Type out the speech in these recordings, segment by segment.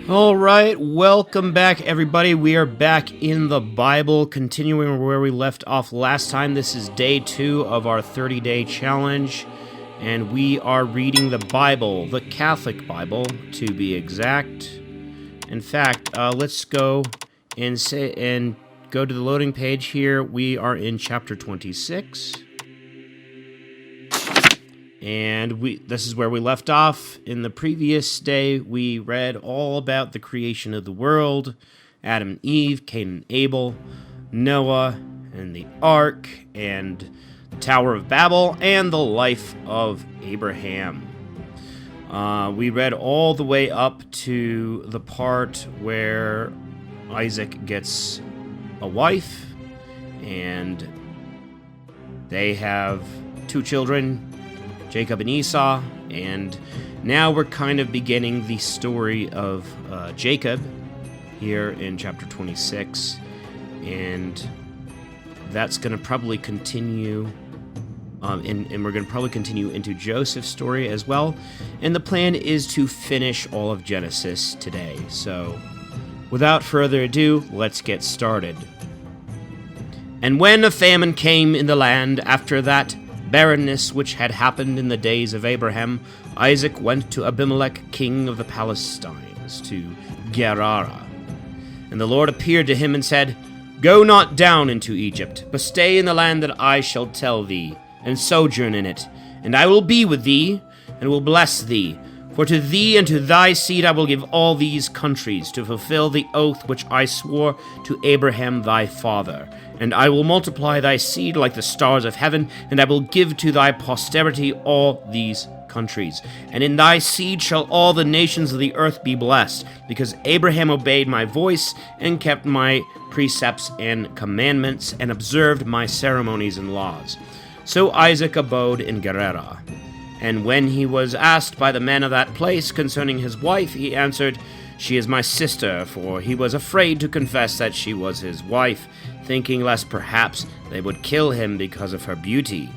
All right, welcome back, everybody. We are back in the Bible, continuing where we left off last time. This is day 2 of our 30-day challenge, and we are reading the Bible, the Catholic Bible, to be exact. In fact, let's go and go to the loading page here. We are in chapter 26. And this is where we left off. In the previous day, we read all about the creation of the world, Adam and Eve, Cain and Abel, Noah, and the ark, and the Tower of Babel, and the life of Abraham. We read all the way up to the part where Isaac gets a wife, and they have 2 children, Jacob and Esau, and now we're kind of beginning the story of Jacob here in chapter 26, and that's going to probably continue, and we're going to probably continue into Joseph's story as well, and the plan is to finish all of Genesis today. So, without further ado, let's get started. And when a famine came in the land after that barrenness which had happened in the days of Abraham, Isaac went to Abimelech, king of the Palestines, to Gerar. And the Lord appeared to him and said, "Go not down into Egypt, but stay in the land that I shall tell thee, and sojourn in it. And I will be with thee, and will bless thee. For to thee and to thy seed I will give all these countries, to fulfill the oath which I swore to Abraham thy father. And I will multiply thy seed like the stars of heaven, and I will give to thy posterity all these countries. And in thy seed shall all the nations of the earth be blessed, because Abraham obeyed my voice, and kept my precepts and commandments, and observed my ceremonies and laws." So Isaac abode in Gerar. And when he was asked by the men of that place concerning his wife, he answered, "She is my sister," for he was afraid to confess that she was his wife, thinking lest perhaps they would kill him because of her beauty.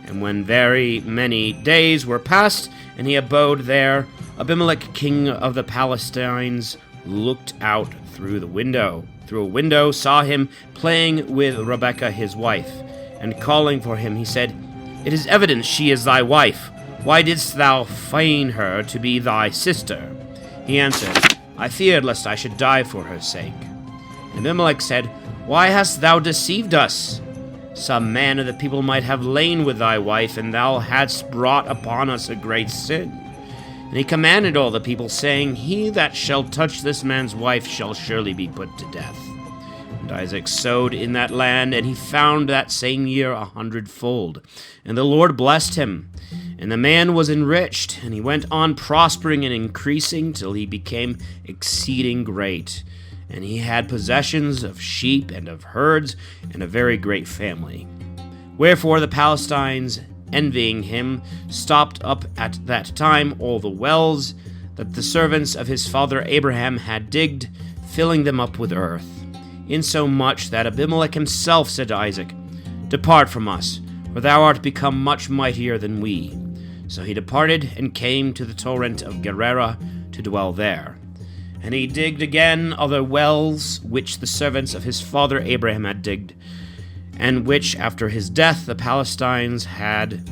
And when very many days were past, and he abode there, Abimelech, king of the Palestines, looked out through a window, saw him playing with Rebekah his wife, and calling for him, he said, "It is evident she is thy wife. Why didst thou feign her to be thy sister?" He answered, "I feared lest I should die for her sake." And Abimelech said, "Why hast thou deceived us? Some man of the people might have lain with thy wife, and thou hadst brought upon us a great sin." And he commanded all the people, saying, "He that shall touch this man's wife shall surely be put to death." And Isaac sowed in that land, and he found that same year 100-fold. And the Lord blessed him. And the man was enriched, and he went on prospering and increasing till he became exceeding great. And he had possessions of sheep and of herds, and a very great family. Wherefore the Palestines, envying him, stopped up at that time all the wells that the servants of his father Abraham had digged, filling them up with earth. Insomuch that Abimelech himself said to Isaac, "Depart from us, for thou art become much mightier than we." So he departed and came to the torrent of Gerar to dwell there. And he digged again other wells, which the servants of his father Abraham had digged, and which after his death the Palestines had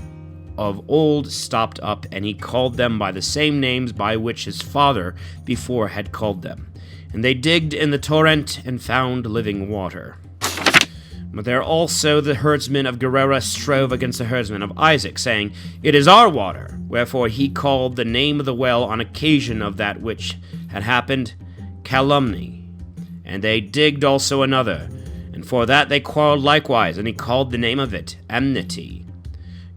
of old stopped up, and he called them by the same names by which his father before had called them. And they digged in the torrent and found living water. But there also the herdsmen of Gerar strove against the herdsmen of Isaac, saying, "It is our water." Wherefore he called the name of the well on occasion of that which had happened, Calumny. And they digged also another, and for that they quarreled likewise, and he called the name of it Enmity.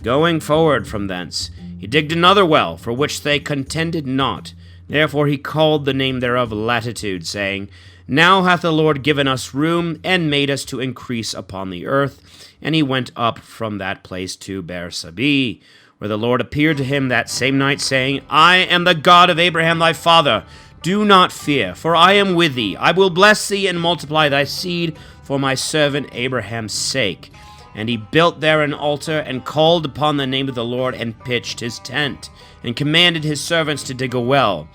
Going forward from thence, he digged another well, for which they contended not. Therefore he called the name thereof Latitude, saying, "Now hath the Lord given us room, and made us to increase upon the earth." And he went up from that place to Beersheba, where the Lord appeared to him that same night, saying, "I am the God of Abraham thy father. Do not fear, for I am with thee. I will bless thee and multiply thy seed for my servant Abraham's sake." And he built there an altar, and called upon the name of the Lord, and pitched his tent, and commanded his servants to dig a well.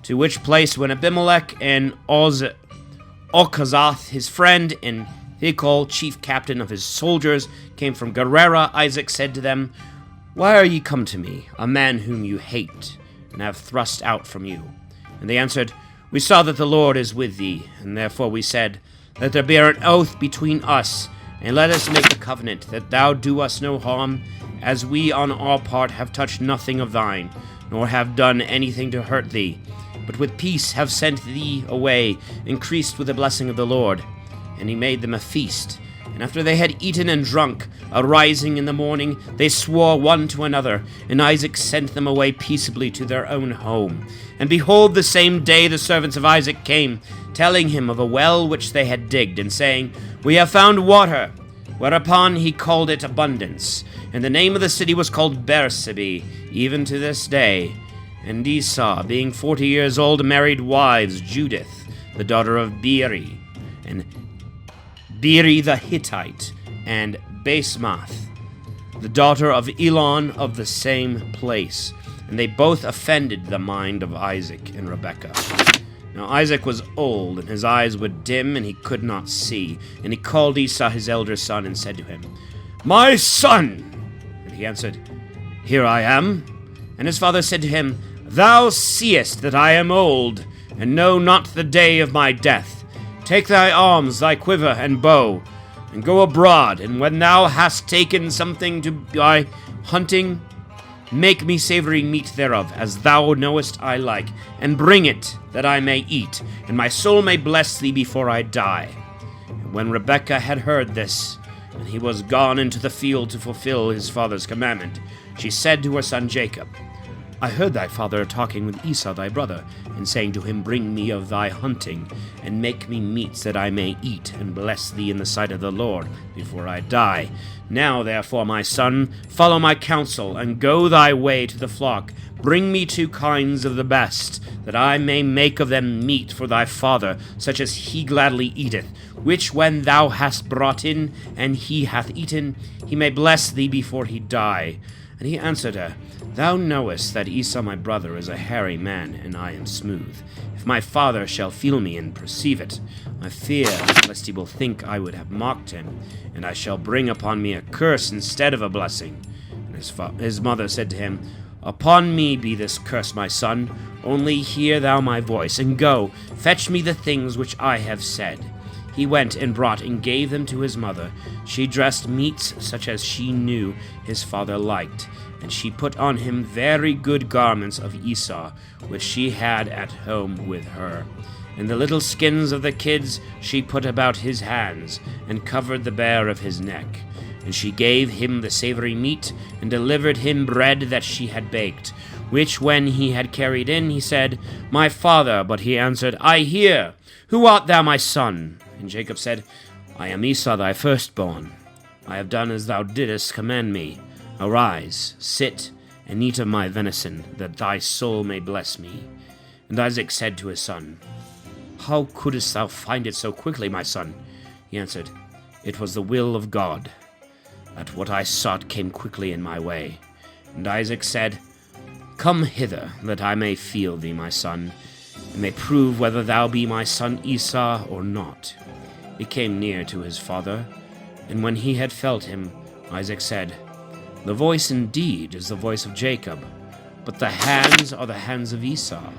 To which place when Abimelech and Ochazath, his friend, and Phicol, chief captain of his soldiers, came from Gerar, Isaac said to them, Why are ye come to me, a man whom you hate, and have thrust out from you? And they answered, We saw that the Lord is with thee, and therefore we said, Let there be an oath between us, and let us make a covenant, that thou do us no harm, as we on our part have touched nothing of thine, nor have done anything to hurt thee, but with peace have sent thee away, increased with the blessing of the Lord. And he made them a feast. And after they had eaten and drunk, arising in the morning, they swore one to another, and Isaac sent them away peaceably to their own home. And behold, the same day the servants of Isaac came, telling him of a well which they had digged, and saying, We have found water. Whereupon he called it Abundance. And the name of the city was called Beersheba, even to this day. And Esau, being 40 years old, married wives, Judith, the daughter of Beeri, and Beeri the Hittite, and Basemath, the daughter of Elon of the same place. And they both offended the mind of Isaac and Rebekah. Now Isaac was old, and his eyes were dim, and he could not see. And he called Esau his elder son, and said to him, My son! And he answered, Here I am. And his father said to him, Thou seest that I am old, and know not the day of my death. Take thy arms, thy quiver, and bow, and go abroad, and when thou hast taken something to thy hunting, make me savory meat thereof, as thou knowest I like, and bring it, that I may eat, and my soul may bless thee before I die. And when Rebekah had heard this, and he was gone into the field to fulfill his father's commandment, she said to her son Jacob, I heard thy father talking with Esau thy brother, and saying to him, Bring me of thy hunting, and make me meats that I may eat, and bless thee in the sight of the Lord, before I die. Now therefore, my son, follow my counsel, and go thy way to the flock. Bring me 2 kinds of the best, that I may make of them meat for thy father, such as he gladly eateth, which when thou hast brought in, and he hath eaten, he may bless thee before he die. And he answered her, Thou knowest that Esau my brother is a hairy man, and I am smooth. If my father shall feel me and perceive it, I fear lest he will think I would have mocked him, and I shall bring upon me a curse instead of a blessing. And his mother said to him, Upon me be this curse, my son. Only hear thou my voice, and go, fetch me the things which I have said. He went and brought and gave them to his mother. She dressed meats such as she knew his father liked, and she put on him very good garments of Esau, which she had at home with her. And the little skins of the kids she put about his hands, and covered the bare of his neck. And she gave him the savory meat, and delivered him bread that she had baked, which when he had carried in, he said, My father. But he answered, I hear. Who art thou, my son? And Jacob said, I am Esau thy firstborn. I have done as thou didst command me. Arise, sit, and eat of my venison, that thy soul may bless me. And Isaac said to his son, How couldst thou find it so quickly, my son? He answered, It was the will of God, that what I sought came quickly in my way. And Isaac said, Come hither, that I may feel thee, my son, and may prove whether thou be my son Esau or not. He came near to his father, and when he had felt him, Isaac said, The voice indeed is the voice of Jacob, but the hands are the hands of Esau.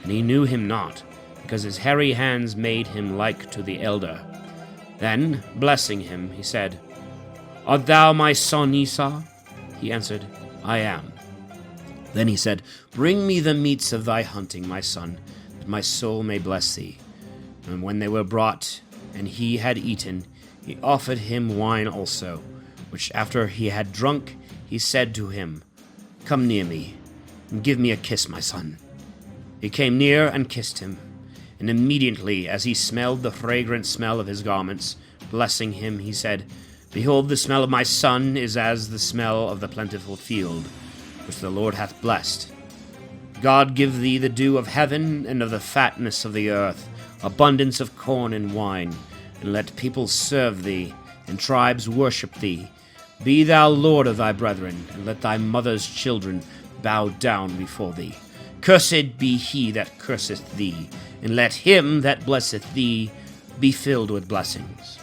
And he knew him not, because his hairy hands made him like to the elder. Then, blessing him, he said, Art thou my son Esau? He answered, I am. Then he said, Bring me the meats of thy hunting, my son, that my soul may bless thee. And when they were brought, and he had eaten, he offered him wine also, which after he had drunk, he said to him, Come near me, and give me a kiss, my son. He came near and kissed him, and immediately as he smelled the fragrant smell of his garments, blessing him, he said, Behold, the smell of my son is as the smell of the plentiful field, which the Lord hath blessed. God give thee the dew of heaven, and of the fatness of the earth, abundance of corn and wine, and let people serve thee, and tribes worship thee. Be thou Lord of thy brethren, and let thy mother's children bow down before thee. Cursed be he that curseth thee, and let him that blesseth thee be filled with blessings.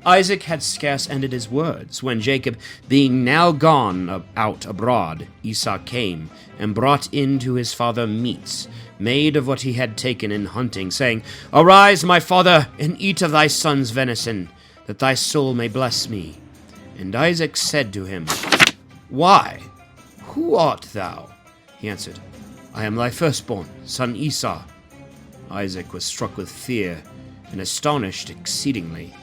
Isaac had scarce ended his words, when Jacob, being now gone out abroad, Esau came, and brought in to his father meats, made of what he had taken in hunting, saying, Arise, my father, and eat of thy son's venison, that thy soul may bless me. And Isaac said to him, Why? Who art thou? He answered, I am thy firstborn, son Esau. Isaac was struck with fear, and astonished exceedingly,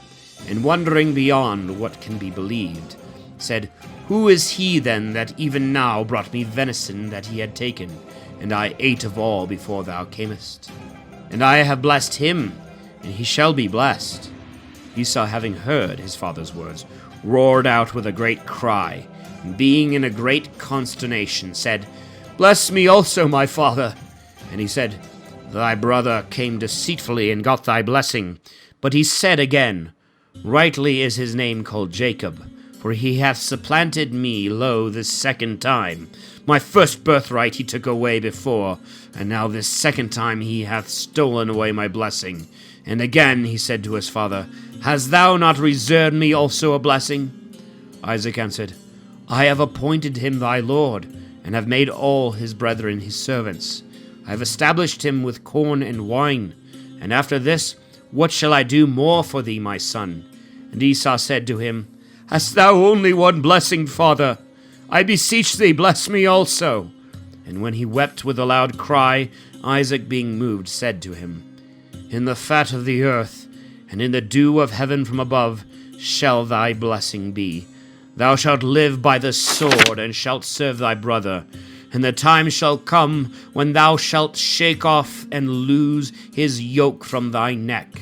and wondering beyond what can be believed, said, Who is he then that even now brought me venison that he had taken, and I ate of all before thou camest? And I have blessed him, and he shall be blessed. Esau, having heard his father's words, roared out with a great cry, and being in a great consternation, said, Bless me also, my father. And he said, Thy brother came deceitfully and got thy blessing. But he said again, Rightly is his name called Jacob, for he hath supplanted me, lo, this second time. My first birthright he took away before, and now this second time he hath stolen away my blessing. And again he said to his father, Hast thou not reserved me also a blessing? Isaac answered, I have appointed him thy lord, and have made all his brethren his servants. I have established him with corn and wine. And after this, what shall I do more for thee, my son? And Esau said to him, Hast thou only one blessing, father? I beseech thee, bless me also. And when he wept with a loud cry, Isaac, being moved, said to him, In the fat of the earth, and in the dew of heaven from above, shall thy blessing be. Thou shalt live by the sword, and shalt serve thy brother. And the time shall come when thou shalt shake off and loose his yoke from thy neck.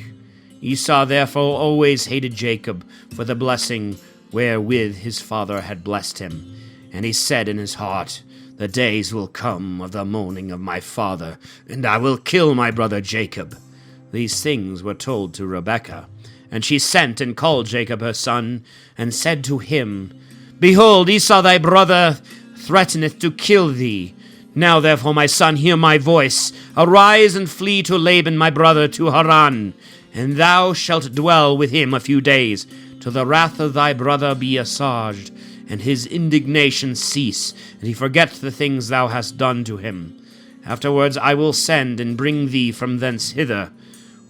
Esau therefore always hated Jacob for the blessing wherewith his father had blessed him. And he said in his heart, The days will come of the mourning of my father, and I will kill my brother Jacob. These things were told to Rebekah. And she sent and called Jacob her son, and said to him, Behold, Esau thy brother threateneth to kill thee. Now therefore, my son, hear my voice. Arise and flee to Laban my brother to Haran, and thou shalt dwell with him a few days, till the wrath of thy brother be assuaged, and his indignation cease, and he forget the things thou hast done to him. Afterwards I will send and bring thee from thence hither.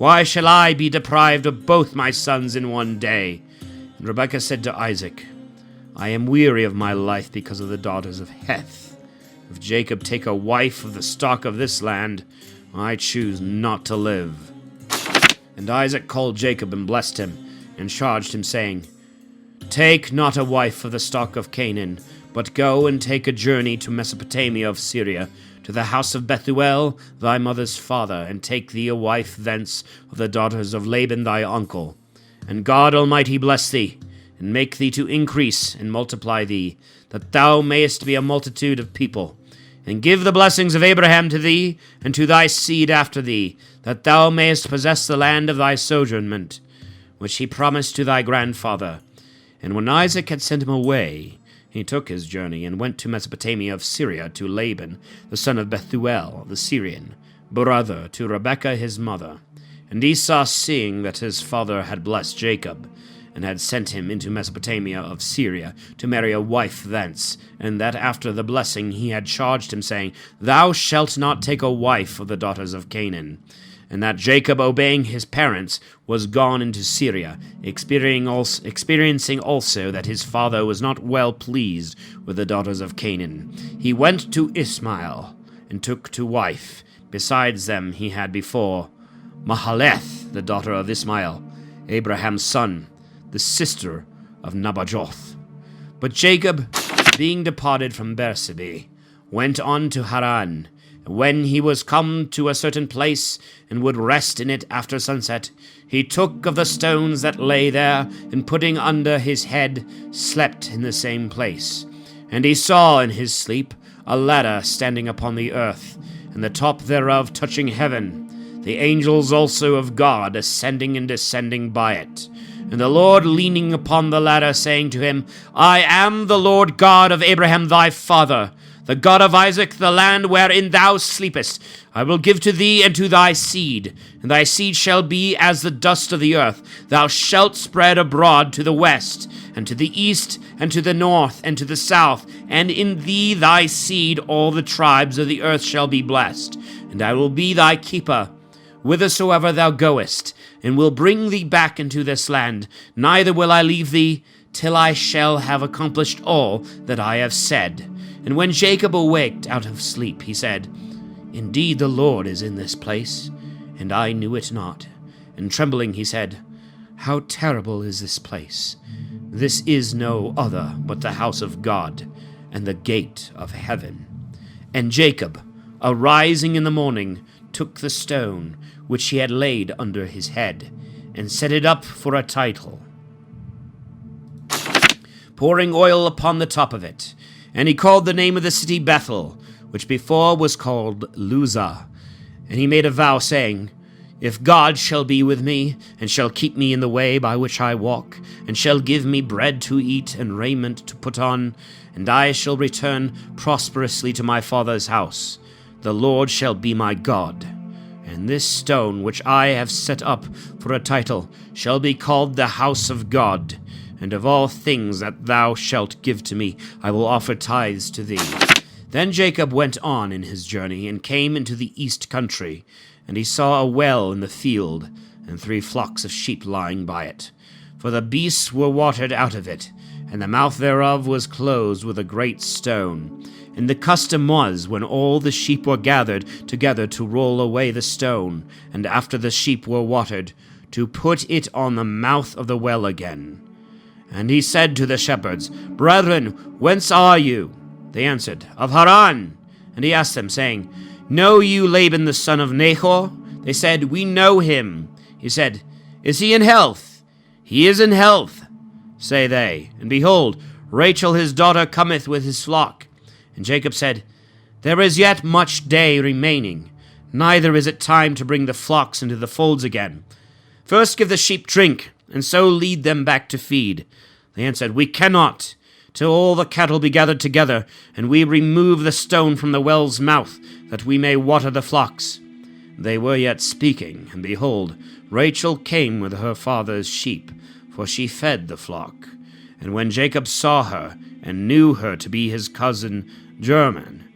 Why shall I be deprived of both my sons in one day? And Rebekah said to Isaac, I am weary of my life because of the daughters of Heth. If Jacob take a wife of the stock of this land, I choose not to live. And Isaac called Jacob and blessed him, and charged him, saying, Take not a wife of the stock of Canaan, but go and take a journey to Mesopotamia of Syria, to the house of Bethuel, thy mother's father, and take thee a wife thence of the daughters of Laban thy uncle. And God Almighty bless thee, and make thee to increase and multiply thee, that thou mayest be a multitude of people. And give the blessings of Abraham to thee, and to thy seed after thee, that thou mayest possess the land of thy sojournment, which he promised to thy grandfather. And when Isaac had sent him away, he took his journey, and went to Mesopotamia of Syria to Laban, the son of Bethuel, the Syrian, brother to Rebekah his mother. And Esau, seeing that his father had blessed Jacob, and had sent him into Mesopotamia of Syria to marry a wife thence, and that after the blessing he had charged him, saying, Thou shalt not take a wife of the daughters of Canaan. And that Jacob, obeying his parents, was gone into Syria, experiencing also that his father was not well pleased with the daughters of Canaan. He went to Ishmael, and took to wife. Besides them he had before Mahaleth, the daughter of Ishmael, Abraham's son, the sister of Nabajoth. But Jacob, being departed from Beersheba, went on to Haran. When he was come to a certain place, and would rest in it after sunset, he took of the stones that lay there, and putting under his head, slept in the same place. And he saw in his sleep a ladder standing upon the earth, and the top thereof touching heaven, the angels also of God ascending and descending by it. And the Lord leaning upon the ladder, saying to him, I am the Lord God of Abraham thy father. the God of Isaac, the land wherein thou sleepest, I will give to thee and to thy seed, and thy seed shall be as the dust of the earth. Thou shalt spread abroad to the west, and to the east, and to the north, and to the south, and in thee thy seed all the tribes of the earth shall be blessed. And I will be thy keeper, whithersoever thou goest, and will bring thee back into this land. Neither will I leave thee, till I shall have accomplished all that I have said. And when Jacob awaked out of sleep, he said, Indeed the Lord is in this place, and I knew it not. And trembling he said, How terrible is this place! This is no other but the house of God, and the gate of heaven. And Jacob, arising in the morning, took the stone which he had laid under his head, and set it up for a title, pouring oil upon the top of it. And he called the name of the city Bethel, which before was called Luzah. And he made a vow, saying, If God shall be with me, and shall keep me in the way by which I walk, and shall give me bread to eat and raiment to put on, and I shall return prosperously to my father's house, the Lord shall be my God. And this stone which I have set up for a title shall be called the house of God. And of all things that thou shalt give to me, I will offer tithes to thee. Then Jacob went on in his journey, and came into the east country. And he saw a well in the field, and 3 flocks of sheep lying by it. For the beasts were watered out of it, and the mouth thereof was closed with a great stone. And the custom was, when all the sheep were gathered together, to roll away the stone, and after the sheep were watered, to put it on the mouth of the well again. And he said to the shepherds, Brethren, whence are you? They answered, Of Haran. And he asked them, saying, Know you Laban the son of Nahor? They said, We know him. He said, Is he in health? He is in health, say they. And behold, Rachel his daughter cometh with his flock. And Jacob said, There is yet much day remaining, neither is it time to bring the flocks into the folds again. First give the sheep drink, and so lead them back to feed. They answered, We cannot, till all the cattle be gathered together, and we remove the stone from the well's mouth, that we may water the flocks. They were yet speaking, and behold, Rachel came with her father's sheep, for she fed the flock. And when Jacob saw her, and knew her to be his cousin German,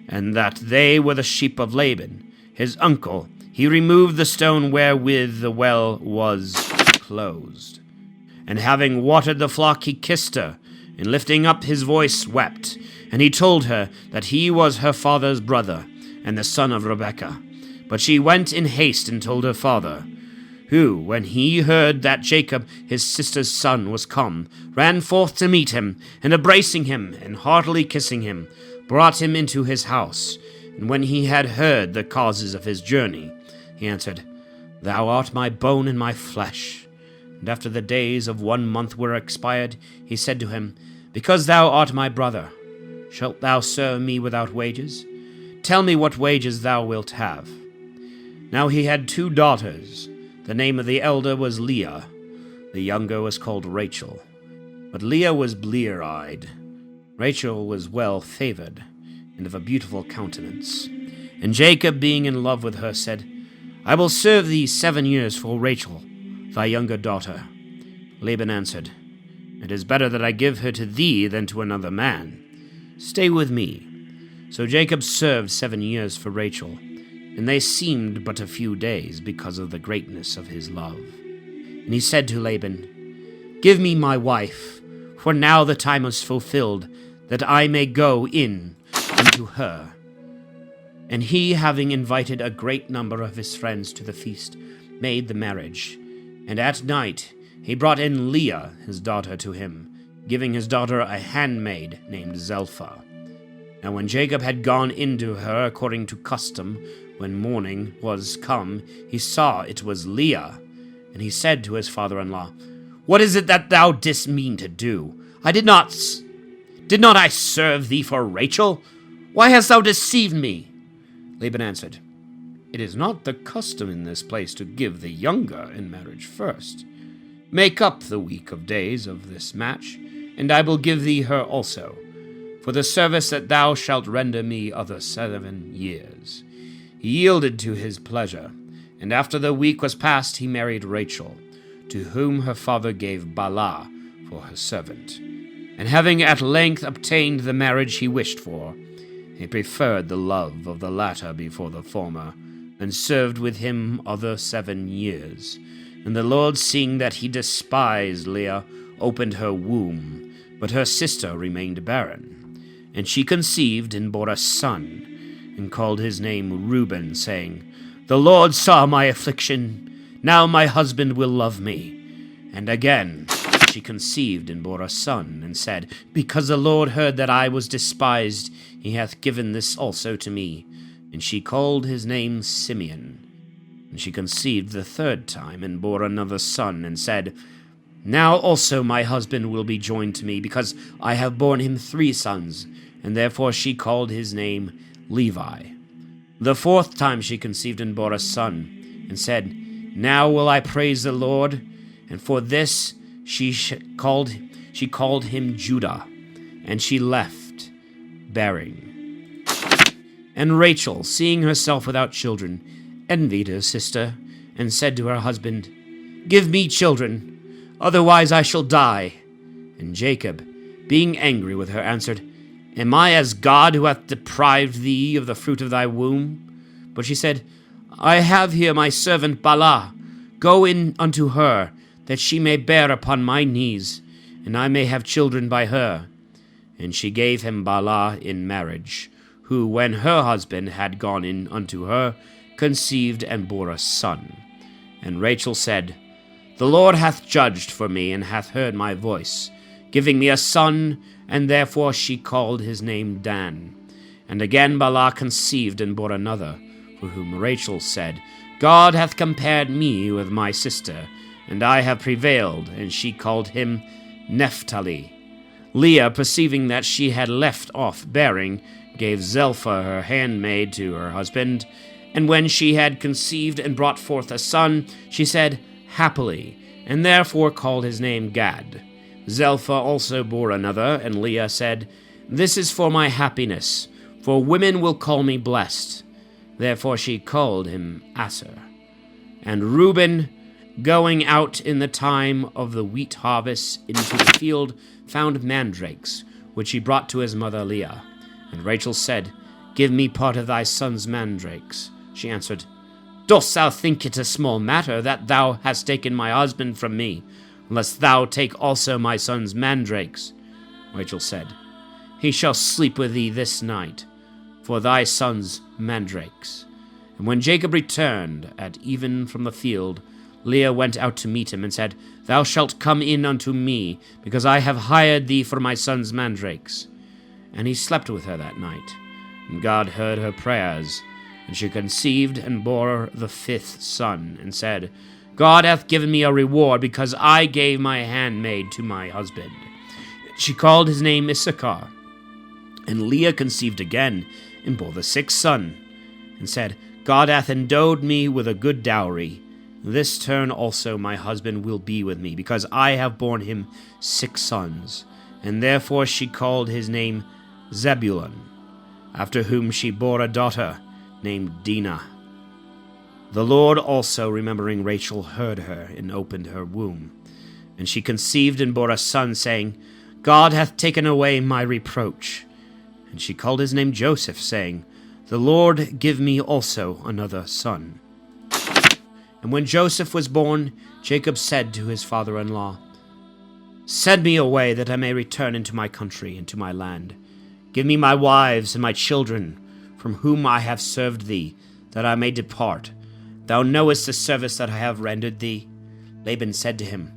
and that they were the sheep of Laban, his uncle, he removed the stone wherewith the well was closed. And having watered the flock, he kissed her, and lifting up his voice wept. And he told her that he was her father's brother, and the son of Rebekah. But she went in haste and told her father, who, when he heard that Jacob his sister's son was come, ran forth to meet him, and embracing him, and heartily kissing him, brought him into his house. And when he had heard the causes of his journey, he answered, Thou art my bone and my flesh. And after the days of 1 month were expired, he said to him, Because thou art my brother, shalt thou serve me without wages? Tell me what wages thou wilt have. Now he had 2 daughters. The name of the elder was Leah. The younger was called Rachel. But Leah was blear-eyed. Rachel was well-favored, and of a beautiful countenance. And Jacob, being in love with her, said, I will serve thee 7 years for Rachel, thy younger daughter. Laban answered, It is better that I give her to thee than to another man. Stay with me. So Jacob served 7 years for Rachel, and they seemed but a few days because of the greatness of his love. And he said to Laban, Give me my wife, for now the time is fulfilled, that I may go in unto her. And he, having invited a great number of his friends to the feast, made the marriage. And at night he brought in Leah his daughter to him, giving his daughter a handmaid named Zelpha. Now when Jacob had gone into her according to custom, when morning was come, he saw it was Leah. And he said to his father-in-law, What is it that thou didst mean to do? Did not I serve thee for Rachel? Why hast thou deceived me? Laban answered, It is not the custom in this place to give the younger in marriage first. Make up the week of days of this match, and I will give thee her also. for the service that thou shalt render me other 7 years. He yielded to his pleasure, and after the week was past, he married Rachel, to whom her father gave Bala for her servant. And having at length obtained the marriage he wished for, he preferred the love of the latter before the former, and served with him other 7 years. And the Lord, seeing that he despised Leah, opened her womb, but her sister remained barren. And she conceived and bore a son, and called his name Reuben, saying, The Lord saw my affliction, now my husband will love me. And again she conceived and bore a son, and said, Because the Lord heard that I was despised, he hath given this also to me. And she called his name Simeon. And she conceived the 3rd time, and bore another son, and said, Now also my husband will be joined to me, because I have borne him 3 sons. And therefore she called his name Levi. The 4th time she conceived and bore a son, and said, Now will I praise the Lord. And for this she called him Judah, and she left bearing. And Rachel, seeing herself without children, envied her sister, and said to her husband, Give me children, otherwise I shall die. And Jacob, being angry with her, answered, Am I as God, who hath deprived thee of the fruit of thy womb? But she said, I have here my servant Bala. Go in unto her, that she may bear upon my knees, and I may have children by her. And she gave him Bala in marriage, who, when her husband had gone in unto her, conceived and bore a son. And Rachel said, The Lord hath judged for me, and hath heard my voice, giving me a son, and therefore she called his name Dan. And again Bala conceived and bore another, for whom Rachel said, God hath compared me with my sister, and I have prevailed, and she called him Naphtali. Leah, perceiving that she had left off bearing, gave Zilpah her handmaid to her husband, and when she had conceived and brought forth a son, she said, Happily, and therefore called his name Gad. Zilpah also bore another, and Leah said, This is for my happiness, for women will call me blessed. Therefore she called him Aser. And Reuben, going out in the time of the wheat harvest into the field, found mandrakes, which he brought to his mother Leah. And Rachel said, Give me part of thy son's mandrakes. She answered, Dost thou think it a small matter that thou hast taken my husband from me, lest thou take also my son's mandrakes? Rachel said, He shall sleep with thee this night, for thy son's mandrakes. And when Jacob returned at even from the field, Leah went out to meet him, and said, Thou shalt come in unto me, because I have hired thee for my son's mandrakes. And he slept with her that night. And God heard her prayers, and she conceived and bore the 5th son, and said, God hath given me a reward, because I gave my handmaid to my husband. She called his name Issachar. And Leah conceived again, and bore the 6th son, and said, God hath endowed me with a good dowry. This turn also my husband will be with me, because I have borne him 6 sons. And therefore she called his name Zebulun, after whom she bore a daughter named Dinah. The Lord also, remembering Rachel, heard her, and opened her womb. And she conceived and bore a son, saying, God hath taken away my reproach. And she called his name Joseph, saying, The Lord give me also another son. And when Joseph was born, Jacob said to his father-in-law, Send me away, that I may return into my country and to my land. Give me my wives and my children, from whom I have served thee, that I may depart. Thou knowest the service that I have rendered thee. Laban said to him,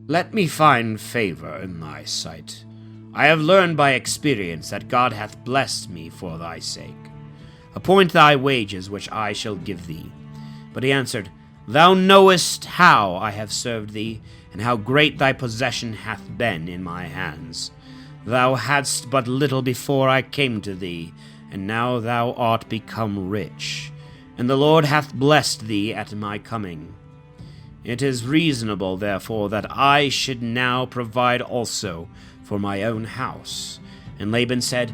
Let me find favor in thy sight. I have learned by experience that God hath blessed me for thy sake. Appoint thy wages, which I shall give thee. But he answered, Thou knowest how I have served thee, and how great thy possession hath been in my hands. Thou hadst but little before I came to thee, and now thou art become rich, and the Lord hath blessed thee at my coming. It is reasonable, therefore, that I should now provide also for my own house, And Laban said,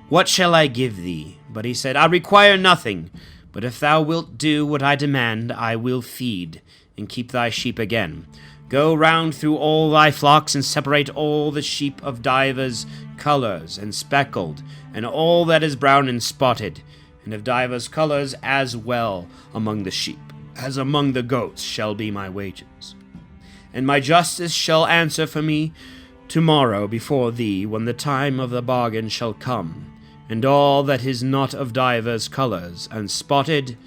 What shall I give thee? But he said, I require nothing, but if thou wilt do what I demand, I will feed, and keep thy sheep again. Go round through all thy flocks, and separate all the sheep of divers colours, and speckled, and all that is brown and spotted, and of divers colours as well among the sheep, as among the goats shall be my wages. And my justice shall answer for me tomorrow before thee, when the time of the bargain shall come. And all that is not of divers colours, and spotted,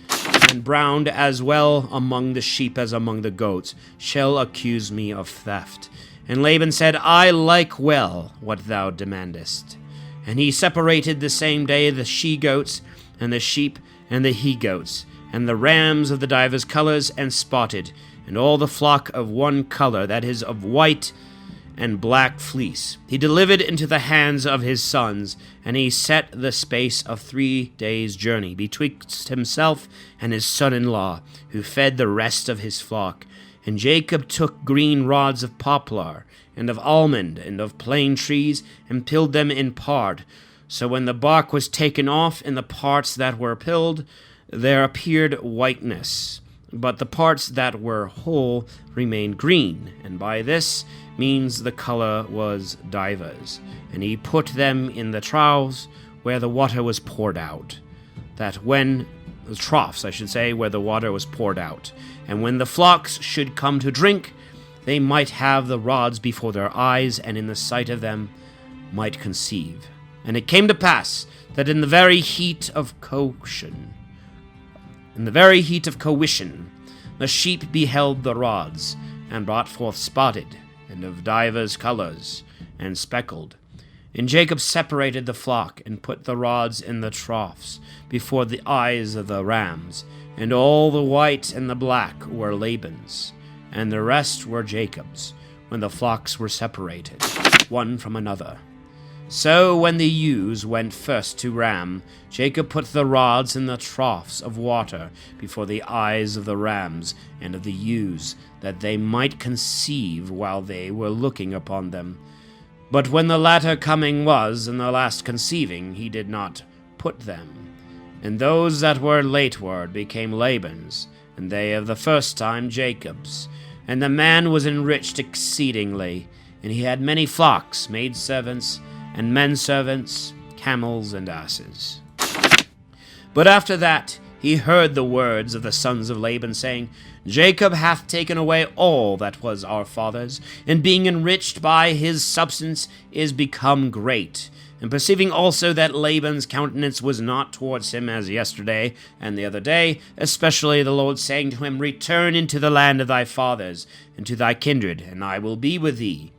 and browned as well among the sheep as among the goats, shall accuse me of theft. And Laban said, I like well what thou demandest. And he separated the same day the she-goats, and the sheep, and the he-goats, and the rams of the divers colours, and spotted, and all the flock of one colour, that is, of white and black fleece. He delivered into the hands of his sons, and he set the space of 3 days' journey betwixt himself and his son-in-law, who fed the rest of his flock. And Jacob took green rods of poplar, and of almond, and of plane trees, and pilled them in part. So when the bark was taken off in the parts that were pilled, there appeared whiteness, but the parts that were whole remained green, and by this means the color was divers. And he put them in the troughs where the water was poured out, the troughs, where the water was poured out. And when the flocks should come to drink, they might have the rods before their eyes, and in the sight of them might conceive. And it came to pass that in the very heat of coition, the sheep beheld the rods, and brought forth spotted, and of divers colours, and speckled. And Jacob separated the flock, and put the rods in the troughs, before the eyes of the rams, and all the white and the black were Laban's, and the rest were Jacob's, when the flocks were separated, one from another. So when the ewes went first to ram, Jacob put the rods in the troughs of water before the eyes of the rams and of the ewes, that they might conceive while they were looking upon them. But when the latter coming was, and the last conceiving, he did not put them. And those that were lateward became Laban's, and they of the first time Jacob's. And the man was enriched exceedingly, and he had many flocks, maidservants, and menservants, camels, and asses. But after that he heard the words of the sons of Laban, saying, Jacob hath taken away all that was our father's, and being enriched by his substance is become great. And perceiving also that Laban's countenance was not towards him as yesterday and the other day, especially the Lord saying to him, Return into the land of thy fathers, and to thy kindred, and I will be with thee.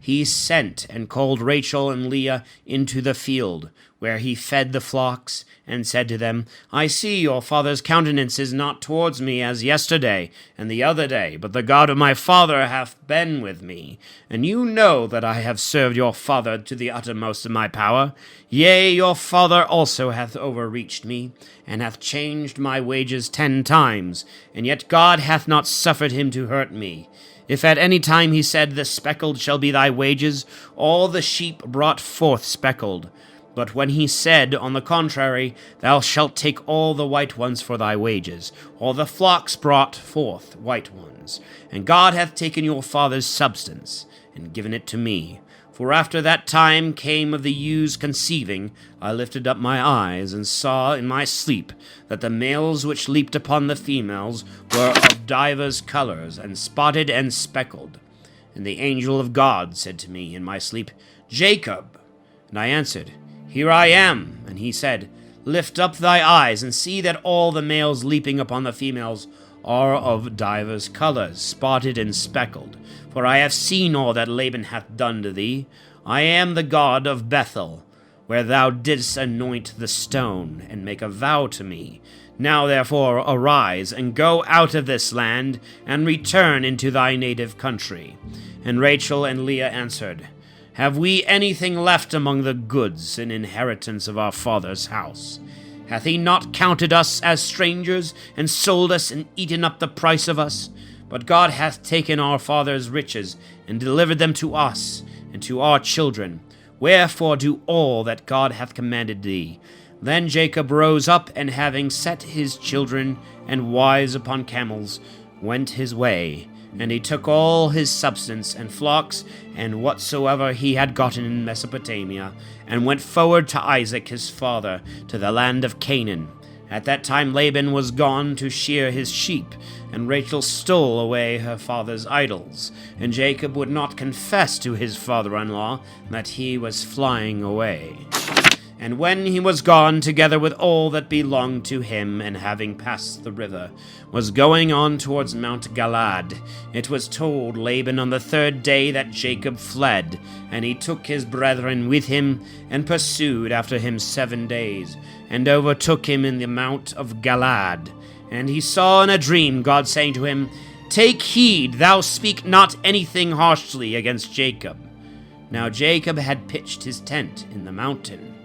He sent and called Rachel and Leah into the field, where he fed the flocks, and said to them, I see your father's countenance is not towards me as yesterday and the other day, but the God of my father hath been with me. And you know that I have served your father to the uttermost of my power. Yea, your father also hath overreached me, and hath changed my wages 10 times, and yet God hath not suffered him to hurt me. If at any time he said, The speckled shall be thy wages, all the sheep brought forth speckled. But when he said, on the contrary, Thou shalt take all the white ones for thy wages, all the flocks brought forth white ones. And God hath taken your father's substance, and given it to me. For after that time came of the ewes conceiving, I lifted up my eyes, and saw in my sleep that the males which leaped upon the females were of divers colours, and spotted and speckled. And the angel of God said to me in my sleep, Jacob. And I answered, Here I am. And he said, Lift up thy eyes, and see that all the males leaping upon the females are of divers colours, spotted and speckled. For I have seen all that Laban hath done to thee. I am the God of Bethel, where thou didst anoint the stone, and make a vow to me. Now therefore arise, and go out of this land, and return into thy native country. And Rachel and Leah answered, Have we anything left among the goods and inheritance of our father's house? Hath he not counted us as strangers, and sold us, and eaten up the price of us? But God hath taken our father's riches, and delivered them to us, and to our children. Wherefore do all that God hath commanded thee. Then Jacob rose up, and having set his children and wives upon camels, went his way. And he took all his substance and flocks, and whatsoever he had gotten in Mesopotamia, and went forward to Isaac his father, to the land of Canaan. At that time Laban was gone to shear his sheep, and Rachel stole away her father's idols. And Jacob would not confess to his father-in-law that he was flying away. And when he was gone, together with all that belonged to him, and having passed the river, was going on towards Mount Galaad, it was told Laban on the third day that Jacob fled, and he took his brethren with him, and pursued after him 7 days, and overtook him in the Mount of Galaad. And he saw in a dream God saying to him, Take heed, thou speak not anything harshly against Jacob. Now Jacob had pitched his tent in the mountain.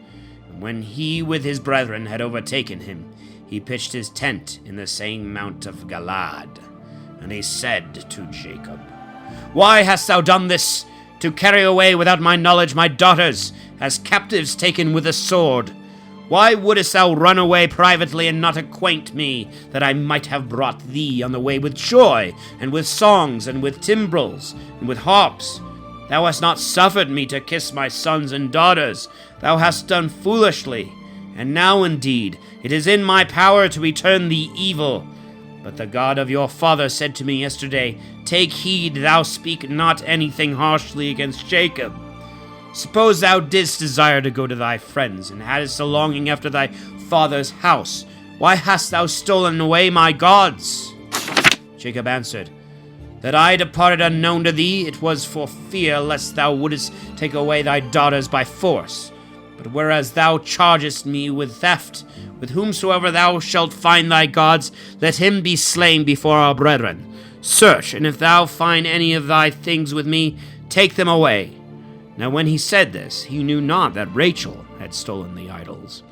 When he with his brethren had overtaken him, he pitched his tent in the same Mount of Galaad. And he said to Jacob, Why hast thou done this, to carry away without my knowledge my daughters, as captives taken with a sword? Why wouldest thou run away privately, and not acquaint me, that I might have brought thee on the way with joy, and with songs, and with timbrels, and with harps? Thou hast not suffered me to kiss my sons and daughters. Thou hast done foolishly. And now indeed it is in my power to return thee evil. But the God of your father said to me yesterday, Take heed thou speak not anything harshly against Jacob. Suppose thou didst desire to go to thy friends, and hadst a longing after thy father's house. Why hast thou stolen away my gods? Jacob answered, That I departed unknown to thee, it was for fear lest thou wouldest take away thy daughters by force. But whereas thou chargest me with theft, with whomsoever thou shalt find thy gods, let him be slain before our brethren. Search, and if thou find any of thy things with me, take them away. Now when he said this, he knew not that Rachel had stolen the idols.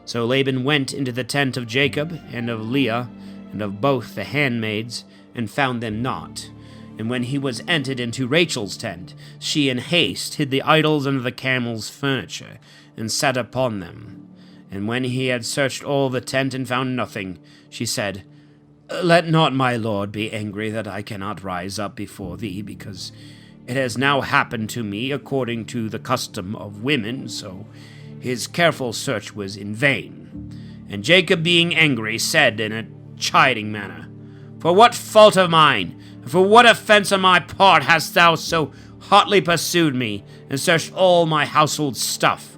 So Laban went into the tent of Jacob, and of Leah, and of both the handmaids, and found them not. And when he was entered into Rachel's tent, she in haste hid the idols under the camel's furniture, and sat upon them. And when he had searched all the tent and found nothing, she said, Let not my lord be angry that I cannot rise up before thee, because it has now happened to me according to the custom of women, so his careful search was in vain. And Jacob, being angry, said in a chiding manner, For what fault of mine, and for what offense on my part hast thou so hotly pursued me, and searched all my household stuff?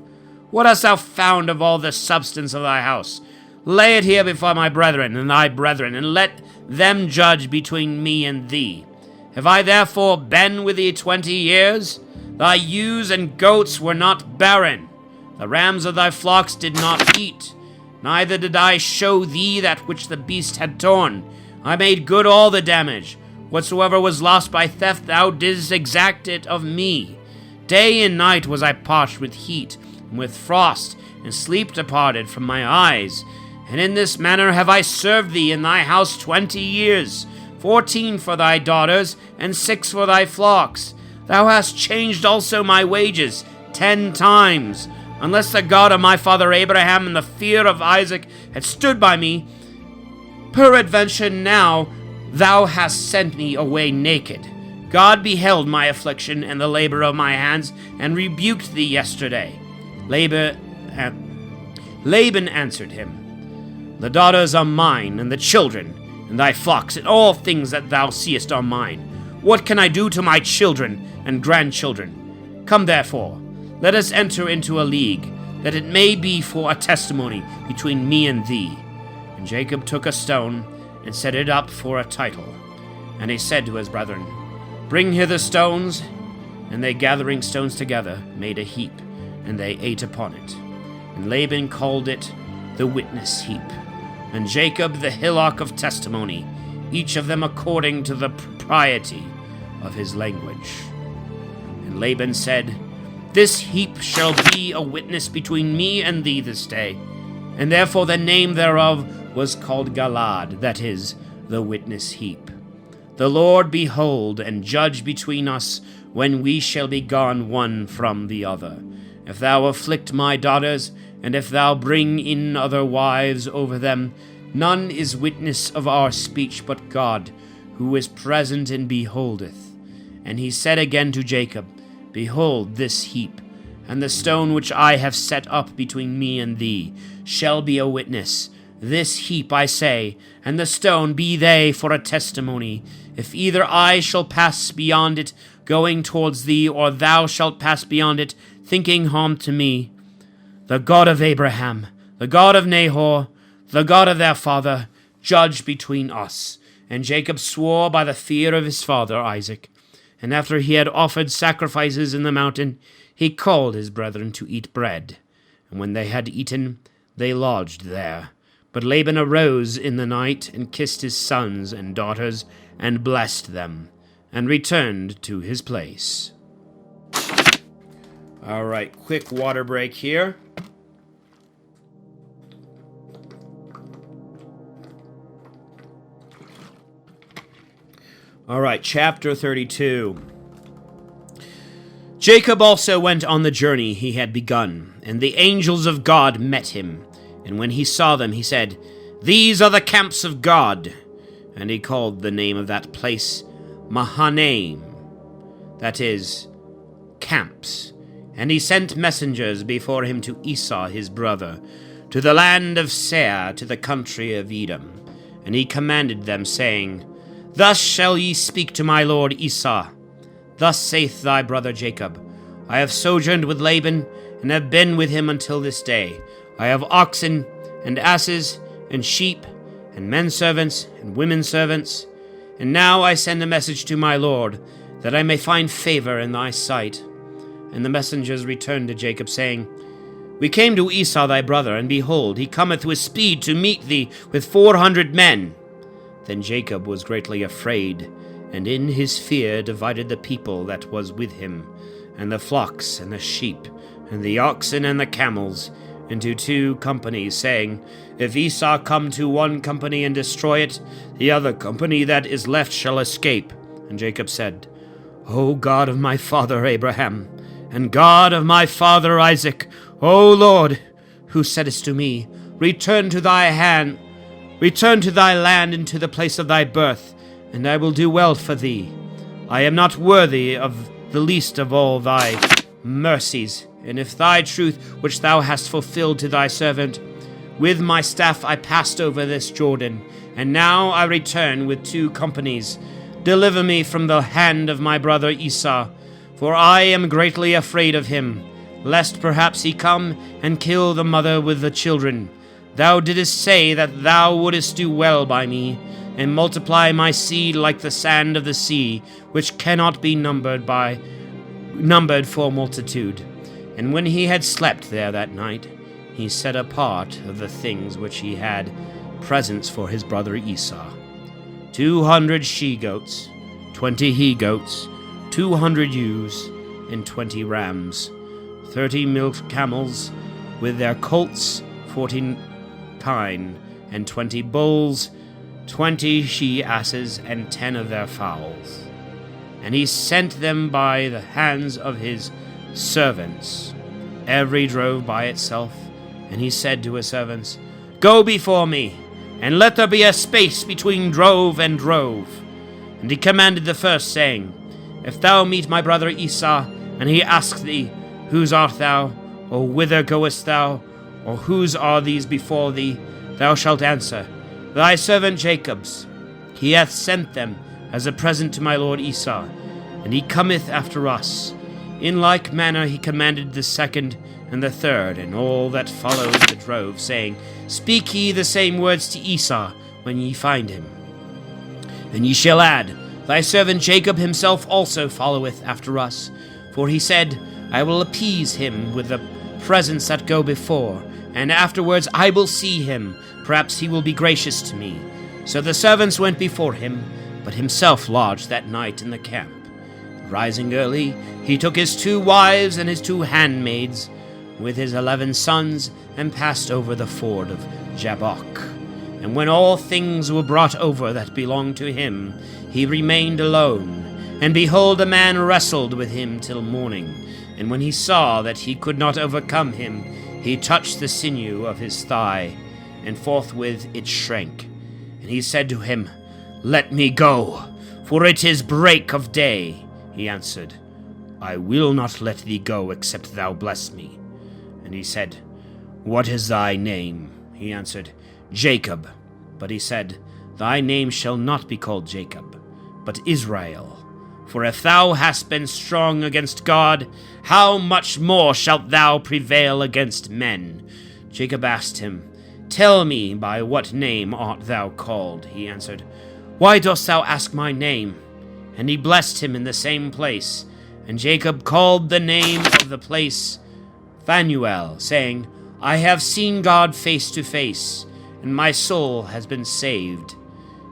What hast thou found of all the substance of thy house? Lay it here before my brethren and thy brethren, and let them judge between me and thee. Have I therefore been with thee 20 years? Thy ewes and goats were not barren. The rams of thy flocks did not eat. Neither did I show thee that which the beast had torn. I made good all the damage. Whatsoever was lost by theft, thou didst exact it of me. Day and night was I parched with heat, and with frost, and sleep departed from my eyes. And in this manner have I served thee in thy house 20 years, 14 for thy daughters, and 6 for thy flocks. Thou hast changed also my wages 10 times. Unless the God of my father Abraham and the fear of Isaac had stood by me, peradventure now thou hast sent me away naked. God beheld my affliction and the labor of my hands, and rebuked thee yesterday. Laban answered him, The daughters are mine, and the children, and thy flocks, and all things that thou seest are mine. What can I do to my children and grandchildren? Come therefore, let us enter into a league, that it may be for a testimony between me and thee. And Jacob took a stone, and set it up for a title. And he said to his brethren, Bring hither stones. And they, gathering stones together, made a heap, and they ate upon it. And Laban called it the witness heap, and Jacob the hillock of testimony, each of them according to the propriety of his language. And Laban said, This heap shall be a witness between me and thee this day. And therefore the name thereof was called Galaad, that is, the witness heap. The Lord behold and judge between us when we shall be gone one from the other. If thou afflict my daughters, and if thou bring in other wives over them, none is witness of our speech but God, who is present and beholdeth. And he said again to Jacob, Behold this heap, and the stone which I have set up between me and thee shall be a witness. This heap, I say, and the stone be they for a testimony. If either I shall pass beyond it, going towards thee, or thou shalt pass beyond it, thinking harm to me, the God of Abraham, the God of Nahor, the God of their father, judge between us. And Jacob swore by the fear of his father Isaac. And after he had offered sacrifices in the mountain, he called his brethren to eat bread. And when they had eaten, they lodged there. But Laban arose in the night, and kissed his sons and daughters, and blessed them, and returned to his place. All right, quick water break here. All right, chapter 32. Jacob also went on the journey he had begun, and the angels of God met him. And when he saw them, he said, These are the camps of God. And he called the name of that place Mahanaim, that is, camps. And he sent messengers before him to Esau his brother, to the land of Seir, to the country of Edom. And he commanded them, saying, Thus shall ye speak to my lord Esau. Thus saith thy brother Jacob, I have sojourned with Laban, and have been with him until this day. I have oxen, and asses, and sheep, and men servants, and women servants. And now I send a message to my lord, that I may find favor in thy sight. And the messengers returned to Jacob, saying, We came to Esau thy brother, and behold, he cometh with speed to meet thee with 400 men. Then Jacob was greatly afraid, and in his fear divided the people that was with him, and the flocks and the sheep, and the oxen and the camels, into 2 companies, saying, If Esau come to one company and destroy it, the other company that is left shall escape. And Jacob said, O God of my father Abraham, and God of my father Isaac, O Lord, who saidest to me, Return to thy land and to the place of thy birth, and I will do well for thee. I am not worthy of the least of all thy mercies, and if thy truth which thou hast fulfilled to thy servant, with my staff I passed over this Jordan, and now I return with 2 companies. Deliver me from the hand of my brother Esau, for I am greatly afraid of him, lest perhaps he come and kill the mother with the children. Thou didst say that thou wouldest do well by me, and multiply my seed like the sand of the sea, which cannot be numbered for multitude. And when he had slept there that night, he set apart of the things which he had presents for his brother Esau, 200 she-goats, 20 he-goats, 200 ewes, and 20 rams, 30 milk camels with their colts, 40 kine, and 20 bulls, 20 she-asses, and 10 of their fowls. And he sent them by the hands of his servants. Every drove by itself, and he said to his servants, Go before me, and let there be a space between drove and drove. And he commanded the first, saying, If thou meet my brother Esau, and he ask thee, Whose art thou, or whither goest thou, or whose are these before thee, thou shalt answer, Thy servant Jacob's. He hath sent them as a present to my lord Esau, and he cometh after us. In like manner he commanded the second and the third, and all that followed the drove, saying, Speak ye the same words to Esau when ye find him. And ye shall add, Thy servant Jacob himself also followeth after us. For he said, I will appease him with the presents that go before, and afterwards I will see him. Perhaps he will be gracious to me. So the servants went before him, but himself lodged that night in the camp. Rising early, he took his 2 wives and his 2 handmaids, with his 11 sons, and passed over the ford of Jabbok. And when all things were brought over that belonged to him, he remained alone, And behold, a man wrestled with him till morning. And when he saw that he could not overcome him, he touched the sinew of his thigh, and forthwith it shrank. And he said to him, Let me go, for it is break of day. He answered, I will not let thee go, except thou bless me. And he said, What is thy name? He answered, Jacob. But he said, Thy name shall not be called Jacob, but Israel. For if thou hast been strong against God, how much more shalt thou prevail against men? Jacob asked him, Tell me, by what name art thou called? He answered, Why dost thou ask my name? And he blessed him in the same place. And Jacob called the name of the place Phanuel, saying, I have seen God face to face, and my soul has been saved.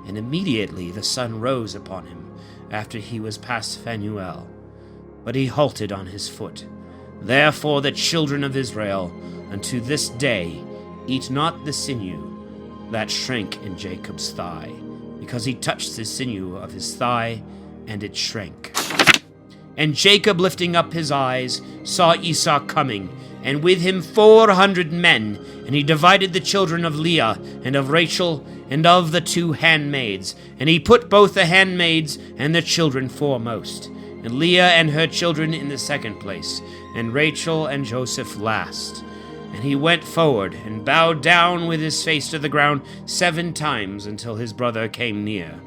And immediately the sun rose upon him, after he was past Phanuel, but he halted on his foot. Therefore the children of Israel unto this day eat not the sinew that shrank in Jacob's thigh, because he touched the sinew of his thigh, and it shrank. And Jacob, lifting up his eyes, saw Esau coming, and with him 400 men, and he divided the children of Leah and of Rachel and of the 2 handmaids, and he put both the handmaids and the children foremost, and Leah and her children in the second place, and Rachel and Joseph last. And he went forward and bowed down with his face to the ground 7 times until his brother came near.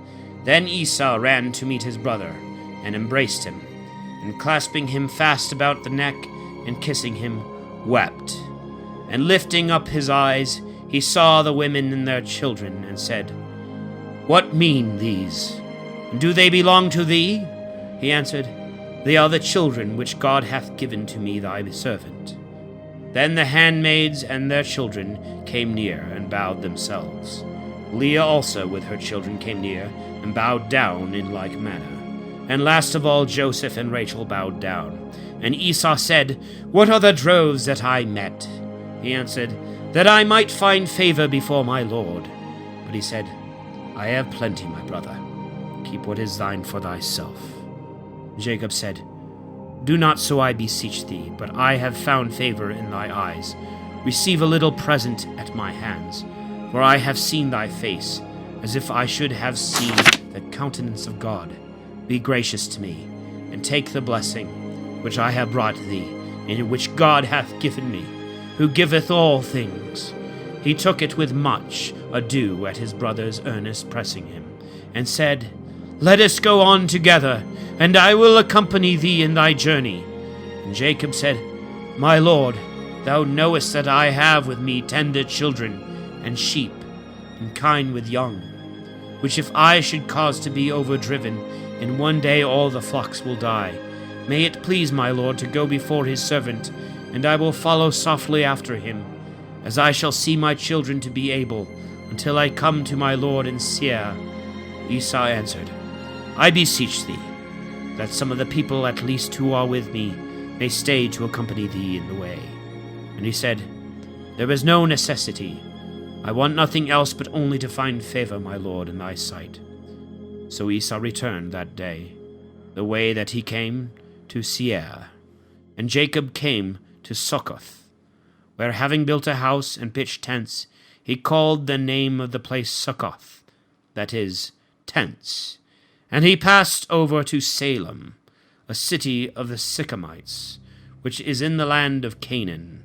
Then Esau ran to meet his brother, and embraced him, and clasping him fast about the neck, and kissing him, wept. And lifting up his eyes, he saw the women and their children, and said, What mean these? And do they belong to thee? He answered, They are the children which God hath given to me thy servant. Then the handmaids and their children came near, and bowed themselves. Leah also with her children came near, and bowed down in like manner. And last of all Joseph and Rachel bowed down. And Esau said, What are the droves that I met? He answered, That I might find favor before my lord. But he said, I have plenty, my brother. Keep what is thine for thyself. Jacob said, Do not so, I beseech thee, but I have found favor in thy eyes. Receive a little present at my hands, for I have seen thy face, as if I should have seen the countenance of God. Be gracious to me, and take the blessing which I have brought thee, and which God hath given me, who giveth all things. He took it with much ado at his brother's earnest pressing him, and said, Let us go on together, and I will accompany thee in thy journey. And Jacob said, My lord, thou knowest that I have with me tender children, and sheep, and kine with young, which if I should cause to be overdriven, in one day all the flocks will die. May it please my lord to go before his servant, and I will follow softly after him, as I shall see my children to be able, until I come to my lord in Seir. Esau answered, I beseech thee, that some of the people at least who are with me may stay to accompany thee in the way. And he said, There is no necessity. I want nothing else but only to find favor, my lord, in thy sight. So Esau returned that day, the way that he came, to Seir. And Jacob came to Succoth, where having built a house and pitched tents, he called the name of the place Succoth, that is, tents. And he passed over to Salem, a city of the Sychemites, which is in the land of Canaan,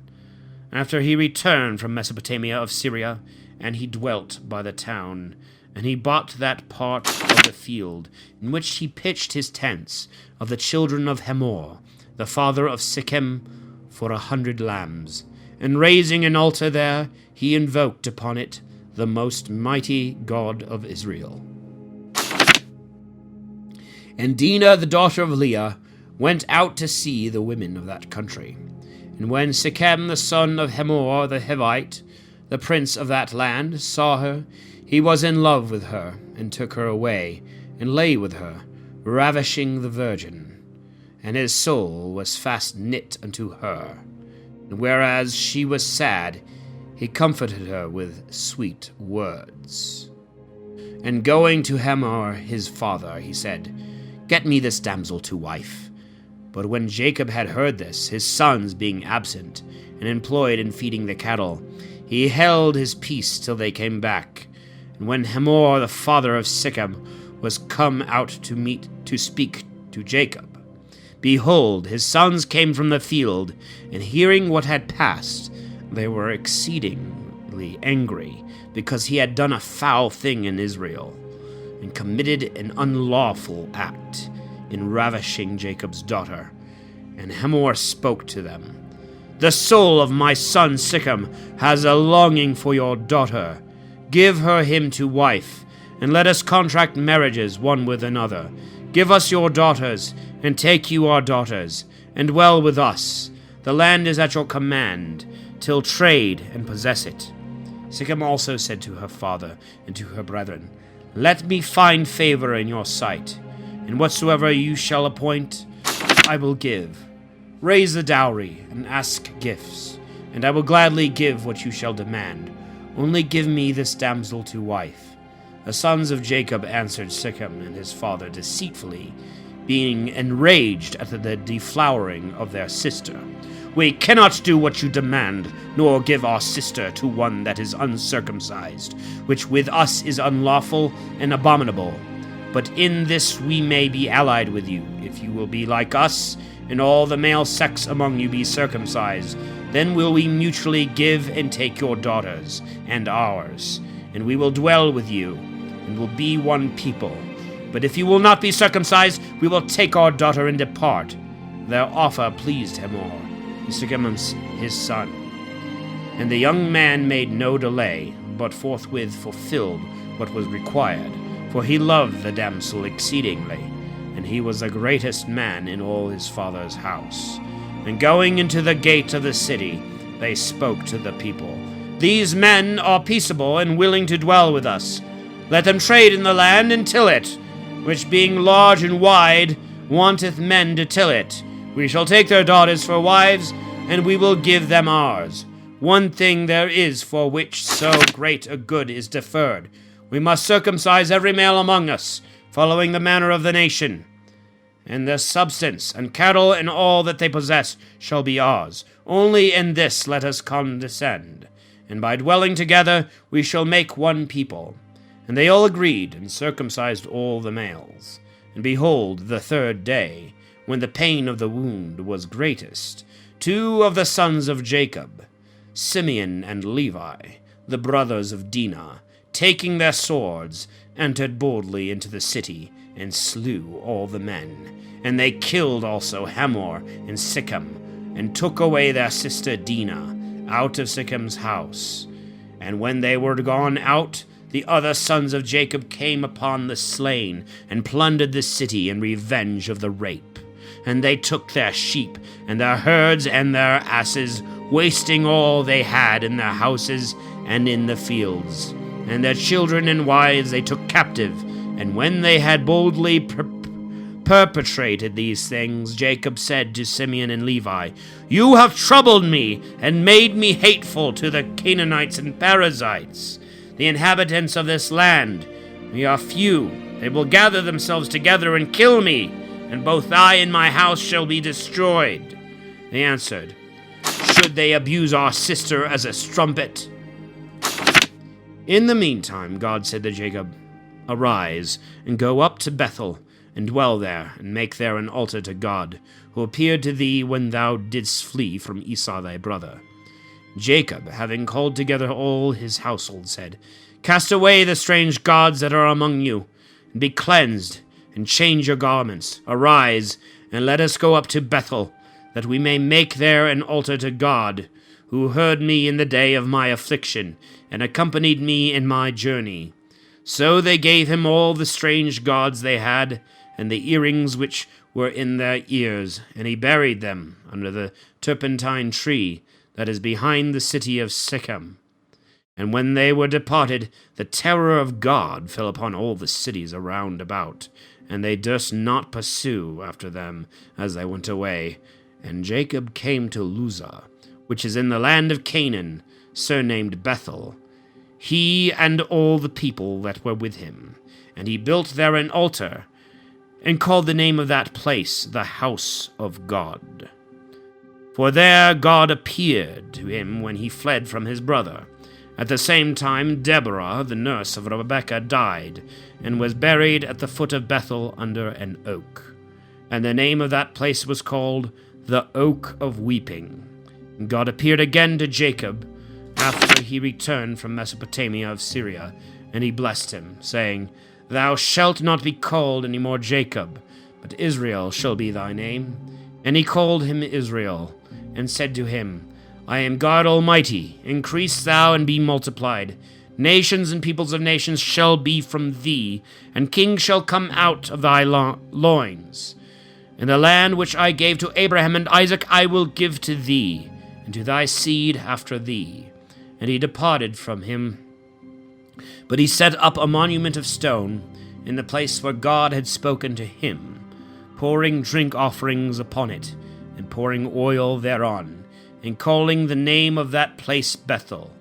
after he returned from Mesopotamia of Syria, and he dwelt by the town, and he bought that part of the field in which he pitched his tents of the children of Hamor, the father of Shechem, for 100 lambs. And raising an altar there, he invoked upon it the most mighty God of Israel. And Dinah, the daughter of Leah, went out to see the women of that country. And when Shechem, the son of Hamor the Hivite, the prince of that land, saw her, he was in love with her, and took her away, and lay with her, ravishing the virgin. And his soul was fast knit unto her. And whereas she was sad, he comforted her with sweet words. And going to Hamor his father, he said, Get me this damsel to wife." But when Jacob had heard this, his sons being absent, and employed in feeding the cattle, he held his peace till they came back. And when Hamor the father of Shechem was come out to speak to Jacob, behold, his sons came from the field, and hearing what had passed, they were exceedingly angry, because he had done a foul thing in Israel, and committed an unlawful act in ravishing Jacob's daughter. And Hamor spoke to them, "The soul of my son Shechem has a longing for your daughter. Give her him to wife, and let us contract marriages one with another. Give us your daughters, and take you our daughters, and dwell with us. The land is at your command, till trade and possess it." Shechem also said to her father and to her brethren, "Let me find favor in your sight, and whatsoever you shall appoint, I will give. Raise the dowry, and ask gifts, and I will gladly give what you shall demand. Only give me this damsel to wife." The sons of Jacob answered Shechem and his father deceitfully, being enraged at the deflowering of their sister. "We cannot do what you demand, nor give our sister to one that is uncircumcised, which with us is unlawful and abominable. But in this we may be allied with you, if you will be like us, and all the male sex among you be circumcised. Then will we mutually give and take your daughters, and ours, and we will dwell with you, and will be one people. But if you will not be circumcised, we will take our daughter and depart." Their offer pleased Hamor, Shechem his son. And the young man made no delay, but forthwith fulfilled what was required, for he loved the damsel exceedingly, and he was the greatest man in all his father's house. And going into the gate of the city, they spoke to the people, "These men are peaceable and willing to dwell with us. Let them trade in the land and till it, which being large and wide, wanteth men to till it. We shall take their daughters for wives, and we will give them ours. One thing there is for which so great a good is deferred. We must circumcise every male among us, following the manner of the nation. And their substance, and cattle, and all that they possess, shall be ours. Only in this let us condescend, and by dwelling together we shall make one people." And they all agreed, and circumcised all the males. And behold, the third day, when the pain of the wound was greatest, 2 of the sons of Jacob, Simeon and Levi, the brothers of Dinah, taking their swords, entered boldly into the city, and slew all the men. And they killed also Hamor and Shechem, and took away their sister Dinah out of Shechem's house. And when they were gone out, the other sons of Jacob came upon the slain, and plundered the city in revenge of the rape. And they took their sheep, and their herds, and their asses, wasting all they had in their houses and in the fields. And their children and wives they took captive. And when they had boldly perpetrated these things, Jacob said to Simeon and Levi, "You have troubled me, and made me hateful to the Canaanites and Perizzites, the inhabitants of this land. We are few. They will gather themselves together and kill me, and both I and my house shall be destroyed." They answered, "Should they abuse our sister as a strumpet?" In the meantime, God said to Jacob, "Arise, and go up to Bethel, and dwell there, and make there an altar to God, who appeared to thee when thou didst flee from Esau thy brother." Jacob, having called together all his household, said, "Cast away the strange gods that are among you, and be cleansed, and change your garments. Arise, and let us go up to Bethel, that we may make there an altar to God, who heard me in the day of my affliction, and accompanied me in my journey." So they gave him all the strange gods they had, and the earrings which were in their ears, and he buried them under the turpentine tree that is behind the city of Shechem. And when they were departed, the terror of God fell upon all the cities around about, and they durst not pursue after them as they went away. And Jacob came to Luzah, which is in the land of Canaan, surnamed Bethel, he and all the people that were with him. And he built there an altar, and called the name of that place the House of God. For there God appeared to him when he fled from his brother. At the same time Deborah, the nurse of Rebekah, died, and was buried at the foot of Bethel under an oak. And the name of that place was called the Oak of Weeping. And God appeared again to Jacob after he returned from Mesopotamia of Syria, and he blessed him, saying, Thou shalt not be called any more Jacob, but Israel shall be thy name. And he called him Israel, and said to him, I am God Almighty, increase thou and be multiplied. Nations and peoples of nations shall be from thee, and kings shall come out of thy loins. And the land which I gave to Abraham and Isaac I will give to thee, and to thy seed after thee. And he departed from him. But he set up a monument of stone in the place where God had spoken to him, pouring drink offerings upon it, and pouring oil thereon, and calling the name of that place Bethel.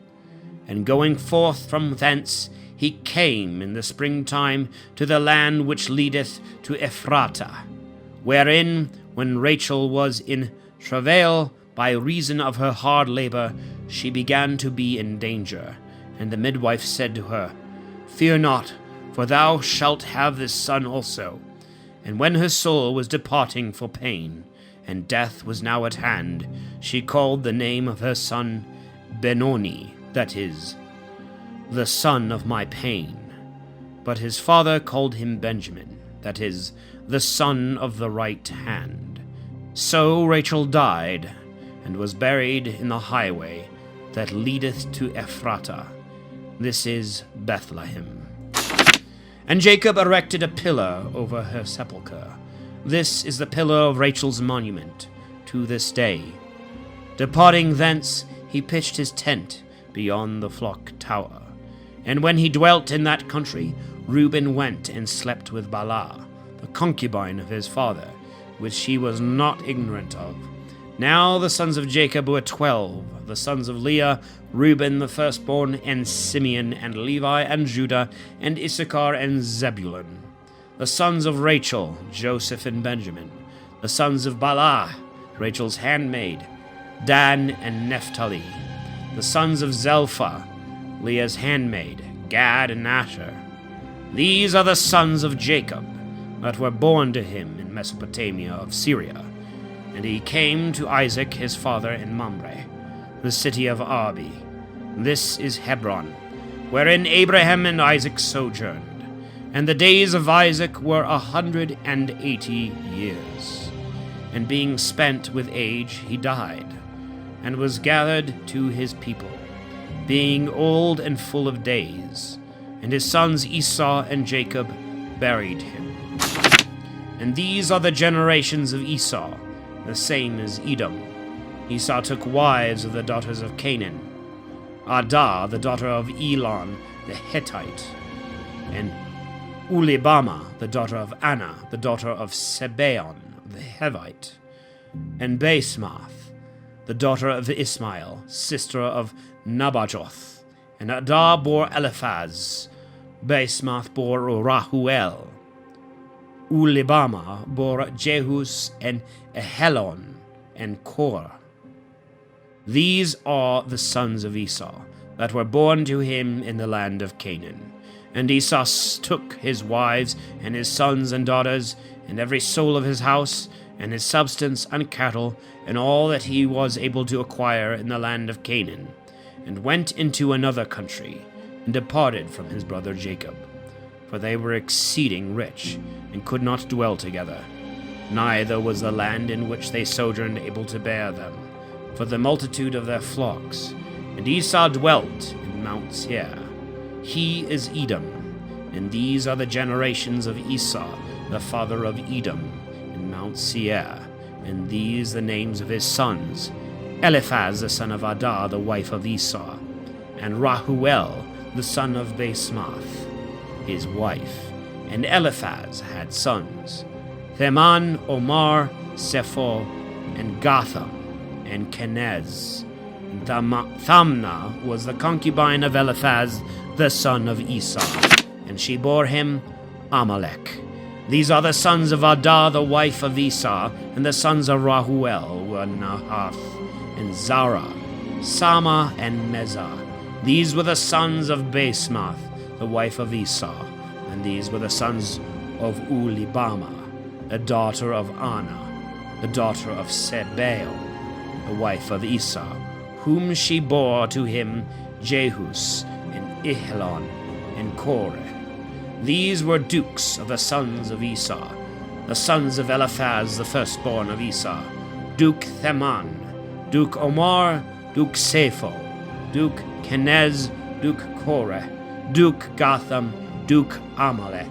And going forth from thence, he came in the springtime to the land which leadeth to Ephratah, wherein, when Rachel was in travail by reason of her hard labor, she began to be in danger. And the midwife said to her, Fear not, for thou shalt have this son also. And when her soul was departing for pain, and death was now at hand, she called the name of her son Benoni, that is, the son of my pain. But his father called him Benjamin, that is, the son of the right hand. So Rachel died, and was buried in the highway that leadeth to Ephratah. This is Bethlehem. And Jacob erected a pillar over her sepulchre. This is the pillar of Rachel's monument to this day. Departing thence, he pitched his tent beyond the flock tower. And when he dwelt in that country, Reuben went and slept with Bala, the concubine of his father, which he was not ignorant of. Now the sons of Jacob were 12, the sons of Leah, Reuben the firstborn, and Simeon, and Levi, and Judah, and Issachar, and Zebulun. The sons of Rachel, Joseph and Benjamin. The sons of Bala, Rachel's handmaid, Dan and Naphtali. The sons of Zelphah, Leah's handmaid, Gad and Asher. These are the sons of Jacob that were born to him in Mesopotamia of Syria. And he came to Isaac his father in Mamre, the city of Abi. This is Hebron, wherein Abraham and Isaac sojourned. And the days of Isaac were 180 years. And being spent with age, he died, and was gathered to his people, being old and full of days. And his sons Esau and Jacob buried him. And these are the generations of Esau, the same as Edom. Esau took wives of the daughters of Canaan, Adah, the daughter of Elon the Hittite, and Ulibama, the daughter of Anna, the daughter of Sebeon the Hivite, and Basemath, the daughter of Ismael, sister of Nabajoth. And Adah bore Eliphaz, Basemath bore Rahuel, Ulibama bore Jehus and Ehelon and Kor. These are the sons of Esau that were born to him in the land of Canaan. And Esau took his wives and his sons and daughters, and every soul of his house, and his substance and cattle, and all that he was able to acquire in the land of Canaan, and went into another country, and departed from his brother Jacob. For they were exceeding rich, and could not dwell together. Neither was the land in which they sojourned able to bear them, for the multitude of their flocks. And Esau dwelt in Mount Seir. He is Edom, and these are the generations of Esau, the father of Edom, in Mount Seir. And these the names of his sons: Eliphaz the son of Adah, the wife of Esau, and Rahuel the son of Basemath, his wife. And Eliphaz had sons: Theman, Omar, Sephor, and Gatham, and Kenez. And Thamna was the concubine of Eliphaz, the son of Esau, and she bore him Amalek. These are the sons of Adah, the wife of Esau, and the sons of Rahuel were Nahath and Zara, Sama and Mezah. These were the sons of Basemath, the wife of Esau, and these were the sons of Ulibama, the daughter of Anna, the daughter of Sebaon, the wife of Esau, whom she bore to him Jehus and Ihlon and Korah. These were dukes of the sons of Esau, the sons of Eliphaz, the firstborn of Esau, Duke Theman, Duke Omar, Duke Sepho, Duke Kenez, Duke Korah, Duke Gotham, Duke Amalek.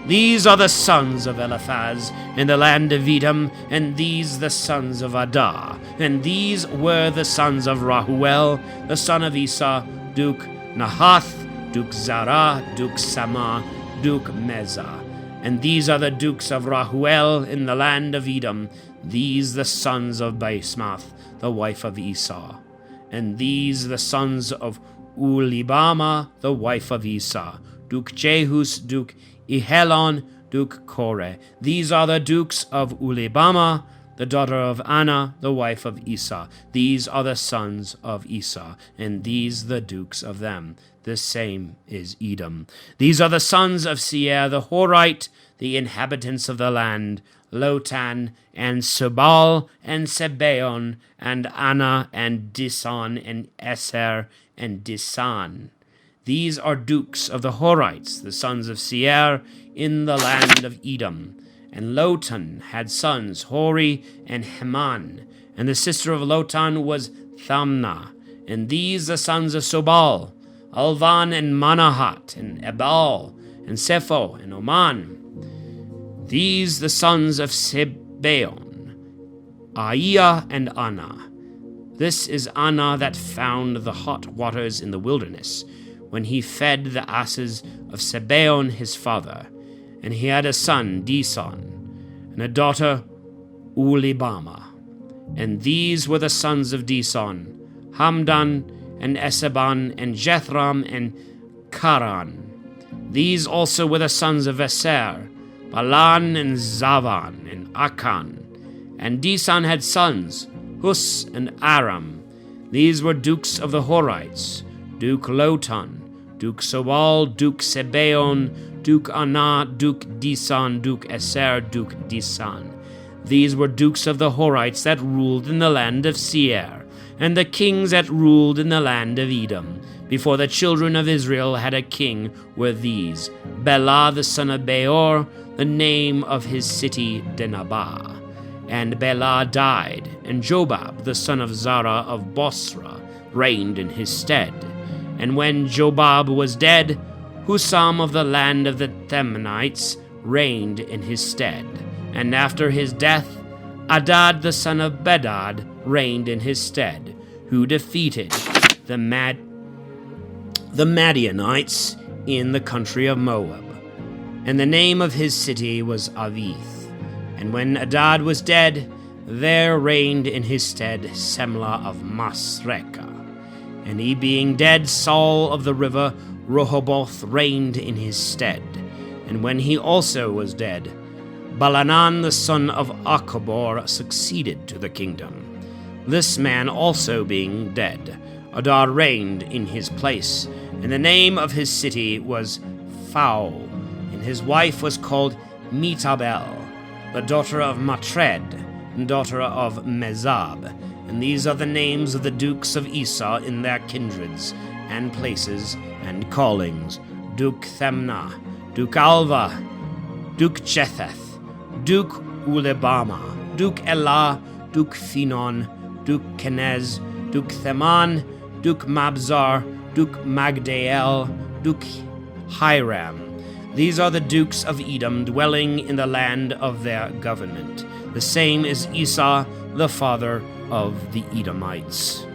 These are the sons of Eliphaz in the land of Edom, and these the sons of Adah. And these were the sons of Rahuel, the son of Esau, Duke Nahath, Duke Zara, Duke Sama, Duke Mezah. And these are the dukes of Rahuel in the land of Edom, these the sons of Basemath, the wife of Esau. And these the sons of Ulibama, the wife of Esau, Duke Jehus, Duke Ihelon, Duke Korah. These are the dukes of Ulibama, the daughter of Anna, the wife of Esau. These are the sons of Esau, and these the dukes of them. The same is Edom. These are the sons of Seir the Horite, the inhabitants of the land, Lotan, and Subal, and Sebaon, and Anna, and Dison, and Eser, and Disan. These are dukes of the Horites, the sons of Seir, in the land of Edom. And Lotan had sons, Hori and Heman, and the sister of Lotan was Thamna. And these the sons of Sobal, Alvan and Manahat, and Ebal, and Sepho, and Oman. These the sons of Sebaon, Aiah and Anna. This is Anna that found the hot waters in the wilderness, when he fed the asses of Sebaon his father. And he had a son, Dison, and a daughter, Ulibama. And these were the sons of Dison, Hamdan, and Eseban, and Jethram, and Karan. These also were the sons of Eser, Balan, and Zavan, and Akan. And Dison had sons, Hus and Aram. These were dukes of the Horites, Duke Lotan, Duke Sobal, Duke Sebaon, Duke Anna, Duke Dison, Duke Eser, Duke Disan. These were dukes of the Horites that ruled in the land of Seir, and the kings that ruled in the land of Edom. Before the children of Israel had a king were these: Bela the son of Beor, the name of his city Denabah. And Bela died, and Jobab the son of Zara of Bosra reigned in his stead. And when Jobab was dead, Husam of the land of the Temanites reigned in his stead. And after his death, Adad the son of Bedad reigned in his stead, who defeated the Madianites in the country of Moab. And the name of his city was Avith. And when Adad was dead, there reigned in his stead Semla of Masrekah. And he being dead, Saul of the river Rehoboth reigned in his stead. And when he also was dead, Balanan the son of Achbor succeeded to the kingdom. This man also being dead, Adad reigned in his place, and the name of his city was Foul, and his wife was called Metabel, the daughter of Matred, and daughter of Mezab. And these are the names of the dukes of Esau in their kindreds, and places, and callings: Duke Themna, Duke Alva, Duke Jetheth, Duke Ulibama, Duke Elah, Duke Phenon, Duke Kenez, Duke Theman, Duke Mabzar, Duke Magdael, Duke Hiram. These are the dukes of Edom, dwelling in the land of their government. The same is Esau, the father of the Edomites.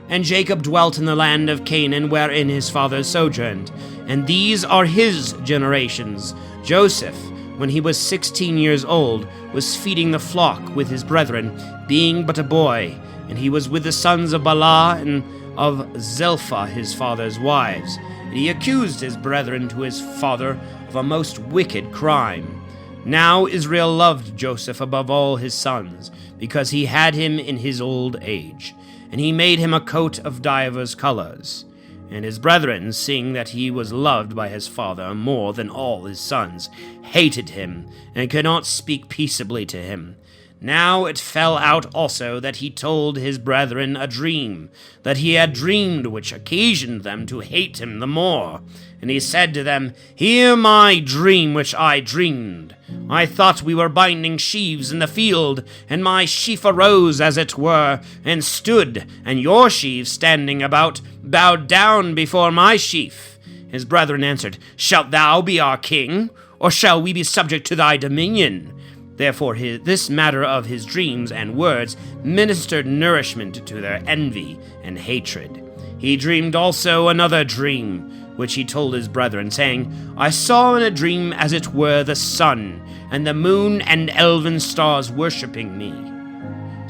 And Jacob dwelt in the land of Canaan, wherein his fathers sojourned. And these are his generations. Joseph, when he was 16 years old, was feeding the flock with his brethren, being but a boy. And he was with the sons of Bala and of Zelpha, his father's wives. And he accused his brethren to his father of a most wicked crime. Now Israel loved Joseph above all his sons, because he had him in his old age, and he made him a coat of divers colors. And his brethren, seeing that he was loved by his father more than all his sons, hated him, and could not speak peaceably to him. Now it fell out also that he told his brethren a dream that he had dreamed, which occasioned them to hate him the more. And he said to them, Hear my dream which I dreamed. I thought we were binding sheaves in the field, and my sheaf arose, as it were, and stood, and your sheaves standing about bowed down before my sheaf. His brethren answered, Shalt thou be our king, or shall we be subject to thy dominion? Therefore this matter of his dreams and words ministered nourishment to their envy and hatred. He dreamed also another dream, which he told his brethren, saying, I saw in a dream as it were the sun, and the moon and 11 stars worshipping me.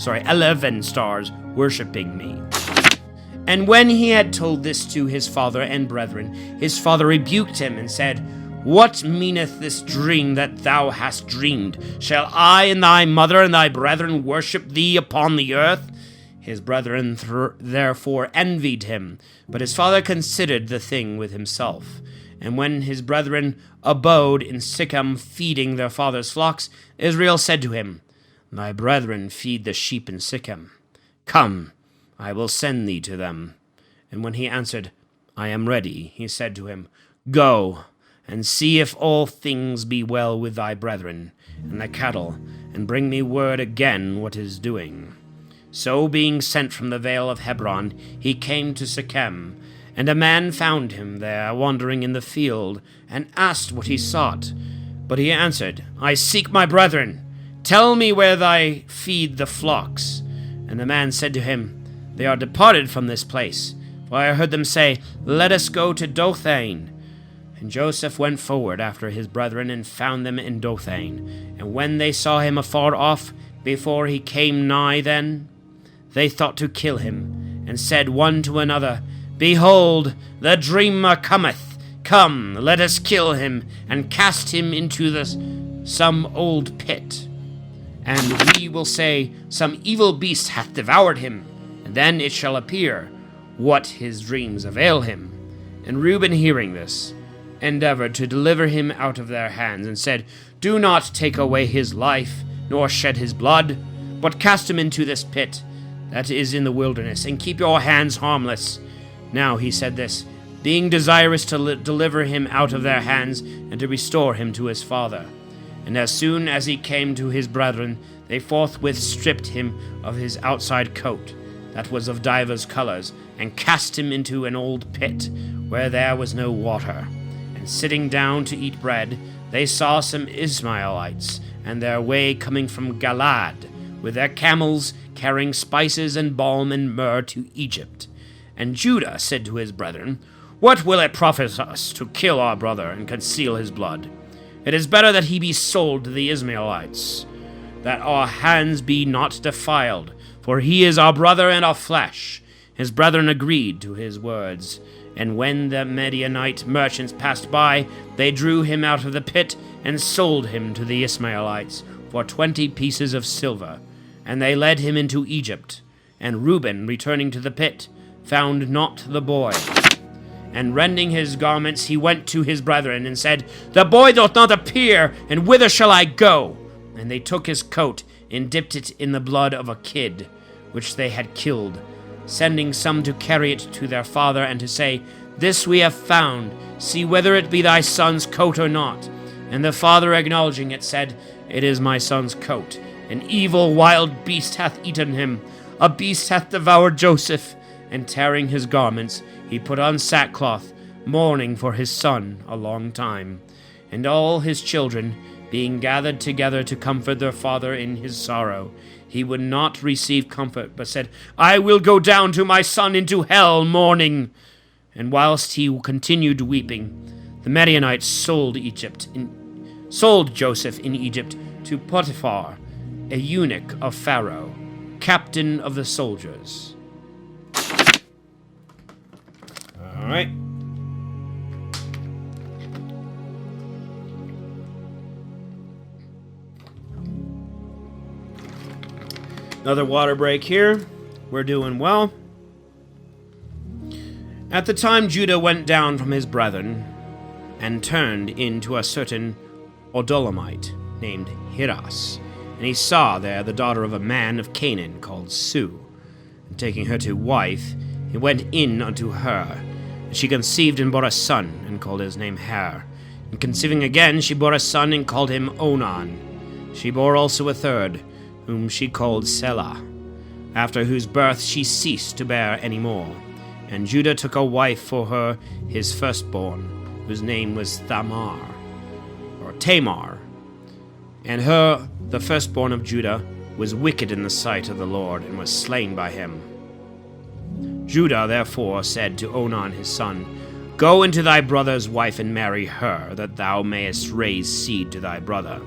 11 stars worshipping me. And when he had told this to his father and brethren, his father rebuked him and said, What meaneth this dream that thou hast dreamed? Shall I and thy mother and thy brethren worship thee upon the earth? His brethren therefore envied him, but his father considered the thing with himself. And when his brethren abode in Shechem feeding their father's flocks, Israel said to him, Thy brethren feed the sheep in Shechem. Come, I will send thee to them. And when he answered, I am ready, he said to him, Go, and see if all things be well with thy brethren, and the cattle, and bring me word again what is doing. So being sent from the vale of Hebron, he came to Shechem, and a man found him there wandering in the field, and asked what he sought. But he answered, I seek my brethren. Tell me where they feed the flocks. And the man said to him, They are departed from this place, for I heard them say, Let us go to Dothan. And Joseph went forward after his brethren, and found them in Dothan. And when they saw him afar off, before he came nigh them, they thought to kill him, and said one to another, Behold, the dreamer cometh. Come, let us kill him, and cast him into some old pit. And we will say, Some evil beast hath devoured him, and then it shall appear what his dreams avail him. And Reuben, hearing this, endeavored to deliver him out of their hands, and said, Do not take away his life, nor shed his blood, but cast him into this pit that is in the wilderness, and keep your hands harmless. Now he said this, being desirous to deliver him out of their hands, and to restore him to his father. And as soon as he came to his brethren, they forthwith stripped him of his outside coat, that was of divers colors, and cast him into an old pit, where there was no water. And sitting down to eat bread, they saw some Ishmaelites, and their way coming from Galaad, with their camels, carrying spices and balm and myrrh to Egypt. And Judah said to his brethren, What will it profit us to kill our brother and conceal his blood? It is better that he be sold to the Ishmaelites, that our hands be not defiled, for he is our brother and our flesh. His brethren agreed to his words. And when the Midianite merchants passed by, they drew him out of the pit and sold him to the Ishmaelites for 20 pieces of silver. And they led him into Egypt. And Reuben, returning to the pit, found not the boy. And rending his garments, he went to his brethren, and said, The boy doth not appear, and whither shall I go? And they took his coat, and dipped it in the blood of a kid, which they had killed, sending some to carry it to their father, and to say, This we have found, see whether it be thy son's coat or not. And the father, acknowledging it, said, It is my son's coat. An evil wild beast hath eaten him. A beast hath devoured Joseph. And tearing his garments, he put on sackcloth, mourning for his son a long time. And all his children, being gathered together to comfort their father in his sorrow, he would not receive comfort, but said, I will go down to my son into hell mourning. And whilst he continued weeping, the Midianites sold Joseph in Egypt to Potiphar, a eunuch of Pharaoh, captain of the soldiers. All right. Another water break here. We're doing well. At the time Judah went down from his brethren, and turned into a certain Odolamite named Hiras, and he saw there the daughter of a man of Canaan called Sue. And taking her to wife, he went in unto her, and she conceived and bore a son, and called his name Her. And conceiving again, she bore a son, and called him Onan. She bore also a third, whom she called Selah, after whose birth she ceased to bear any more. And Judah took a wife for her, his firstborn, whose name was Tamar. And her, the firstborn of Judah, was wicked in the sight of the Lord, and was slain by him. Judah therefore said to Onan his son, Go into thy brother's wife, and marry her, that thou mayest raise seed to thy brother.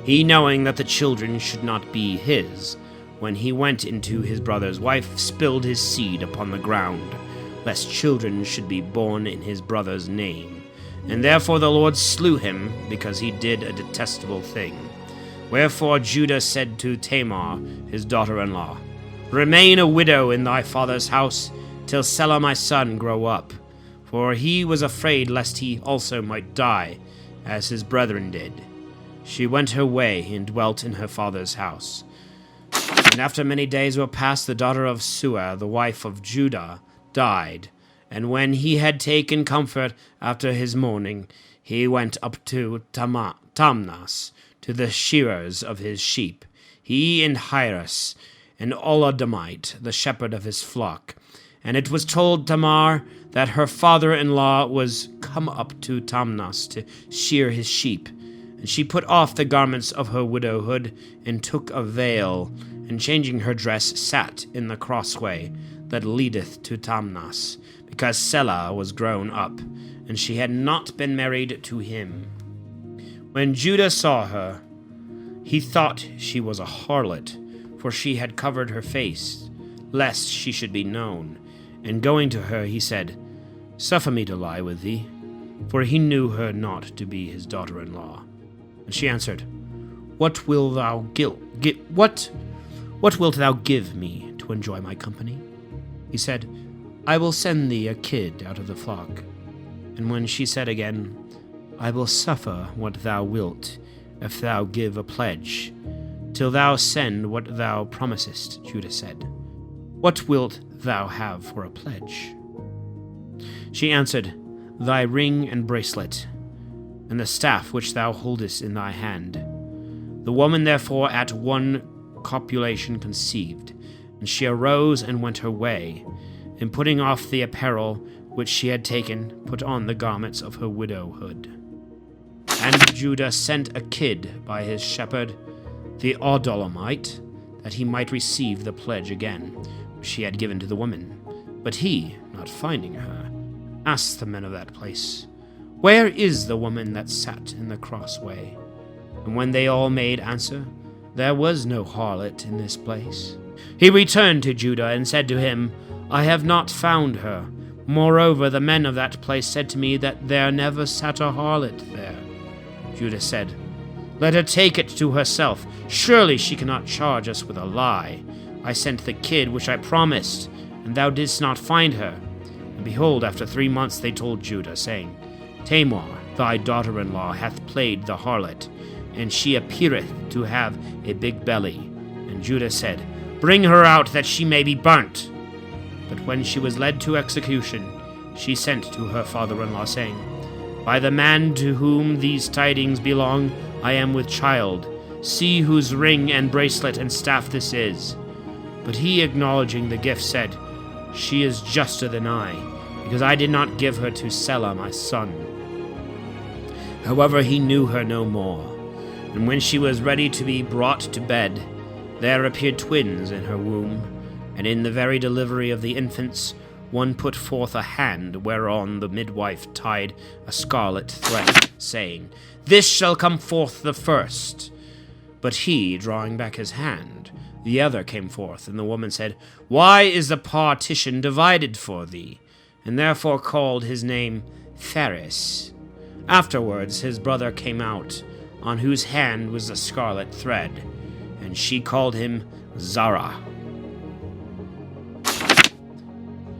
He, knowing that the children should not be his, when he went into his brother's wife, spilled his seed upon the ground, lest children should be born in his brother's name. And therefore the Lord slew him, because he did a detestable thing. Wherefore Judah said to Tamar, his daughter-in-law, Remain a widow in thy father's house, till Selah my son grow up. For he was afraid lest he also might die, as his brethren did. She went her way, and dwelt in her father's house. And after many days were past, the daughter of Sua, the wife of Judah, died. And when he had taken comfort after his mourning, he went up to Tamnas, to the shearers of his sheep, he and Hiras, and Oladamite, the shepherd of his flock. And it was told Tamar that her father-in-law was come up to Tamnas to shear his sheep. And she put off the garments of her widowhood, and took a veil, and changing her dress, sat in the crossway that leadeth to Tamnas, because Selah was grown up, and she had not been married to him. When Judah saw her, he thought she was a harlot, for she had covered her face, lest she should be known. And going to her, he said, Suffer me to lie with thee, for he knew her not to be his daughter-in-law. And she answered, What wilt thou give me to enjoy my company? He said, I will send thee a kid out of the flock. And when she said again, I will suffer what thou wilt, if thou give a pledge, till thou send what thou promisest, Judah said, What wilt thou have for a pledge? She answered, Thy ring and bracelet, and the staff which thou holdest in thy hand. The woman therefore at one copulation conceived, and she arose and went her way, and putting off the apparel which she had taken, put on the garments of her widowhood. And Judah sent a kid by his shepherd, the Odolamite, that he might receive the pledge again, which she had given to the woman. But he, not finding her, asked the men of that place, Where is the woman that sat in the crossway? And when they all made answer, There was no harlot in this place, he returned to Judah and said to him, I have not found her. Moreover, the men of that place said to me that there never sat a harlot there. Judah said, Let her take it to herself. Surely she cannot charge us with a lie. I sent the kid which I promised, and thou didst not find her. And behold, after 3 months they told Judah, saying, Tamar, thy daughter-in-law, hath played the harlot, and she appeareth to have a big belly. And Judah said, Bring her out, that she may be burnt. But when she was led to execution, she sent to her father-in-law, saying, By the man to whom these tidings belong, I am with child. See whose ring and bracelet and staff this is. But he, acknowledging the gift, said, She is juster than I, because I did not give her to Selah my son. However, he knew her no more. And when she was ready to be brought to bed, there appeared twins in her womb, and in the very delivery of the infants, one put forth a hand, whereon the midwife tied a scarlet thread, saying, This shall come forth the first. But he, drawing back his hand, the other came forth, and the woman said, Why is the partition divided for thee? And therefore called his name Phares. Afterwards his brother came out, on whose hand was the scarlet thread, and she called him Zara.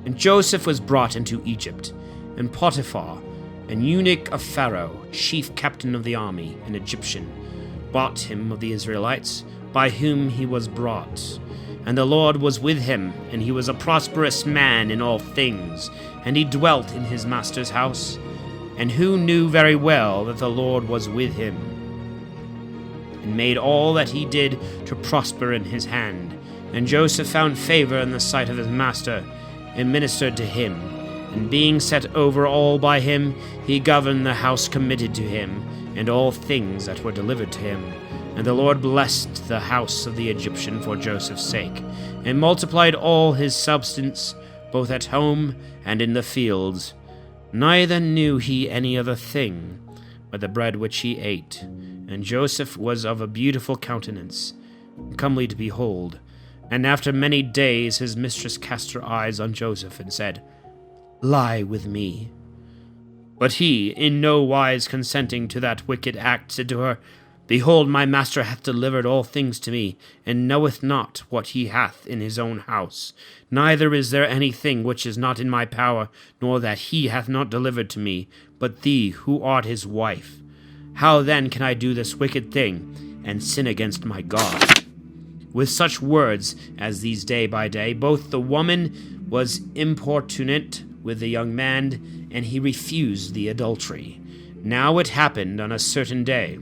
And Joseph was brought into Egypt, and Potiphar, an eunuch of Pharaoh, chief captain of the army, an Egyptian, bought him of the Israelites, by whom he was brought. And the Lord was with him, and he was a prosperous man in all things, and he dwelt in his master's house, and who knew very well that the Lord was with him, and made all that he did to prosper in his hand. And Joseph found favor in the sight of his master, and ministered to him. And being set over all by him, he governed the house committed to him, and all things that were delivered to him. And the Lord blessed the house of the Egyptian for Joseph's sake, and multiplied all his substance, both at home and in the fields. Neither knew he any other thing but the bread which he ate. And Joseph was of a beautiful countenance, comely to behold. And after many days his mistress cast her eyes on Joseph, and said, Lie with me. But he, in no wise consenting to that wicked act, said to her, Behold, my master hath delivered all things to me, and knoweth not what he hath in his own house. Neither is there anything which is not in my power, nor that he hath not delivered to me, but thee, who art his wife. How then can I do this wicked thing, and sin against my God? With such words as these day by day, both the woman was importunate with the young man, and he refused the adultery. Now it happened on a certain day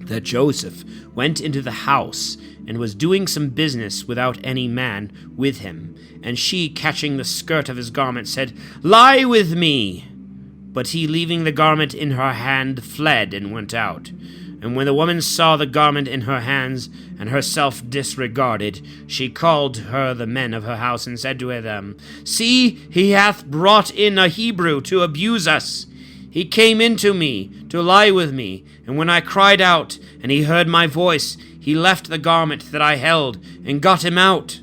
that Joseph went into the house, and was doing some business without any man with him. And she, catching the skirt of his garment, said, Lie with me. But he, leaving the garment in her hand, fled and went out. And when the woman saw the garment in her hands, and herself disregarded, she called to her the men of her house, and said to them, See, he hath brought in a Hebrew to abuse us. He came into me to lie with me, and when I cried out, and he heard my voice, he left the garment that I held, and got him out.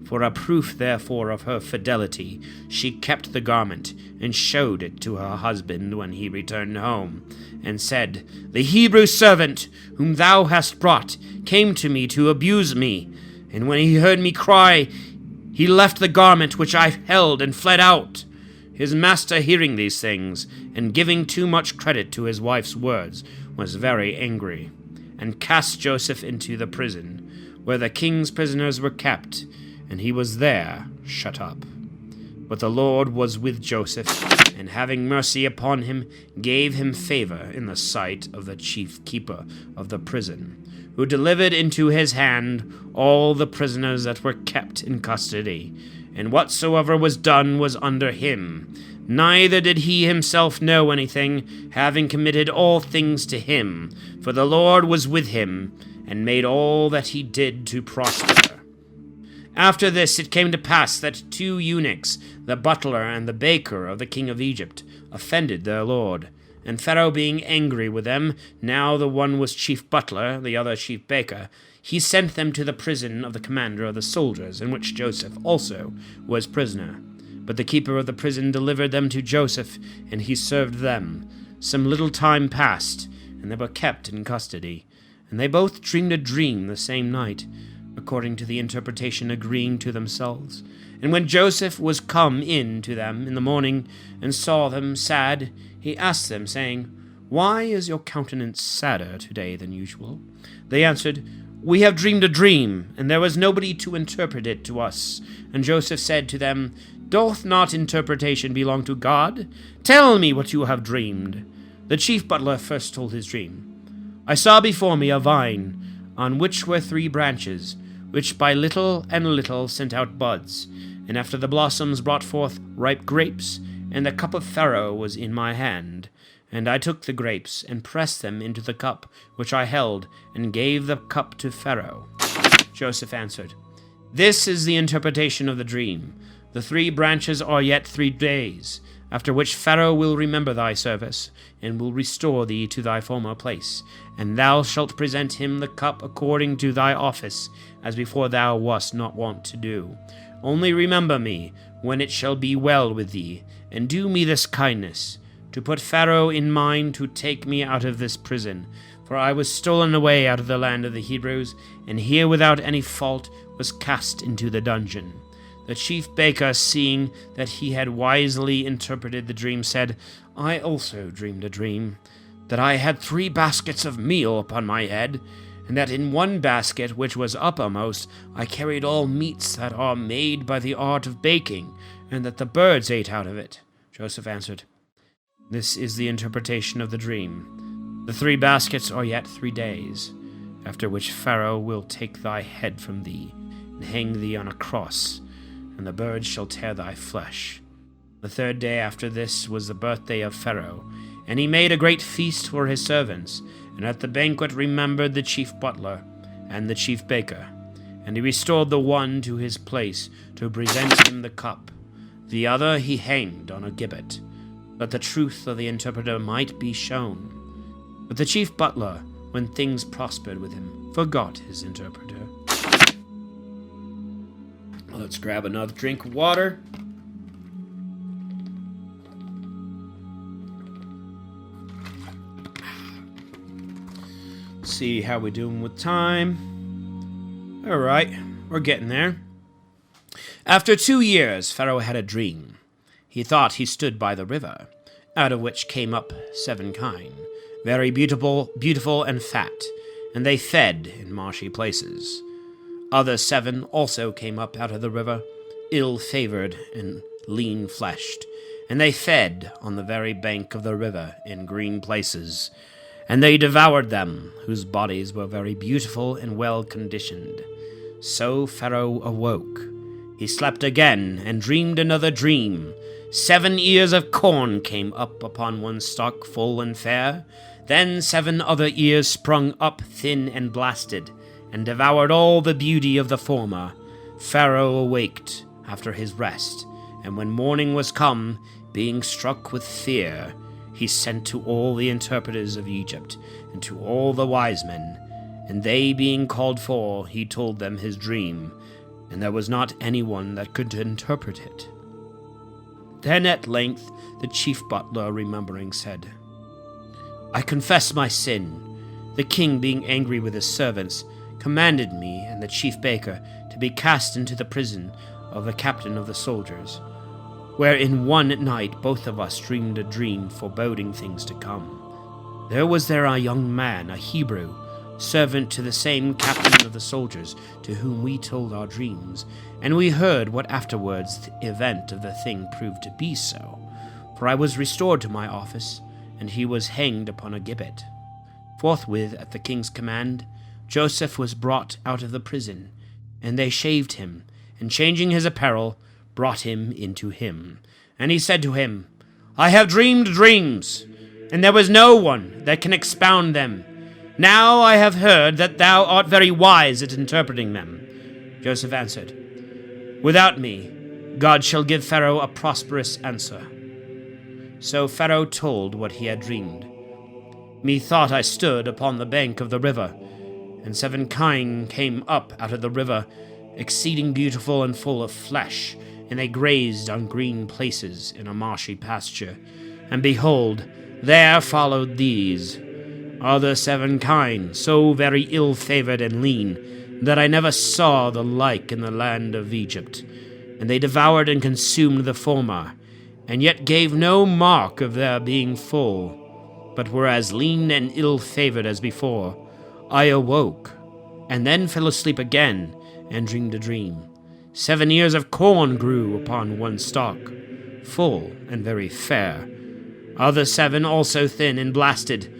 For a proof, therefore, of her fidelity, she kept the garment, and showed it to her husband when he returned home, and said, The Hebrew servant, whom thou hast brought, came to me to abuse me. And when he heard me cry, he left the garment which I held, and fled out. His master, hearing these things, and giving too much credit to his wife's words, was very angry, and cast Joseph into the prison, where the king's prisoners were kept, and he was there shut up. But the Lord was with Joseph, and having mercy upon him, gave him favor in the sight of the chief keeper of the prison, who delivered into his hand all the prisoners that were kept in custody. And whatsoever was done was under him. Neither did he himself know anything, having committed all things to him. For the Lord was with him, and made all that he did to prosper. After this it came to pass that two eunuchs, the butler and the baker of the king of Egypt, offended their lord. And Pharaoh being angry with them, now the one was chief butler, the other chief baker, he sent them to the prison of the commander of the soldiers, in which Joseph also was prisoner. But the keeper of the prison delivered them to Joseph, and he served them. Some little time passed, and they were kept in custody. And they both dreamed a dream the same night, according to the interpretation agreeing to themselves. And when Joseph was come in to them in the morning, and saw them sad, he asked them, saying, Why is your countenance sadder today than usual? They answered, We have dreamed a dream, and there was nobody to interpret it to us. And Joseph said to them, Doth not interpretation belong to God? Tell me what you have dreamed. The chief butler first told his dream. I saw before me a vine, on which were 3 branches, which by little and little sent out buds, and after the blossoms brought forth ripe grapes, and the cup of Pharaoh was in my hand. And I took the grapes, and pressed them into the cup which I held, and gave the cup to Pharaoh. Joseph answered, This is the interpretation of the dream. The 3 branches are yet 3 days, after which Pharaoh will remember thy service, and will restore thee to thy former place. And thou shalt present him the cup according to thy office, as before thou wast not wont to do. Only remember me, when it shall be well with thee, and do me this kindness, to put Pharaoh in mind to take me out of this prison. For I was stolen away out of the land of the Hebrews, and here without any fault was cast into the dungeon. The chief baker, seeing that he had wisely interpreted the dream, said, I also dreamed a dream, that I had 3 baskets of meal upon my head, and that in one basket, which was uppermost, I carried all meats that are made by the art of baking, and that the birds ate out of it. Joseph answered, This is the interpretation of the dream. The 3 baskets are yet 3 days, after which Pharaoh will take thy head from thee, and hang thee on a cross, and the birds shall tear thy flesh. The 3rd day after this was the birthday of Pharaoh, and he made a great feast for his servants, and at the banquet remembered the chief butler and the chief baker. And he restored the one to his place to present him the cup. The other he hanged on a gibbet, that the truth of the interpreter might be shown. But the chief butler, when things prospered with him, forgot his interpreter. Let's grab another drink of water. See how we're doing with time. All right, we're getting there. After 2 years, Pharaoh had a dream. He thought he stood by the river, out of which came up 7 kine, very beautiful and fat, and they fed in marshy places. Other 7 also came up out of the river, ill-favored and lean-fleshed, and they fed on the very bank of the river in green places. And they devoured them, whose bodies were very beautiful and well-conditioned. So Pharaoh awoke. He slept again, and dreamed another dream. 7 ears of corn came up upon one stalk, full and fair. Then 7 other ears sprung up, thin and blasted, and devoured all the beauty of the former. Pharaoh awaked after his rest, and when morning was come, being struck with fear, he sent to all the interpreters of Egypt, and to all the wise men, and they being called for, he told them his dream, and there was not anyone that could interpret it. Then at length the chief butler, remembering, said, I confess my sin. The king, being angry with his servants, commanded me and the chief baker to be cast into the prison of the captain of the soldiers, where in one night both of us dreamed a dream foreboding things to come. There was there a young man, a Hebrew, servant to the same captain of the soldiers, to whom we told our dreams, and we heard what afterwards the event of the thing proved to be so. For I was restored to my office, and he was hanged upon a gibbet. Forthwith, at the king's command, Joseph was brought out of the prison, and they shaved him, and changing his apparel, brought him into him. And he said to him, I have dreamed dreams, and there was no one that can expound them. Now I have heard that thou art very wise at interpreting them. Joseph answered, Without me, God shall give Pharaoh a prosperous answer. So Pharaoh told what he had dreamed. Methought I stood upon the bank of the river, and 7 kine came up out of the river, exceeding beautiful and full of flesh, and they grazed on green places in a marshy pasture. And behold, there followed these, other 7 kine, so very ill-favored and lean, that I never saw the like in the land of Egypt. And they devoured and consumed the former, and yet gave no mark of their being full, but were as lean and ill-favored as before. I awoke, and then fell asleep again, and dreamed a dream. 7 ears of corn grew upon one stalk, full and very fair. Other 7 also thin and blasted,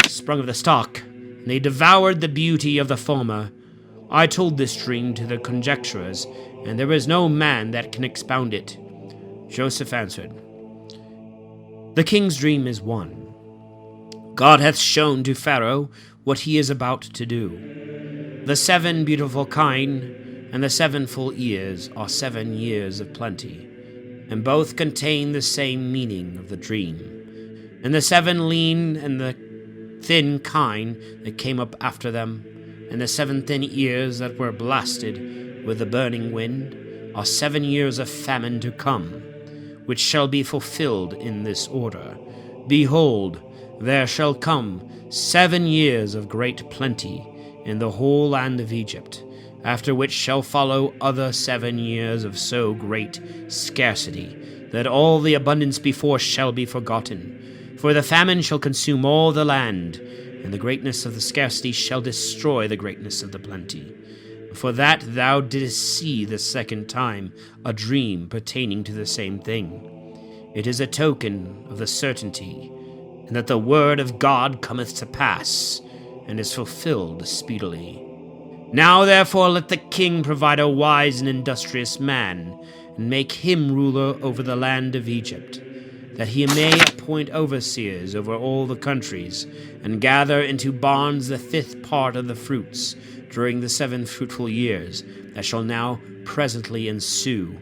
sprung of the stalk, and they devoured the beauty of the former. I told this dream to the conjecturers, and there is no man that can expound it. Joseph answered, The king's dream is one. God hath shown to Pharaoh what he is about to do. The 7 beautiful kine and the 7 full ears are 7 years of plenty, and both contain the same meaning of the dream. And the 7 lean and the thin kine that came up after them, and the 7 thin ears that were blasted with the burning wind, are 7 years of famine to come, which shall be fulfilled in this order. Behold, there shall come 7 years of great plenty in the whole land of Egypt, after which shall follow other 7 years of so great scarcity, that all the abundance before shall be forgotten. For the famine shall consume all the land, and the greatness of the scarcity shall destroy the greatness of the plenty. For that thou didst see the second time a dream pertaining to the same thing. It is a token of the certainty, and that the word of God cometh to pass, and is fulfilled speedily. Now therefore let the king provide a wise and industrious man, and make him ruler over the land of Egypt, that he may appoint overseers over all the countries, and gather into barns the 5th part of the fruits during the 7 fruitful years that shall now presently ensue.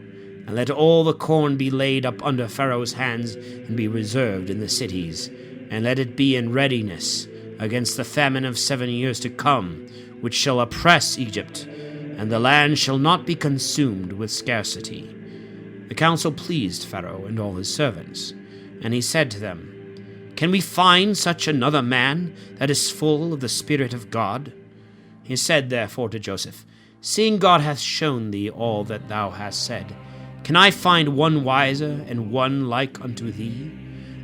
And let all the corn be laid up under Pharaoh's hands, and be reserved in the cities. And let it be in readiness against the famine of 7 years to come, which shall oppress Egypt, and the land shall not be consumed with scarcity. The counsel pleased Pharaoh and all his servants, and he said to them, Can we find such another man that is full of the Spirit of God? He said therefore to Joseph, Seeing God hath shown thee all that thou hast said, can I find one wiser and one like unto thee?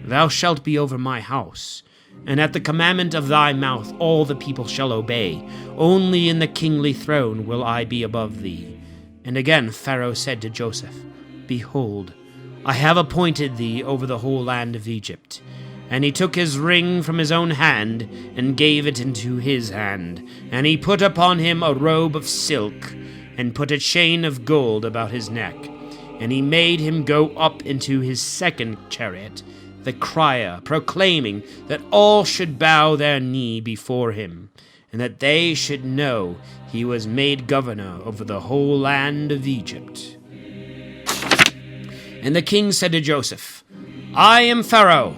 Thou shalt be over my house, and at the commandment of thy mouth all the people shall obey. Only in the kingly throne will I be above thee. And again Pharaoh said to Joseph, Behold, I have appointed thee over the whole land of Egypt. And he took his ring from his own hand, and gave it into his hand. And he put upon him a robe of silk, and put a chain of gold about his neck. And he made him go up into his second chariot, the crier, proclaiming that all should bow their knee before him, and that they should know he was made governor over the whole land of Egypt. And the king said to Joseph, I am Pharaoh.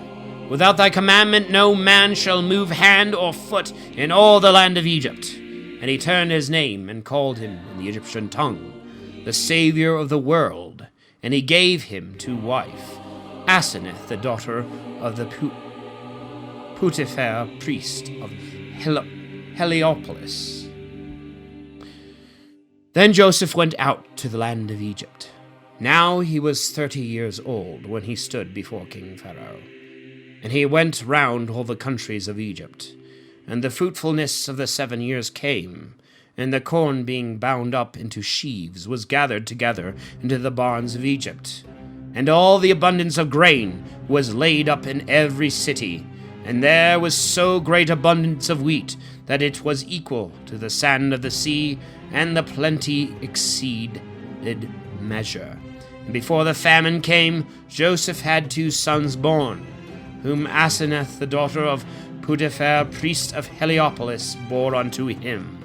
Without thy commandment no man shall move hand or foot in all the land of Egypt. And he turned his name and called him in the Egyptian tongue, the Savior of the world. And he gave him to wife Asenath, the daughter of the Potiphar priest of Heliopolis. Then Joseph went out to the land of Egypt. Now he was 30 years old when he stood before King Pharaoh. And he went round all the countries of Egypt. And the fruitfulness of the 7 years came, and the corn being bound up into sheaves was gathered together into the barns of Egypt. And all the abundance of grain was laid up in every city, and there was so great abundance of wheat that it was equal to the sand of the sea, and the plenty exceeded measure. And before the famine came, Joseph had 2 sons born, whom Asenath, the daughter of Potiphar, priest of Heliopolis, bore unto him.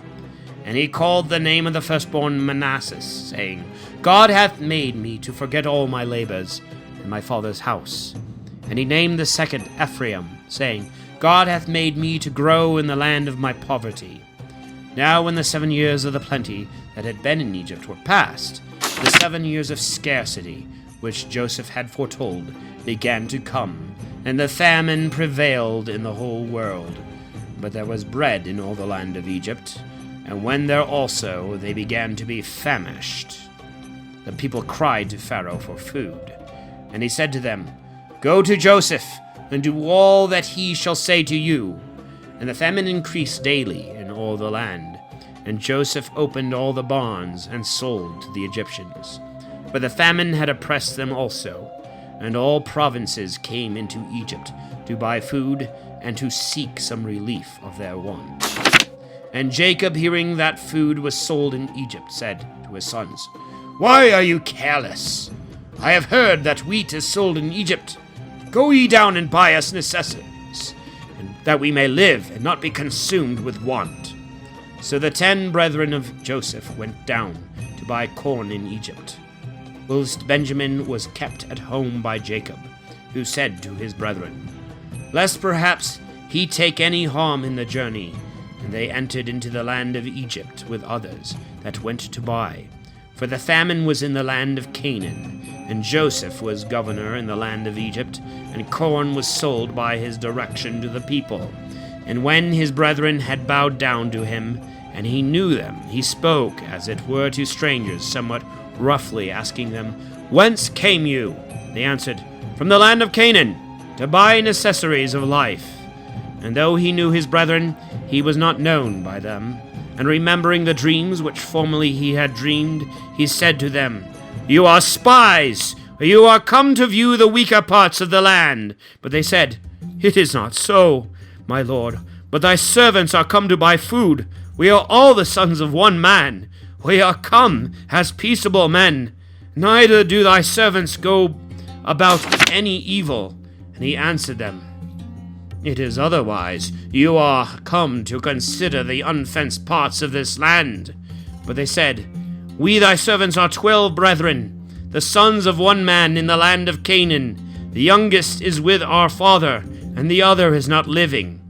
And he called the name of the firstborn Manasseh, saying, God hath made me to forget all my labors in my father's house. And he named the second Ephraim, saying, God hath made me to grow in the land of my poverty. Now when the 7 years of the plenty that had been in Egypt were past, the 7 years of scarcity, which Joseph had foretold, began to come, and the famine prevailed in the whole world. But there was bread in all the land of Egypt, and when there also they began to be famished, the people cried to Pharaoh for food. And he said to them, Go to Joseph, and do all that he shall say to you. And the famine increased daily in all the land. And Joseph opened all the barns, and sold to the Egyptians. For the famine had oppressed them also, and all provinces came into Egypt to buy food, and to seek some relief of their want. And Jacob, hearing that food was sold in Egypt, said to his sons, Why are you careless? I have heard that wheat is sold in Egypt. Go ye down and buy us necessities, and that we may live and not be consumed with want. So the 10 brethren of Joseph went down to buy corn in Egypt, whilst Benjamin was kept at home by Jacob, who said to his brethren, Lest perhaps he take any harm in the journey. And they entered into the land of Egypt with others that went to buy. For the famine was in the land of Canaan, and Joseph was governor in the land of Egypt, and corn was sold by his direction to the people. And when his brethren had bowed down to him, and he knew them, he spoke, as it were to strangers, somewhat roughly, asking them, Whence came you? They answered, From the land of Canaan, to buy necessaries of life. And though he knew his brethren, he was not known by them. And remembering the dreams which formerly he had dreamed, he said to them, You are spies! You are come to view the weaker parts of the land. But they said, It is not so, my lord, but thy servants are come to buy food. We are all the sons of one man. We are come as peaceable men. Neither do thy servants go about any evil. And he answered them, It is otherwise. You are come to consider the unfenced parts of this land. But they said, We thy servants are 12 brethren, the sons of one man in the land of Canaan. The youngest is with our father, and the other is not living.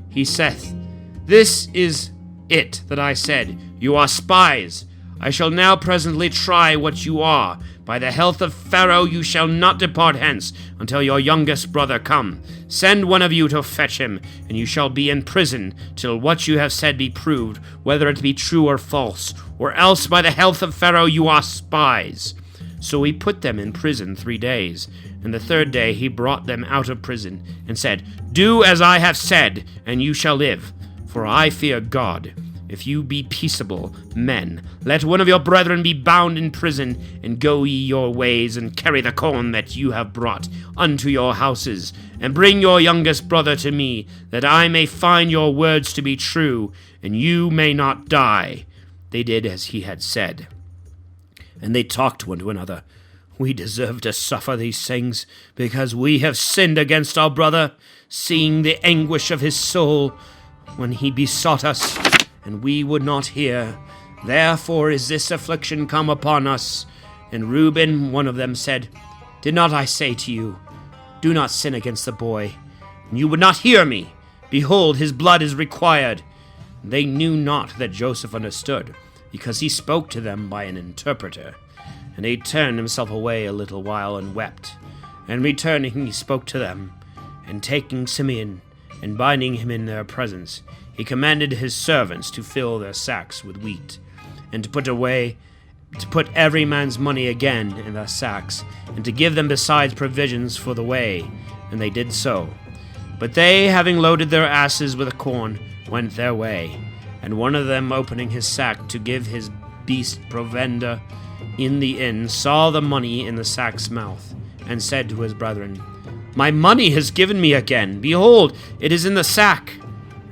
He saith, This is it that I said, You are spies. I shall now presently try what you are. By the health of Pharaoh you shall not depart hence until your youngest brother come. Send one of you to fetch him, and you shall be in prison till what you have said be proved, whether it be true or false, or else by the health of Pharaoh you are spies. So he put them in prison 3 days, and the 3rd day he brought them out of prison, and said, Do as I have said, and you shall live. For I fear God. If you be peaceable men, let one of your brethren be bound in prison, and go ye your ways, and carry the corn that you have brought unto your houses, and bring your youngest brother to me, that I may find your words to be true, and you may not die. They did as he had said. And they talked one to another, We deserve to suffer these things, because we have sinned against our brother, seeing the anguish of his soul when he besought us, and we would not hear. Therefore is this affliction come upon us. And Reuben, one of them, said, Did not I say to you, Do not sin against the boy? And you would not hear me. Behold, his blood is required. And they knew not that Joseph understood, because he spoke to them by an interpreter. And he turned himself away a little while and wept. And returning he spoke to them, and taking Simeon, and binding him in their presence, he commanded his servants to fill their sacks with wheat, and to put every man's money again in their sacks, and to give them besides provisions for the way. And they did so. But they, having loaded their asses with corn, went their way. And one of them, opening his sack to give his beast provender in the inn, saw the money in the sack's mouth, and said to his brethren, My money has given me again. Behold, it is in the sack.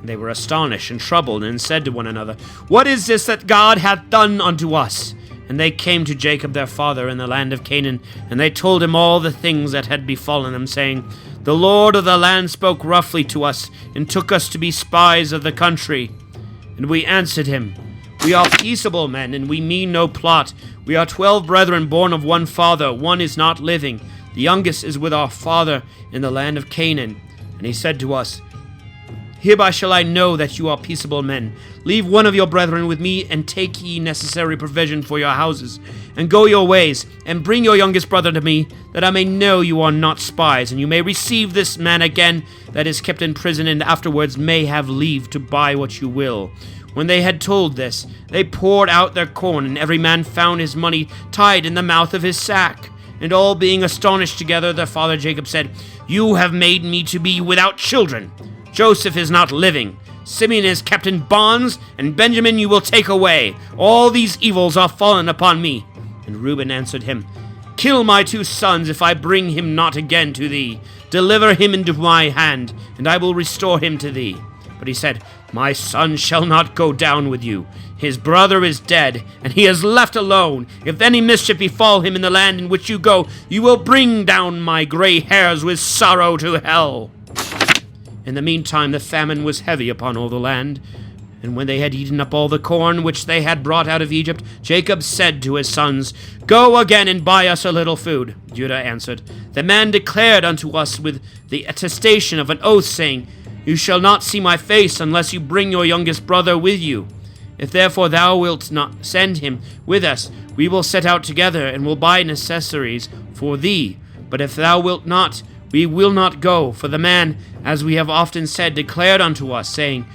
They were astonished and troubled, and said to one another, What is this that God hath done unto us? And they came to Jacob their father in the land of Canaan, and they told him all the things that had befallen them, saying, The Lord of the land spoke roughly to us, and took us to be spies of the country. And we answered him, We are peaceable men, and we mean no plot. We are 12 brethren born of one father. One is not living. The youngest is with our father in the land of Canaan. And he said to us, Hereby shall I know that you are peaceable men. Leave one of your brethren with me, and take ye necessary provision for your houses, and go your ways, and bring your youngest brother to me, that I may know you are not spies, and you may receive this man again that is kept in prison, and afterwards may have leave to buy what you will. When they had told this, they poured out their corn, and every man found his money tied in the mouth of his sack. And all being astonished together, their father Jacob said, You have made me to be without children. Joseph is not living. Simeon is kept in bonds, and Benjamin you will take away. All these evils are fallen upon me. And Reuben answered him, Kill my 2 sons if I bring him not again to thee. Deliver him into my hand, and I will restore him to thee. But he said, My son shall not go down with you. His brother is dead, and he is left alone. If any mischief befall him in the land in which you go, you will bring down my gray hairs with sorrow to hell. In the meantime the famine was heavy upon all the land. And when they had eaten up all the corn which they had brought out of Egypt, Jacob said to his sons, Go again and buy us a little food. Judah answered, The man declared unto us with the attestation of an oath, saying, You shall not see my face unless you bring your youngest brother with you. If therefore thou wilt not send him with us, we will set out together, and will buy necessaries for thee. But if thou wilt not, we will not go. For the man, as we have often said, declared unto us, saying,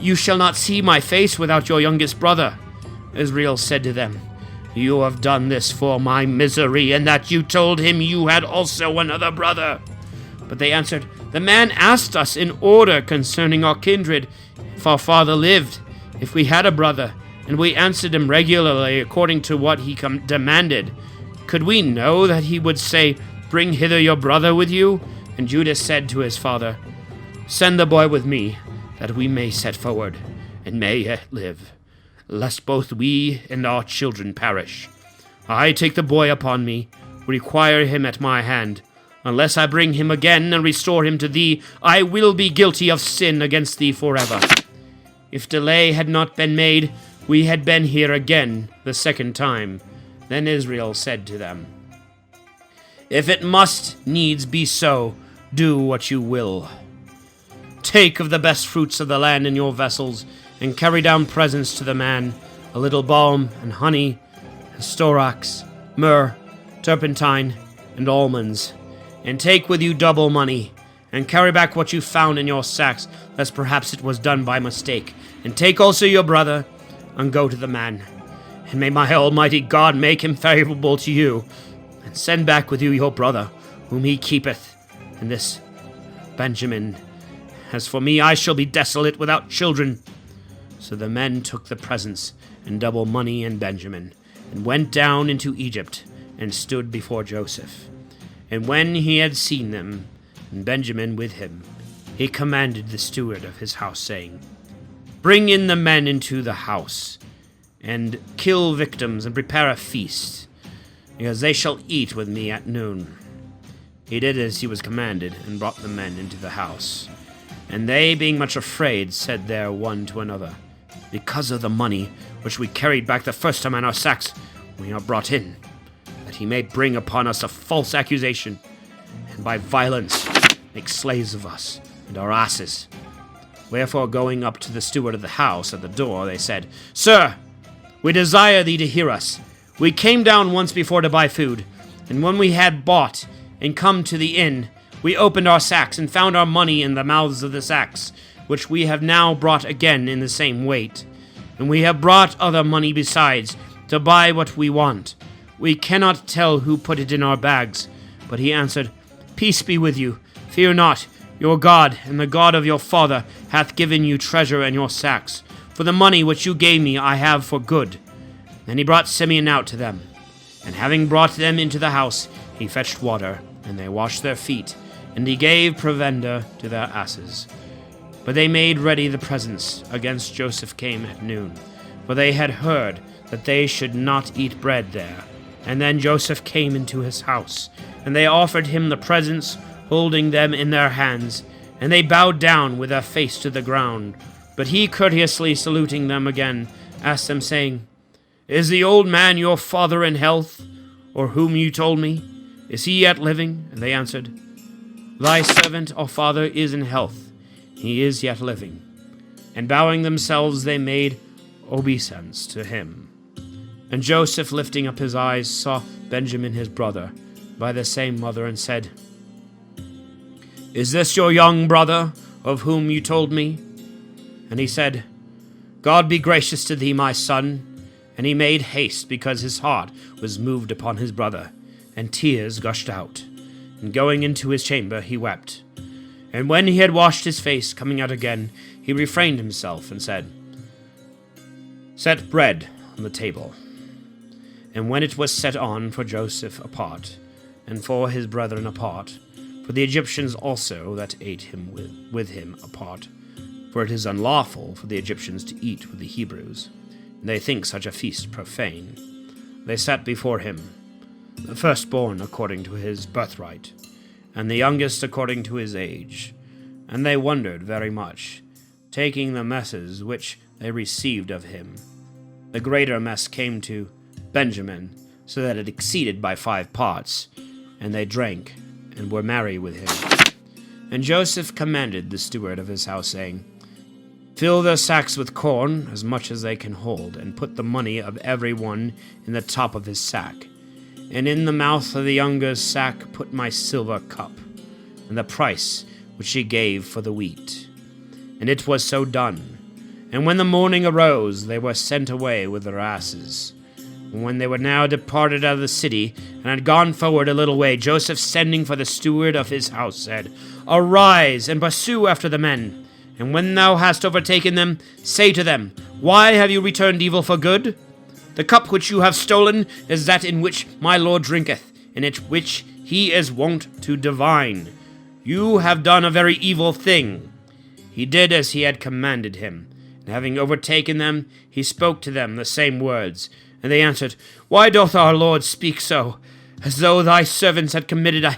You shall not see my face without your youngest brother. Israel said to them, You have done this for my misery, and that you told him you had also another brother. But they answered, The man asked us in order concerning our kindred, if our father lived, if we had a brother, and we answered him regularly according to what he demanded. Could we know that he would say, Bring hither your brother with you? And Judah said to his father, Send the boy with me, that we may set forward, and may yet live, lest both we and our children perish. I take the boy upon me, require him at my hand. Unless I bring him again and restore him to thee, I will be guilty of sin against thee forever. If delay had not been made, we had been here again the second time. Then Israel said to them, If it must needs be so, do what you will. Take of the best fruits of the land in your vessels, and carry down presents to the man, a little balm and honey, and storax, myrrh, turpentine, and almonds. And take with you double money, and carry back what you found in your sacks, lest perhaps it was done by mistake. And take also your brother, and go to the man. And may my almighty God make him favorable to you, and send back with you your brother, whom he keepeth, and this Benjamin. As for me, I shall be desolate without children. So the men took the presents, and double money and Benjamin, and went down into Egypt, and stood before Joseph. And when he had seen them, and Benjamin with him, he commanded the steward of his house, saying, Bring in the men into the house, and kill victims, and prepare a feast, because they shall eat with me at noon. He did as he was commanded, and brought the men into the house. And they, being much afraid, said there one to another, Because of the money which we carried back the first time in our sacks, we are brought in, that he may bring upon us a false accusation, and by violence make slaves of us and our asses. Wherefore, going up to the steward of the house at the door, they said, Sir, we desire thee to hear us. We came down once before to buy food, and when we had bought and come to the inn, we opened our sacks and found our money in the mouths of the sacks, which we have now brought again in the same weight. And we have brought other money besides, to buy what we want. We cannot tell who put it in our bags. But he answered, Peace be with you. Fear not. Your God and the God of your father hath given you treasure in your sacks. For the money which you gave me I have for good. Then he brought Simeon out to them. And having brought them into the house, he fetched water, and they washed their feet, and he gave provender to their asses. But they made ready the presents against Joseph came at noon, for they had heard that they should not eat bread there. And then Joseph came into his house, and they offered him the presents, holding them in their hands, and they bowed down with their face to the ground. But he, courteously saluting them again, asked them, saying, Is the old man your father in health, or whom you told me? Is he yet living? And they answered, Thy servant, our father, is in health. He is yet living. And bowing themselves, they made obeisance to him. And Joseph, lifting up his eyes, saw Benjamin his brother, by the same mother, and said, Is this your young brother, of whom you told me? And he said, God be gracious to thee, my son. And he made haste, because his heart was moved upon his brother, and tears gushed out. And going into his chamber, he wept. And when he had washed his face, coming out again, he refrained himself, and said, Set bread on the table. And when it was set on for Joseph apart, and for his brethren apart, for the Egyptians also that ate him with him apart, for it is unlawful for the Egyptians to eat with the Hebrews, and they think such a feast profane, they sat before him, the firstborn according to his birthright, and the youngest according to his age. And they wondered very much, taking the messes which they received of him. The greater mess came to Benjamin, so that it exceeded by 5 parts, and they drank, and were merry with him. And Joseph commanded the steward of his house, saying, Fill their sacks with corn, as much as they can hold, and put the money of every one in the top of his sack. And in the mouth of the younger's sack put my silver cup, and the price which he gave for the wheat. And it was so done. And when the morning arose, they were sent away with their asses. And when they were now departed out of the city, and had gone forward a little way, Joseph, sending for the steward of his house, said, Arise, and pursue after the men. And when thou hast overtaken them, say to them, Why have you returned evil for good? The cup which you have stolen is that in which my Lord drinketh, and in which he is wont to divine. You have done a very evil thing. He did as he had commanded him, and having overtaken them, he spoke to them the same words. And they answered, Why doth our Lord speak so, as though thy servants had committed a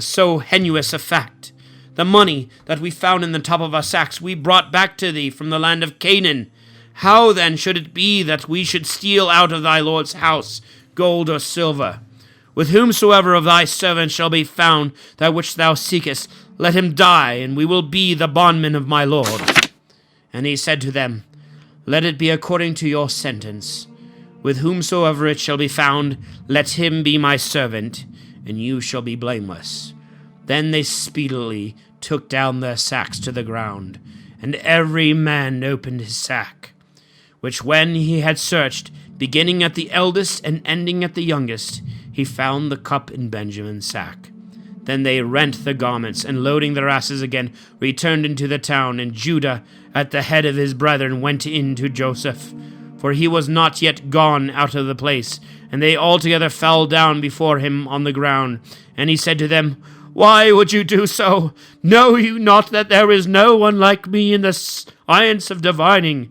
so heinous a fact? The money that we found in the top of our sacks we brought back to thee from the land of Canaan. How then should it be that we should steal out of thy Lord's house gold or silver? With whomsoever of thy servants shall be found that which thou seekest, let him die, and we will be the bondmen of my Lord. And he said to them, Let it be according to your sentence. With whomsoever it shall be found, let him be my servant, and you shall be blameless. Then they speedily took down their sacks to the ground, and every man opened his sack, which when he had searched, beginning at the eldest and ending at the youngest, he found the cup in Benjamin's sack. Then they rent the garments, and loading their asses again, returned into the town, and Judah, at the head of his brethren, went in to Joseph, for he was not yet gone out of the place, and they altogether fell down before him on the ground. And he said to them, Why would you do so? Know you not that there is no one like me in the science of divining?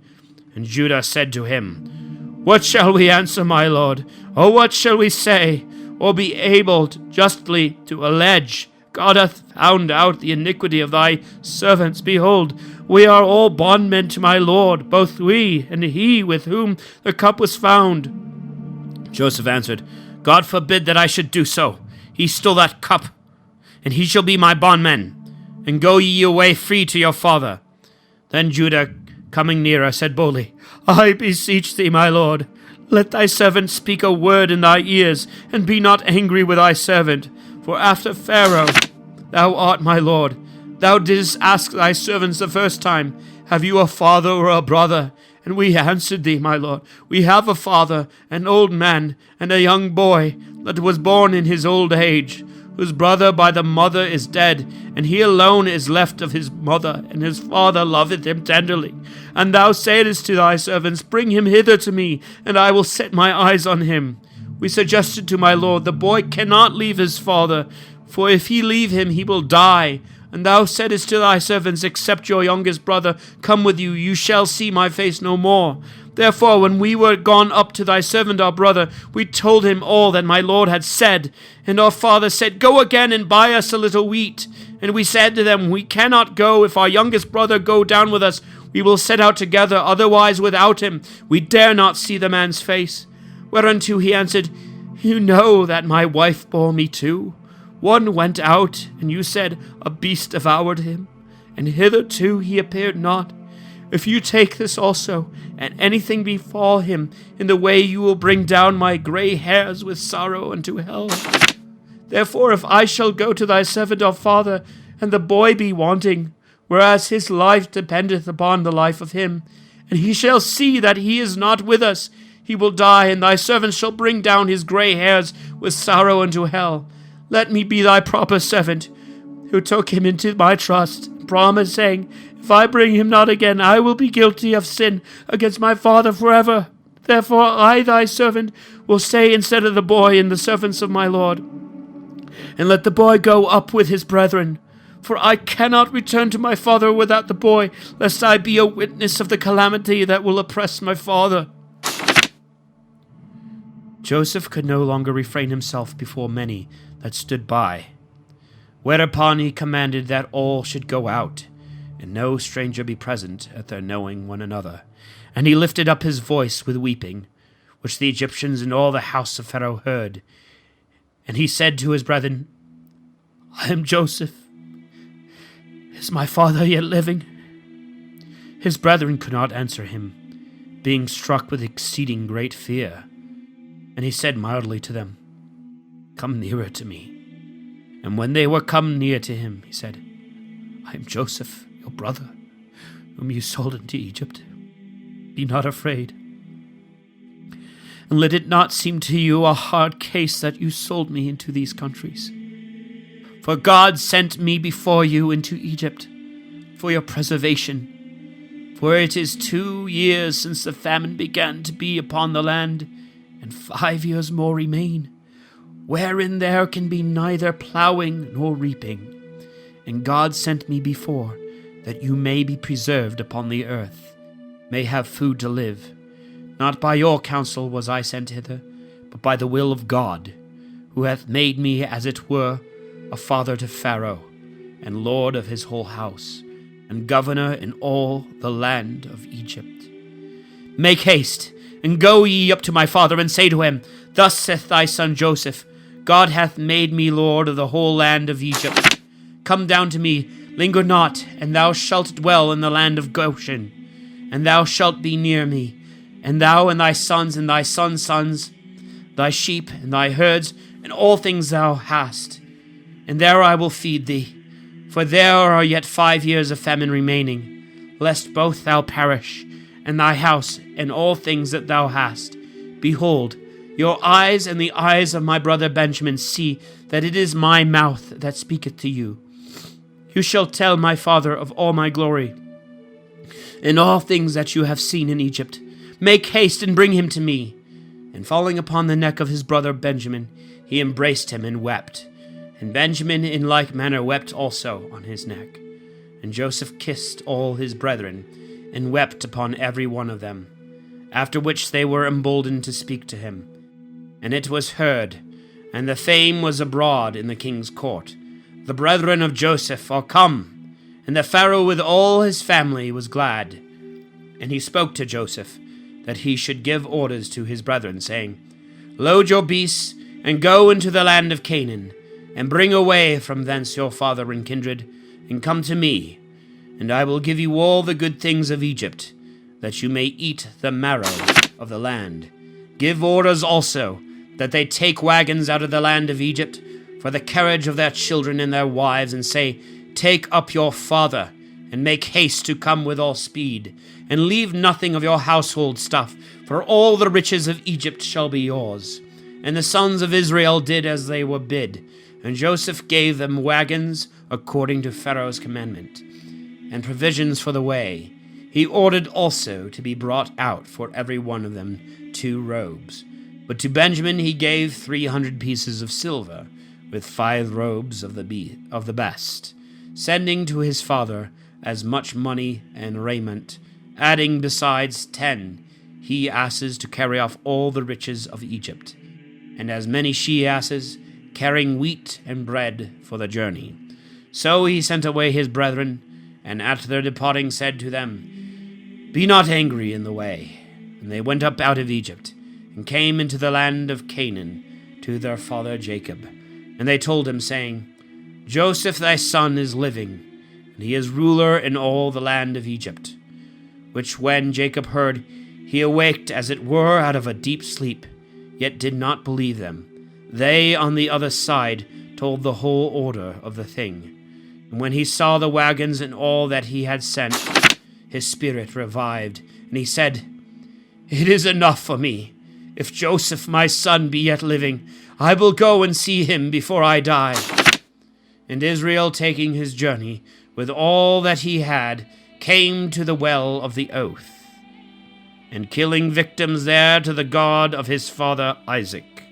And Judah said to him, What shall we answer, my lord? Or what shall we say, or be able justly to allege? God hath found out the iniquity of thy servants. Behold, we are all bondmen to my lord, both we and he with whom the cup was found. Joseph answered, God forbid that I should do so. He stole that cup, and he shall be my bondman. And go ye away free to your father. Then Judah, coming nearer, said boldly, I beseech thee, my lord, let thy servant speak a word in thy ears, and be not angry with thy servant. For after Pharaoh, thou art my lord. Thou didst ask thy servants the first time, Have you a father or a brother? And we answered thee, my lord, We have a father, an old man, and a young boy, that was born in his old age, whose brother by the mother is dead, and he alone is left of his mother, and his father loveth him tenderly. And thou saidst to thy servants, Bring him hither to me, and I will set my eyes on him. We suggested to my lord, The boy cannot leave his father, for if he leave him, he will die. And thou saidst to thy servants, Except your youngest brother come with you, you shall see my face no more. Therefore, when we were gone up to thy servant our brother, we told him all that my lord had said. And our father said, Go again and buy us a little wheat. And we said to them, We cannot go. If our youngest brother go down with us, we will set out together. Otherwise, without him, we dare not see the man's face. Whereunto he answered, You know that my wife bore me two. One went out, and you said, A beast devoured him, and hitherto he appeared not. If you take this also, and anything befall him, in the way you will bring down my gray hairs with sorrow unto hell. Therefore, if I shall go to thy servant our father, and the boy be wanting, whereas his life dependeth upon the life of him, and he shall see that he is not with us, he will die, and thy servant shall bring down his gray hairs with sorrow unto hell. Let me be thy proper servant, who took him into my trust, promised, saying, If I bring him not again, I will be guilty of sin against my father forever. Therefore I, thy servant, will stay instead of the boy in the servants of my lord. And let the boy go up with his brethren. For I cannot return to my father without the boy, lest I be a witness of the calamity that will oppress my father. Joseph could no longer refrain himself before many that stood by. Whereupon he commanded that all should go out, and no stranger be present at their knowing one another. And he lifted up his voice with weeping, which the Egyptians and all the house of Pharaoh heard. And he said to his brethren, I am Joseph. "Is my father yet living?" His brethren could not answer him, being struck with exceeding great fear. And he said mildly to them, "Come nearer to me." And when they were come near to him, he said, "I am Joseph, your brother, whom you sold into Egypt. Be not afraid. And let it not seem to you a hard case that you sold me into these countries. For God sent me before you into Egypt for your preservation. For it is 2 years since the famine began to be upon the land, and 5 years more remain, wherein there can be neither plowing nor reaping. And God sent me before, that you may be preserved upon the earth, may have food to live. Not by your counsel was I sent hither, but by the will of God, who hath made me, as it were, a father to Pharaoh, and lord of his whole house, and governor in all the land of Egypt. Make haste, and go ye up to my father, and say to him, Thus saith thy son Joseph, God hath made me lord of the whole land of Egypt. Come down to me, linger not, and thou shalt dwell in the land of Goshen, and thou shalt be near me, and thou and thy sons and thy sons' sons, thy sheep and thy herds, and all things thou hast. And there I will feed thee, for there are yet 5 years of famine remaining, lest both thou perish, and thy house, and all things that thou hast. Behold, your eyes and the eyes of my brother Benjamin see that it is my mouth that speaketh to you. You shall tell my father of all my glory, and all things that you have seen in Egypt. Make haste and bring him to me. And falling upon the neck of his brother Benjamin, he embraced him and wept. And Benjamin in like manner wept also on his neck. And Joseph kissed all his brethren, and wept upon every one of them. After which they were emboldened to speak to him. And it was heard, and the fame was abroad in the king's court. The brethren of Joseph are come, and the Pharaoh with all his family was glad. And he spoke to Joseph, that he should give orders to his brethren, saying, Load your beasts, and go into the land of Canaan, and bring away from thence your father and kindred, and come to me, and I will give you all the good things of Egypt, that you may eat the marrow of the land. Give orders also, that they take wagons out of the land of Egypt, for the carriage of their children and their wives, and say, Take up your father, and make haste to come with all speed, and leave nothing of your household stuff, for all the riches of Egypt shall be yours. And the sons of Israel did as they were bid, and Joseph gave them wagons according to Pharaoh's commandment, and provisions for the way. He ordered also to be brought out for every one of them 2 robes. But to Benjamin he gave 300 pieces of silver, with 5 robes of the best, sending to his father as much money and raiment, adding besides 10 he-asses to carry off all the riches of Egypt, and as many she-asses, carrying wheat and bread for the journey. So he sent away his brethren, and at their departing said to them, Be not angry in the way. And they went up out of Egypt, and came into the land of Canaan to their father Jacob. And they told him, saying, Joseph thy son is living, and he is ruler in all the land of Egypt. Which when Jacob heard, he awaked as it were out of a deep sleep, yet did not believe them. They on the other side told the whole order of the thing. And when he saw the wagons and all that he had sent, his spirit revived, and he said, It is enough for me. If Joseph my son be yet living, I will go and see him before I die. And Israel, taking his journey, with all that he had, came to the well of the oath, and killing victims there to the God of his father Isaac.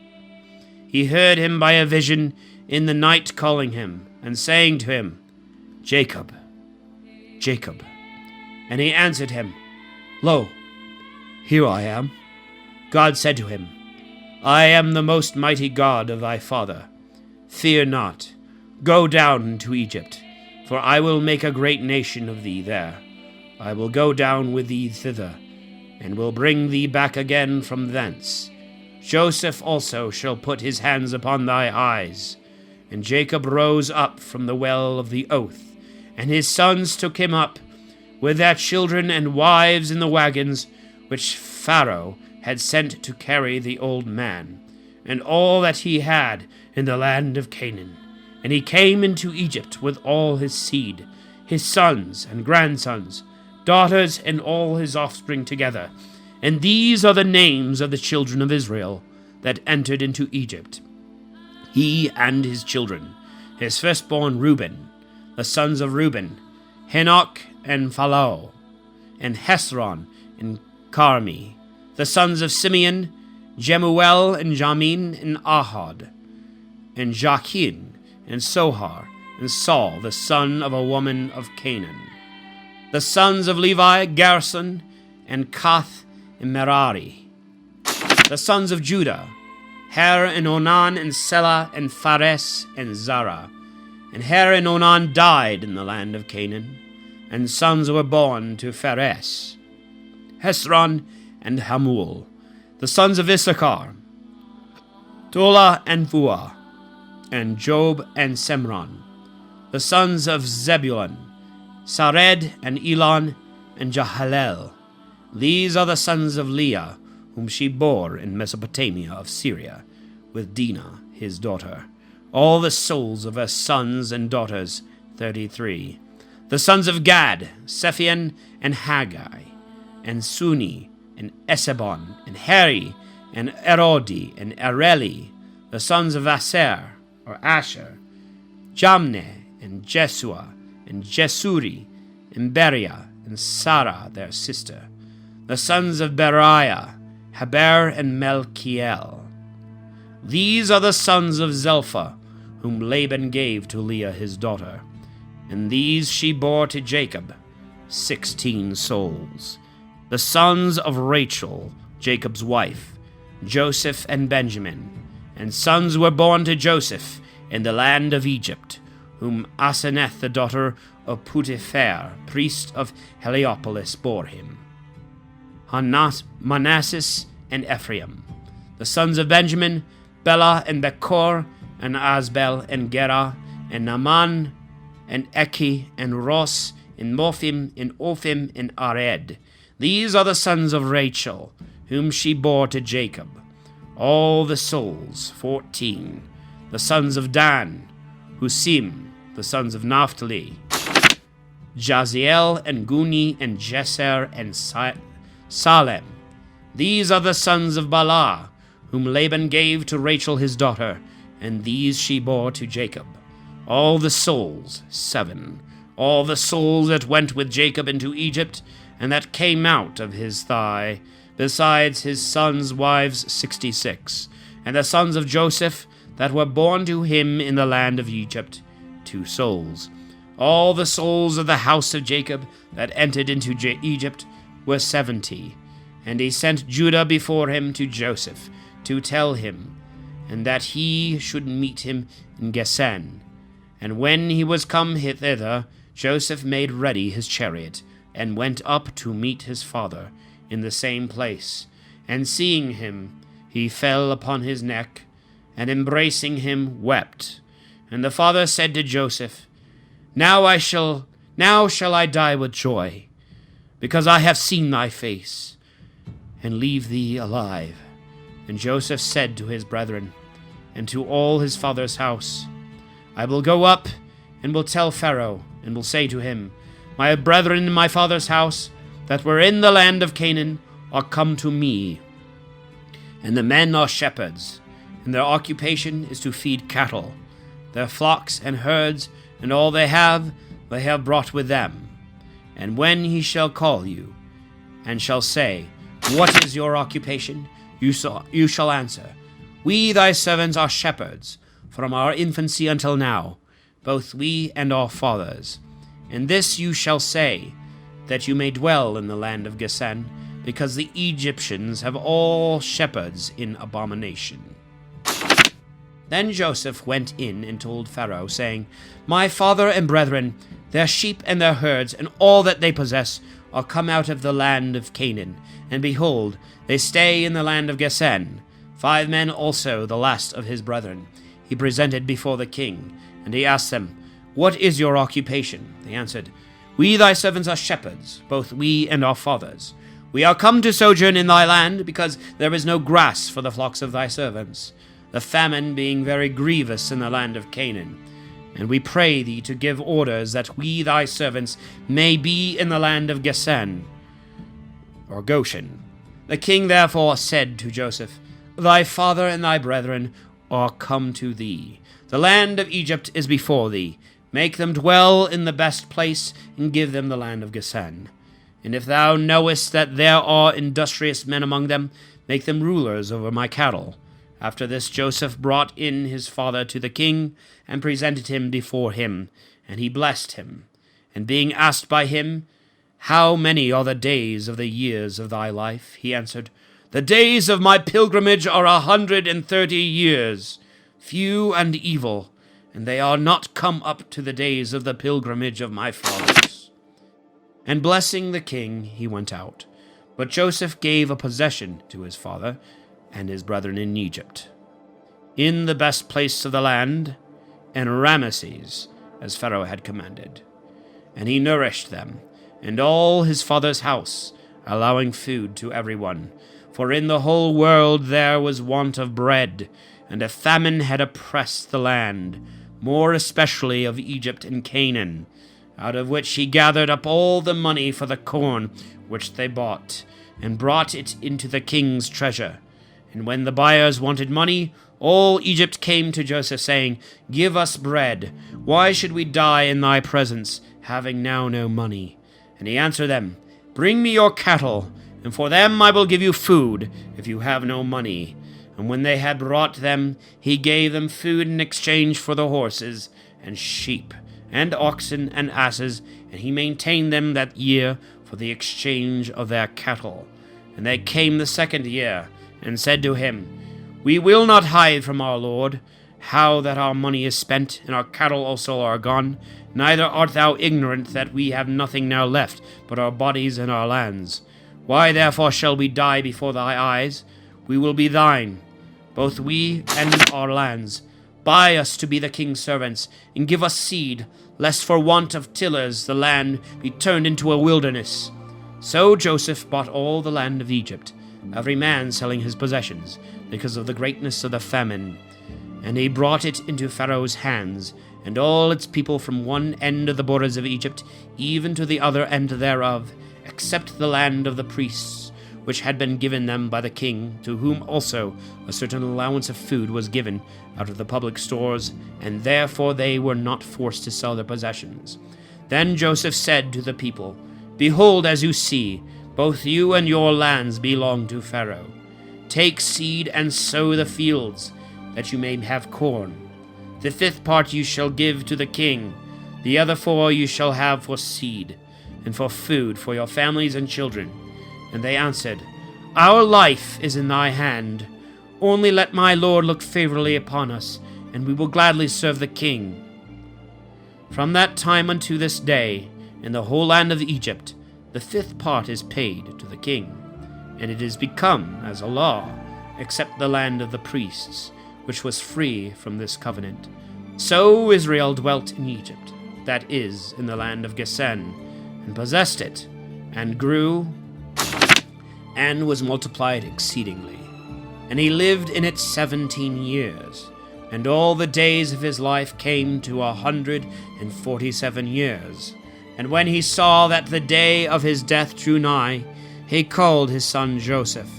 He heard him by a vision in the night calling him, and saying to him, Jacob, Jacob. And he answered him, Lo, here I am. God said to him, I am the most mighty God of thy father. Fear not, go down into Egypt, for I will make a great nation of thee there. I will go down with thee thither, and will bring thee back again from thence. Joseph also shall put his hands upon thy eyes. And Jacob rose up from the well of the oath, And his sons took him up with their children and wives in the wagons which Pharaoh had sent to carry the old man, and all that he had in the land of Canaan. And he came into Egypt with all his seed, his sons and grandsons, daughters, and all his offspring together. And these are the names of the children of Israel that entered into Egypt, he and his children. His firstborn Reuben, the sons of Reuben, Henoch and Phalau, and Hezron and Carmi. The sons of Simeon, Jemuel and Jamin and Ahad, and Jachin and Sohar, and Saul, the son of a woman of Canaan. The sons of Levi, Gerson, and Kath and Merari. The sons of Judah, Her and Onan and Selah and Phares and Zara. And Her and Onan died in the land of Canaan, and sons were born to Phares, Hezron and Hamul. The sons of Issachar, Tola and Phua, and Job and Semron. The sons of Zebulun, Sared and Elon and Jahalel. These are the sons of Leah, whom she bore in Mesopotamia of Syria, with Dinah his daughter. All the souls of her sons and daughters, 33. The sons of Gad, Sephian and Haggai, and Suni, and Esebon, and Heri, and Erodi, and Areli. The sons of Aser, or Asher, Jamne, and Jesua, and Jesuri, and Beria, and Sarah their sister. The sons of Beriah, Heber and Melchiel. These are the sons of Zelpha, whom Laban gave to Leah his daughter. And these she bore to Jacob, 16 souls. The sons of Rachel, Jacob's wife, Joseph and Benjamin. And sons were born to Joseph in the land of Egypt, whom Aseneth the daughter of Putiphar, priest of Heliopolis, bore him. Manasseh and Ephraim. The sons of Benjamin, Bela and Bechor, and Asbel and Gera, and Naaman, and Eki, and Ros, and Mophim, and Ophim, and Ared. These are the sons of Rachel, whom she bore to Jacob. All the souls, 14. The sons of Dan, Husim. The sons of Naphtali, Jaziel, and Guni, and Jeser, and Salem. These are the sons of Bala, whom Laban gave to Rachel his daughter, and these she bore to Jacob. All the souls, 7. All the souls that went with Jacob into Egypt, and that came out of his thigh, besides his sons' wives, 66. And the sons of Joseph, that were born to him in the land of Egypt, 2 souls. All the souls of the house of Jacob that entered into Egypt were 70. And he sent Judah before him to Joseph, to tell him, and that he should meet him in Gesen. And when he was come thither, Joseph made ready his chariot, and went up to meet his father in the same place. And seeing him, he fell upon his neck, and embracing him, wept. And the father said to Joseph, Now shall I die with joy, because I have seen thy face, and leave thee alive. And Joseph said to his brethren, and to all his father's house, I will go up, and will tell Pharaoh, and will say to him, My brethren in my father's house, that were in the land of Canaan, are come to me. And the men are shepherds, and their occupation is to feed cattle. Their flocks and herds, and all they have brought with them. And when he shall call you, and shall say, What is your occupation? You shall answer, We thy servants are shepherds, from our infancy until now, both we and our fathers. And this you shall say, that you may dwell in the land of Goshen, because the Egyptians have all shepherds in abomination. Then Joseph went in and told Pharaoh, saying, My father and brethren, their sheep and their herds, and all that they possess, are come out of the land of Canaan. And behold, they stay in the land of Goshen. 5 men also, the last of his brethren, he presented before the king. And he asked them, What is your occupation? They answered, We thy servants are shepherds, both we and our fathers. We are come to sojourn in thy land, because there is no grass for the flocks of thy servants, the famine being very grievous in the land of Canaan. And we pray thee to give orders that we thy servants may be in the land of Goshen, or Goshen. The king therefore said to Joseph, Thy father and thy brethren are come to thee. The land of Egypt is before thee. Make them dwell in the best place, and give them the land of Goshen. And if thou knowest that there are industrious men among them, make them rulers over my cattle. After this Joseph brought in his father to the king, and presented him before him, and he blessed him. And being asked by him, How many are the days of the years of thy life? He answered, The days of my pilgrimage are 130 years, few and evil, and they are not come up to the days of the pilgrimage of my fathers. And blessing the king, he went out. But Joseph gave a possession to his father and his brethren in Egypt, in the best place of the land, and Ramesses, as Pharaoh had commanded. And he nourished them, and all his father's house, allowing food to everyone. For in the whole world there was want of bread, and a famine had oppressed the land, more especially of Egypt and Canaan, out of which he gathered up all the money for the corn which they bought, and brought it into the king's treasure. And when the buyers wanted money, all Egypt came to Joseph, saying, Give us bread. Why should we die in thy presence, having now no money? And he answered them, Bring me your cattle, and for them I will give you food, if you have no money. And when they had brought them, he gave them food in exchange for the horses, and sheep, and oxen, and asses, and he maintained them that year for the exchange of their cattle. And they came the second year, and said to him, We will not hide from our lord, how that our money is spent, and our cattle also are gone. Neither art thou ignorant that we have nothing now left, but our bodies and our lands. Why therefore shall we die before thy eyes? We will be thine, both we and our lands. Buy us to be the king's servants, and give us seed, lest for want of tillers the land be turned into a wilderness. So Joseph bought all the land of Egypt, every man selling his possessions, because of the greatness of the famine. And he brought it into Pharaoh's hands, and all its people from one end of the borders of Egypt, even to the other end thereof, except the land of the priests, which had been given them by the king, to whom also a certain allowance of food was given out of the public stores, and therefore they were not forced to sell their possessions. Then Joseph said to the people, Behold, as you see, both you and your lands belong to Pharaoh. Take seed and sow the fields, that you may have corn. The 5th part you shall give to the king, the other 4 you shall have for seed, and for food for your families and children. And they answered, Our life is in thy hand. Only let my lord look favorably upon us, and we will gladly serve the king. From that time unto this day, in the whole land of Egypt, the 5th part is paid to the king, and it is become as a law, except the land of the priests, which was free from this covenant. So Israel dwelt in Egypt, that is, in the land of Goshen, and possessed it, and grew, and was multiplied exceedingly. And he lived in it 17 years, and all the days of his life came to 147 years. And when he saw that the day of his death drew nigh, he called his son Joseph,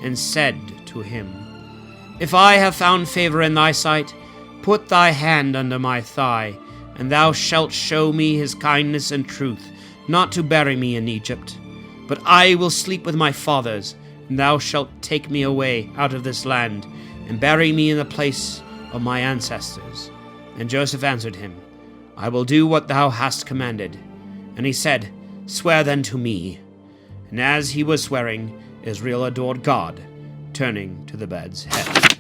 and said to him, If I have found favor in thy sight, put thy hand under my thigh, and thou shalt show me his kindness and truth, not to bury me in Egypt. But I will sleep with my fathers, and thou shalt take me away out of this land, and bury me in the place of my ancestors. And Joseph answered him, I will do what thou hast commanded. And he said, Swear then to me. And as he was swearing, Israel adored God, turning to the bed's head.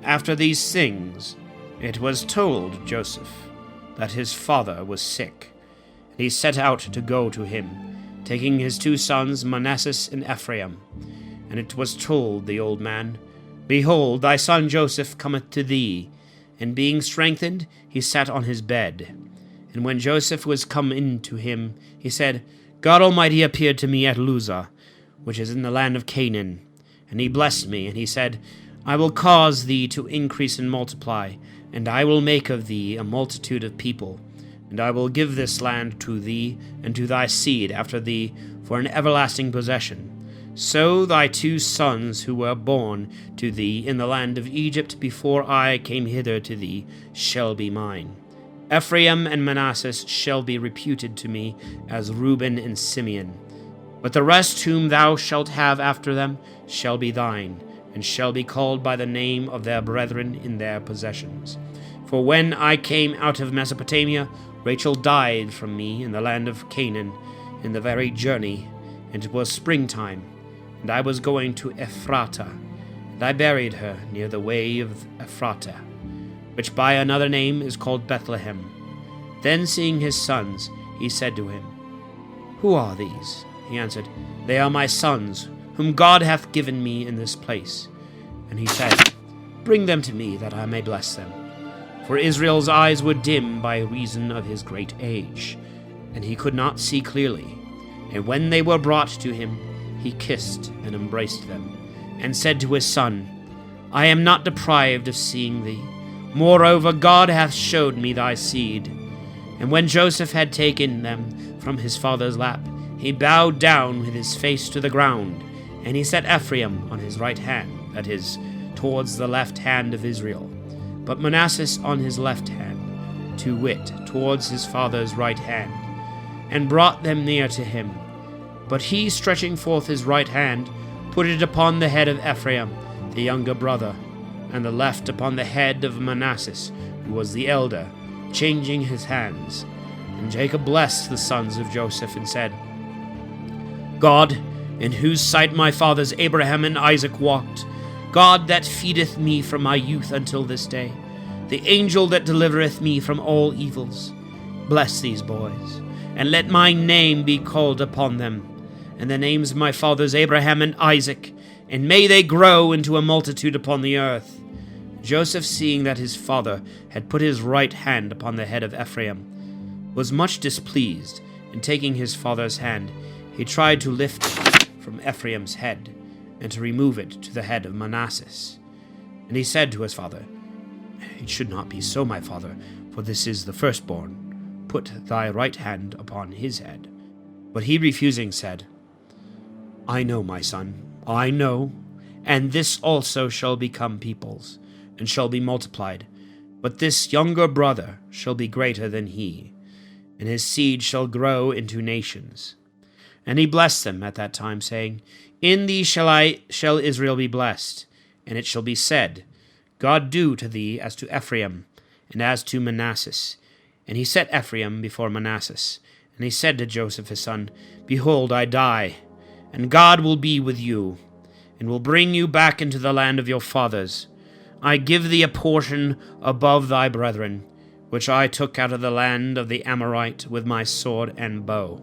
After these things, it was told Joseph that his father was sick, and he set out to go to him, taking his 2 sons Manasseh and Ephraim. And it was told the old man, Behold, thy son Joseph cometh to thee. And being strengthened, he sat on his bed. And when Joseph was come in to him, he said, God Almighty appeared to me at Luzah, which is in the land of Canaan. And he blessed me, and he said, I will cause thee to increase and multiply, and I will make of thee a multitude of people. And I will give this land to thee and to thy seed after thee for an everlasting possession. So thy 2 sons who were born to thee in the land of Egypt before I came hither to thee shall be mine. Ephraim and Manasseh shall be reputed to me as Reuben and Simeon. But the rest whom thou shalt have after them shall be thine, and shall be called by the name of their brethren in their possessions. For when I came out of Mesopotamia, Rachel died from me in the land of Canaan in the very journey, and it was springtime, and I was going to Ephratah, and I buried her near the way of Ephratah, which by another name is called Bethlehem. Then seeing his sons, he said to him, Who are these? He answered, They are my sons, whom God hath given me in this place. And he said, Bring them to me, that I may bless them. For Israel's eyes were dim by reason of his great age, and he could not see clearly. And when they were brought to him, he kissed and embraced them, and said to his son, I am not deprived of seeing thee. Moreover, God hath showed me thy seed. And when Joseph had taken them from his father's lap, he bowed down with his face to the ground, and he set Ephraim on his right hand, that is, towards the left hand of Israel, but Manasseh on his left hand, to wit, towards his father's right hand, and brought them near to him. But he, stretching forth his right hand, put it upon the head of Ephraim, the younger brother, and the left upon the head of Manasseh, who was the elder, changing his hands. And Jacob blessed the sons of Joseph, and said, God, in whose sight my fathers Abraham and Isaac walked, God that feedeth me from my youth until this day, the angel that delivereth me from all evils, bless these boys, and let my name be called upon them, and the names of my fathers Abraham and Isaac, and may they grow into a multitude upon the earth. Joseph, seeing that his father had put his right hand upon the head of Ephraim, was much displeased, and taking his father's hand, he tried to lift it from Ephraim's head, and to remove it to the head of Manasseh. And he said to his father, It should not be so, my father, for this is the firstborn. Put thy right hand upon his head. But he, refusing, said, I know, my son, I know, and this also shall become peoples, and shall be multiplied. But this younger brother shall be greater than he, and his seed shall grow into nations. And he blessed them at that time, saying, In thee shall Israel be blessed. And it shall be said, God do to thee as to Ephraim, and as to Manasseh. And he set Ephraim before Manasseh. And he said to Joseph his son, Behold, I die, and God will be with you, and will bring you back into the land of your fathers. I give thee a portion above thy brethren, which I took out of the land of the Amorite with my sword and bow.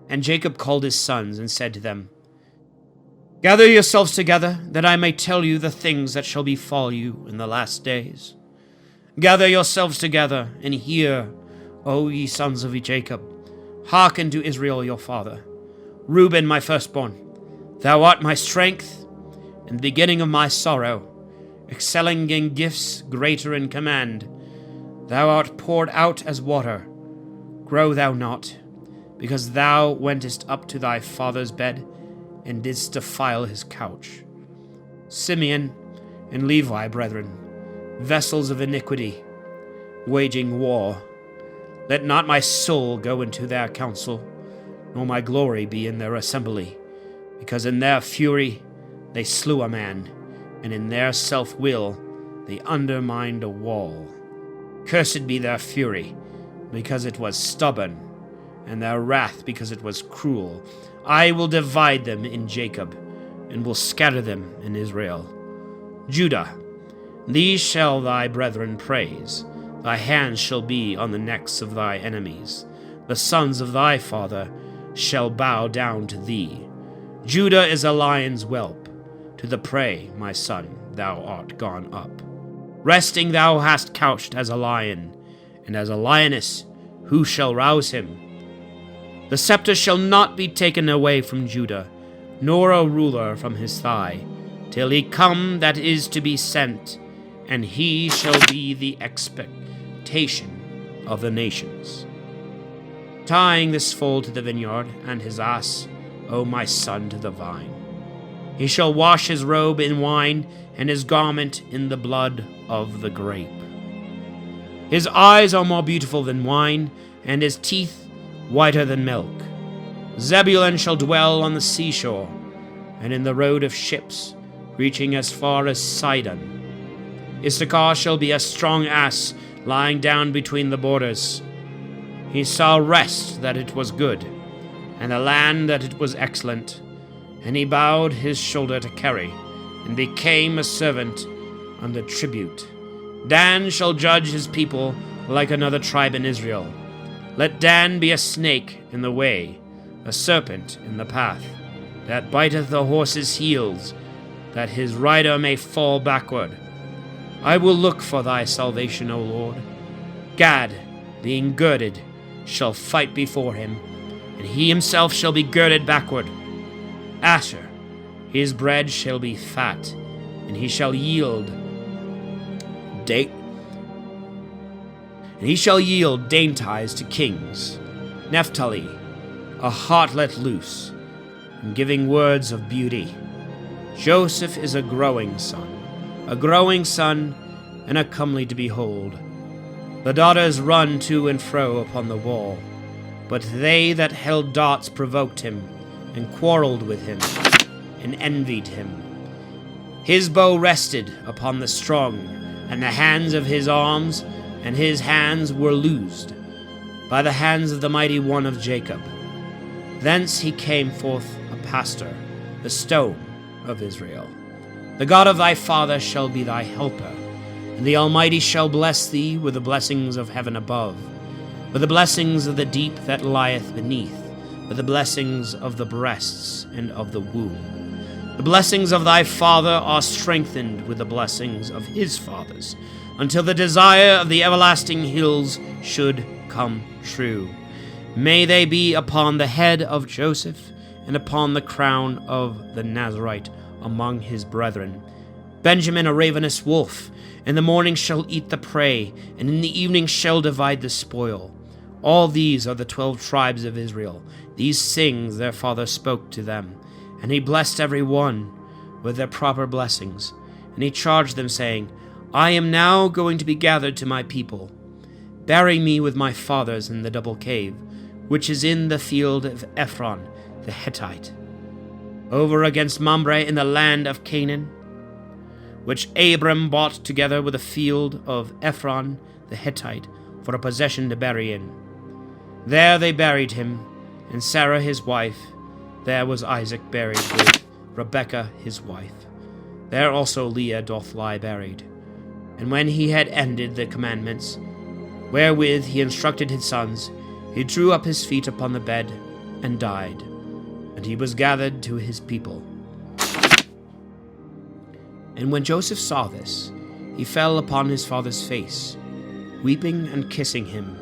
And Jacob called his sons, and said to them, Gather yourselves together, that I may tell you the things that shall befall you in the last days. Gather yourselves together, and hear, O ye sons of Jacob. Hearken to Israel your father. Reuben, my firstborn, thou art my strength, and the beginning of my sorrow, excelling in gifts, greater in command. Thou art poured out as water. Grow thou not, because thou wentest up to thy father's bed, and didst defile his couch. Simeon and Levi, brethren, vessels of iniquity, waging war. Let not my soul go into their council, nor my glory be in their assembly, because in their fury they slew a man, and in their self-will they undermined a wall. Cursed be their fury, because it was stubborn, and their wrath because it was cruel. I will divide them in Jacob, and will scatter them in Israel. Judah, these shall thy brethren praise. Thy hands shall be on the necks of thy enemies. The sons of thy father shall bow down to thee. Judah is a lion's whelp. To the prey, my son, thou art gone up. Resting thou hast couched as a lion, and as a lioness who shall rouse him? The scepter shall not be taken away from Judah, nor a ruler from his thigh, till he come that is to be sent, and he shall be the expectation of the nations. Tying this foal to the vineyard, and his ass, O my son, to the vine. He shall wash his robe in wine, and his garment in the blood of the grape. His eyes are more beautiful than wine, and his teeth whiter than milk. Zebulun shall dwell on the seashore, and in the road of ships, reaching as far as Sidon. Issachar shall be a strong ass, lying down between the borders. He saw rest that it was good, and the land that it was excellent, and he bowed his shoulder to carry, and became a servant under tribute. Dan shall judge his people like another tribe in Israel. Let Dan be a snake in the way, a serpent in the path, that biteth the horse's heels, that his rider may fall backward. I will look for thy salvation, O Lord. Gad, being girded, shall fight before him, and he himself shall be girded backward. Asher, his bread shall be fat, and he shall yield dainties to kings. Naphtali, a heart let loose, and giving words of beauty. Joseph is a growing son, and a comely to behold. The daughters run to and fro upon the wall, but they that held darts provoked him, and quarrelled with him, and envied him. His bow rested upon the strong, and the hands of his arms, and his hands were loosed by the hands of the mighty one of Jacob. Thence he came forth a pastor, the stone of Israel. The God of thy father shall be thy helper, and the Almighty shall bless thee with the blessings of heaven above, with the blessings of the deep that lieth beneath, with the blessings of the breasts and of the womb. The blessings of thy father are strengthened with the blessings of his fathers, until the desire of the everlasting hills should come true. May they be upon the head of Joseph, and upon the crown of the Nazarite among his brethren. Benjamin a ravenous wolf, in the morning shall eat the prey, and in the evening shall divide the spoil. All these are the 12 tribes of Israel. These things their father spoke to them, and he blessed every one with their proper blessings. And he charged them, saying, I am now going to be gathered to my people. Bury me with my fathers in the double cave, which is in the field of Ephron the Hittite, over against Mamre in the land of Canaan, which Abram bought together with the field of Ephron the Hittite for a possession to bury in. There they buried him, and Sarah his wife. There was Isaac buried with Rebekah his wife. There also Leah doth lie buried. And when he had ended the commandments, wherewith he instructed his sons, he drew up his feet upon the bed, and died. And he was gathered to his people. And when Joseph saw this, he fell upon his father's face, weeping and kissing him.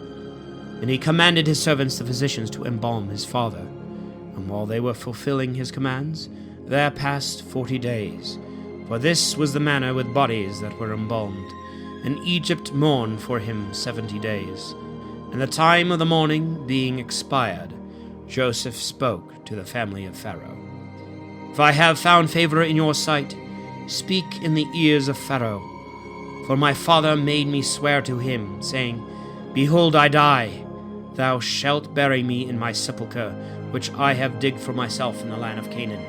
And he commanded his servants the physicians to embalm his father. And while they were fulfilling his commands, there passed 40 days. For this was the manner with bodies that were embalmed. And Egypt mourned for him 70 days. And the time of the mourning being expired, Joseph spoke to the family of Pharaoh. If I have found favor in your sight, speak in the ears of Pharaoh. For my father made me swear to him, saying, Behold, I die. Thou shalt bury me in my sepulchre, which I have digged for myself in the land of Canaan.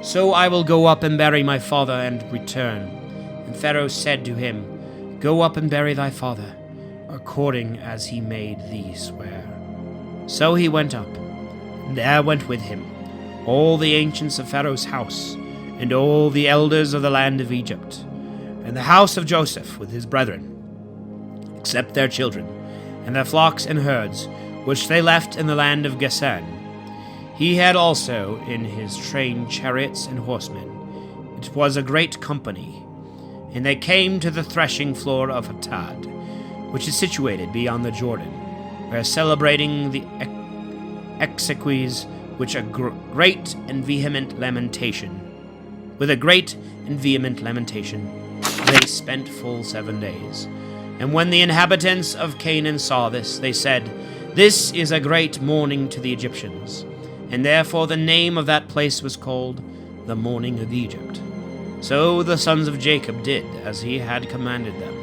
So I will go up and bury my father and return. And Pharaoh said to him, Go up and bury thy father, according as he made thee swear. So he went up, and there went with him all the ancients of Pharaoh's house, and all the elders of the land of Egypt, and the house of Joseph with his brethren, except their children, and their flocks and herds, which they left in the land of Goshen. He had also in his train chariots and horsemen. It was a great company. And they came to the threshing floor of Atad, which is situated beyond the Jordan, We are celebrating the exequies which a great and vehement lamentation. With a great and vehement lamentation, they spent full 7 days. And when the inhabitants of Canaan saw this, they said, "This is a great mourning to the Egyptians." And therefore the name of that place was called the Mourning of Egypt. So the sons of Jacob did as he had commanded them.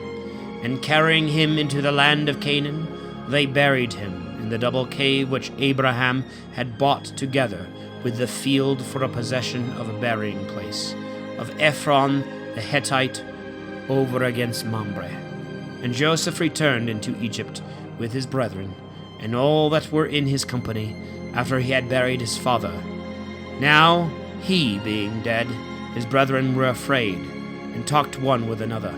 And carrying him into the land of Canaan, they buried him in the double cave which Abraham had bought together with the field for a possession of a burying place, of Ephron the Hittite, over against Mamre. And Joseph returned into Egypt with his brethren, and all that were in his company, after he had buried his father. Now he being dead, his brethren were afraid, and talked one with another,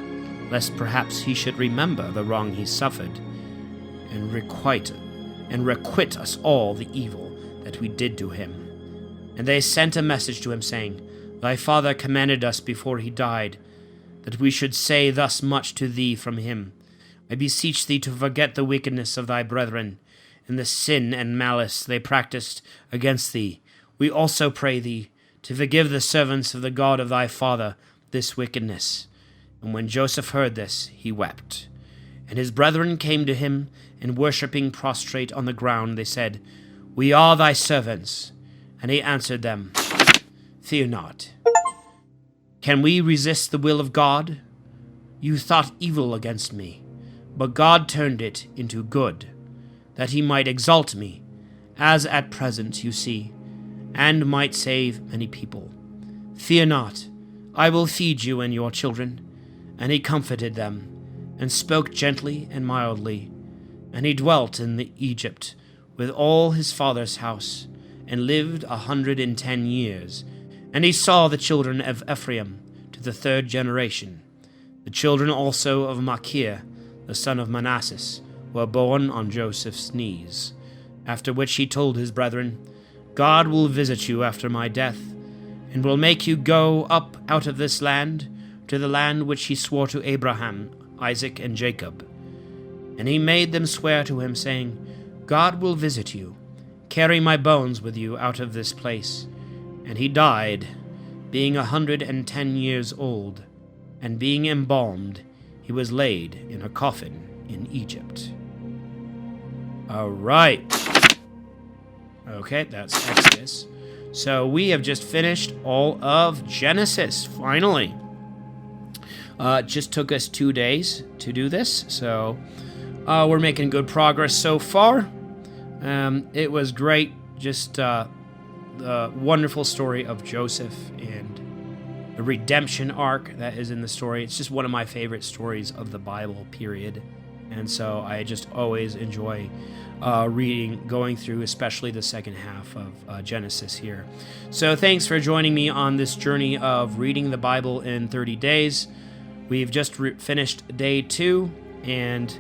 lest perhaps he should remember the wrong he suffered, and requite us all the evil that we did to him. And they sent a message to him, saying, Thy father commanded us before he died, that we should say thus much to thee from him. I beseech thee to forget the wickedness of thy brethren, and the sin and malice they practiced against thee. We also pray thee to forgive the servants of the God of thy father this wickedness. And when Joseph heard this, he wept. And his brethren came to him, and worshipping prostrate on the ground, they said, We are thy servants. And he answered them, Fear not. Can we resist the will of God? You thought evil against me, but God turned it into good, that he might exalt me, as at present you see, and might save many people. Fear not, I will feed you and your children. And he comforted them, and spoke gently and mildly. And he dwelt in Egypt with all his father's house, and lived 110 years. And he saw the children of Ephraim to the 3rd generation. The children also of Machir, the son of Manasseh, were born on Joseph's knees. After which he told his brethren, God will visit you after my death, and will make you go up out of this land to the land which he swore to Abraham, Isaac, and Jacob. And he made them swear to him, saying, God will visit you. Carry my bones with you out of this place. And he died, being 110 years old, and being embalmed, he was laid in a coffin in Egypt. All right. Okay, that's Exodus. So we have just finished all of Genesis, finally. It just took us 2 days to do this, so we're making good progress so far. It was great, just the wonderful story of Joseph and the redemption arc that is in the story. It's just one of my favorite stories of the Bible, period. And so I just always enjoy going through, especially the second half of Genesis here. So thanks for joining me on this journey of reading the Bible in 30 days. We've just finished day 2, and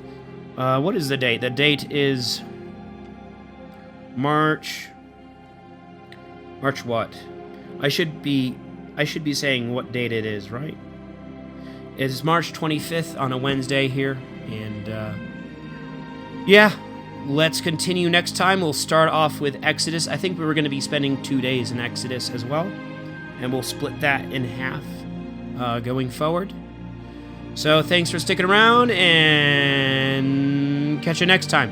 what is the date? The date is March what? I should be saying what date it is, right? It is March 25th on a Wednesday here, and yeah, let's continue next time. We'll start off with Exodus. I think we were going to be spending 2 days in Exodus as well, and we'll split that in half going forward. So thanks for sticking around, and catch you next time.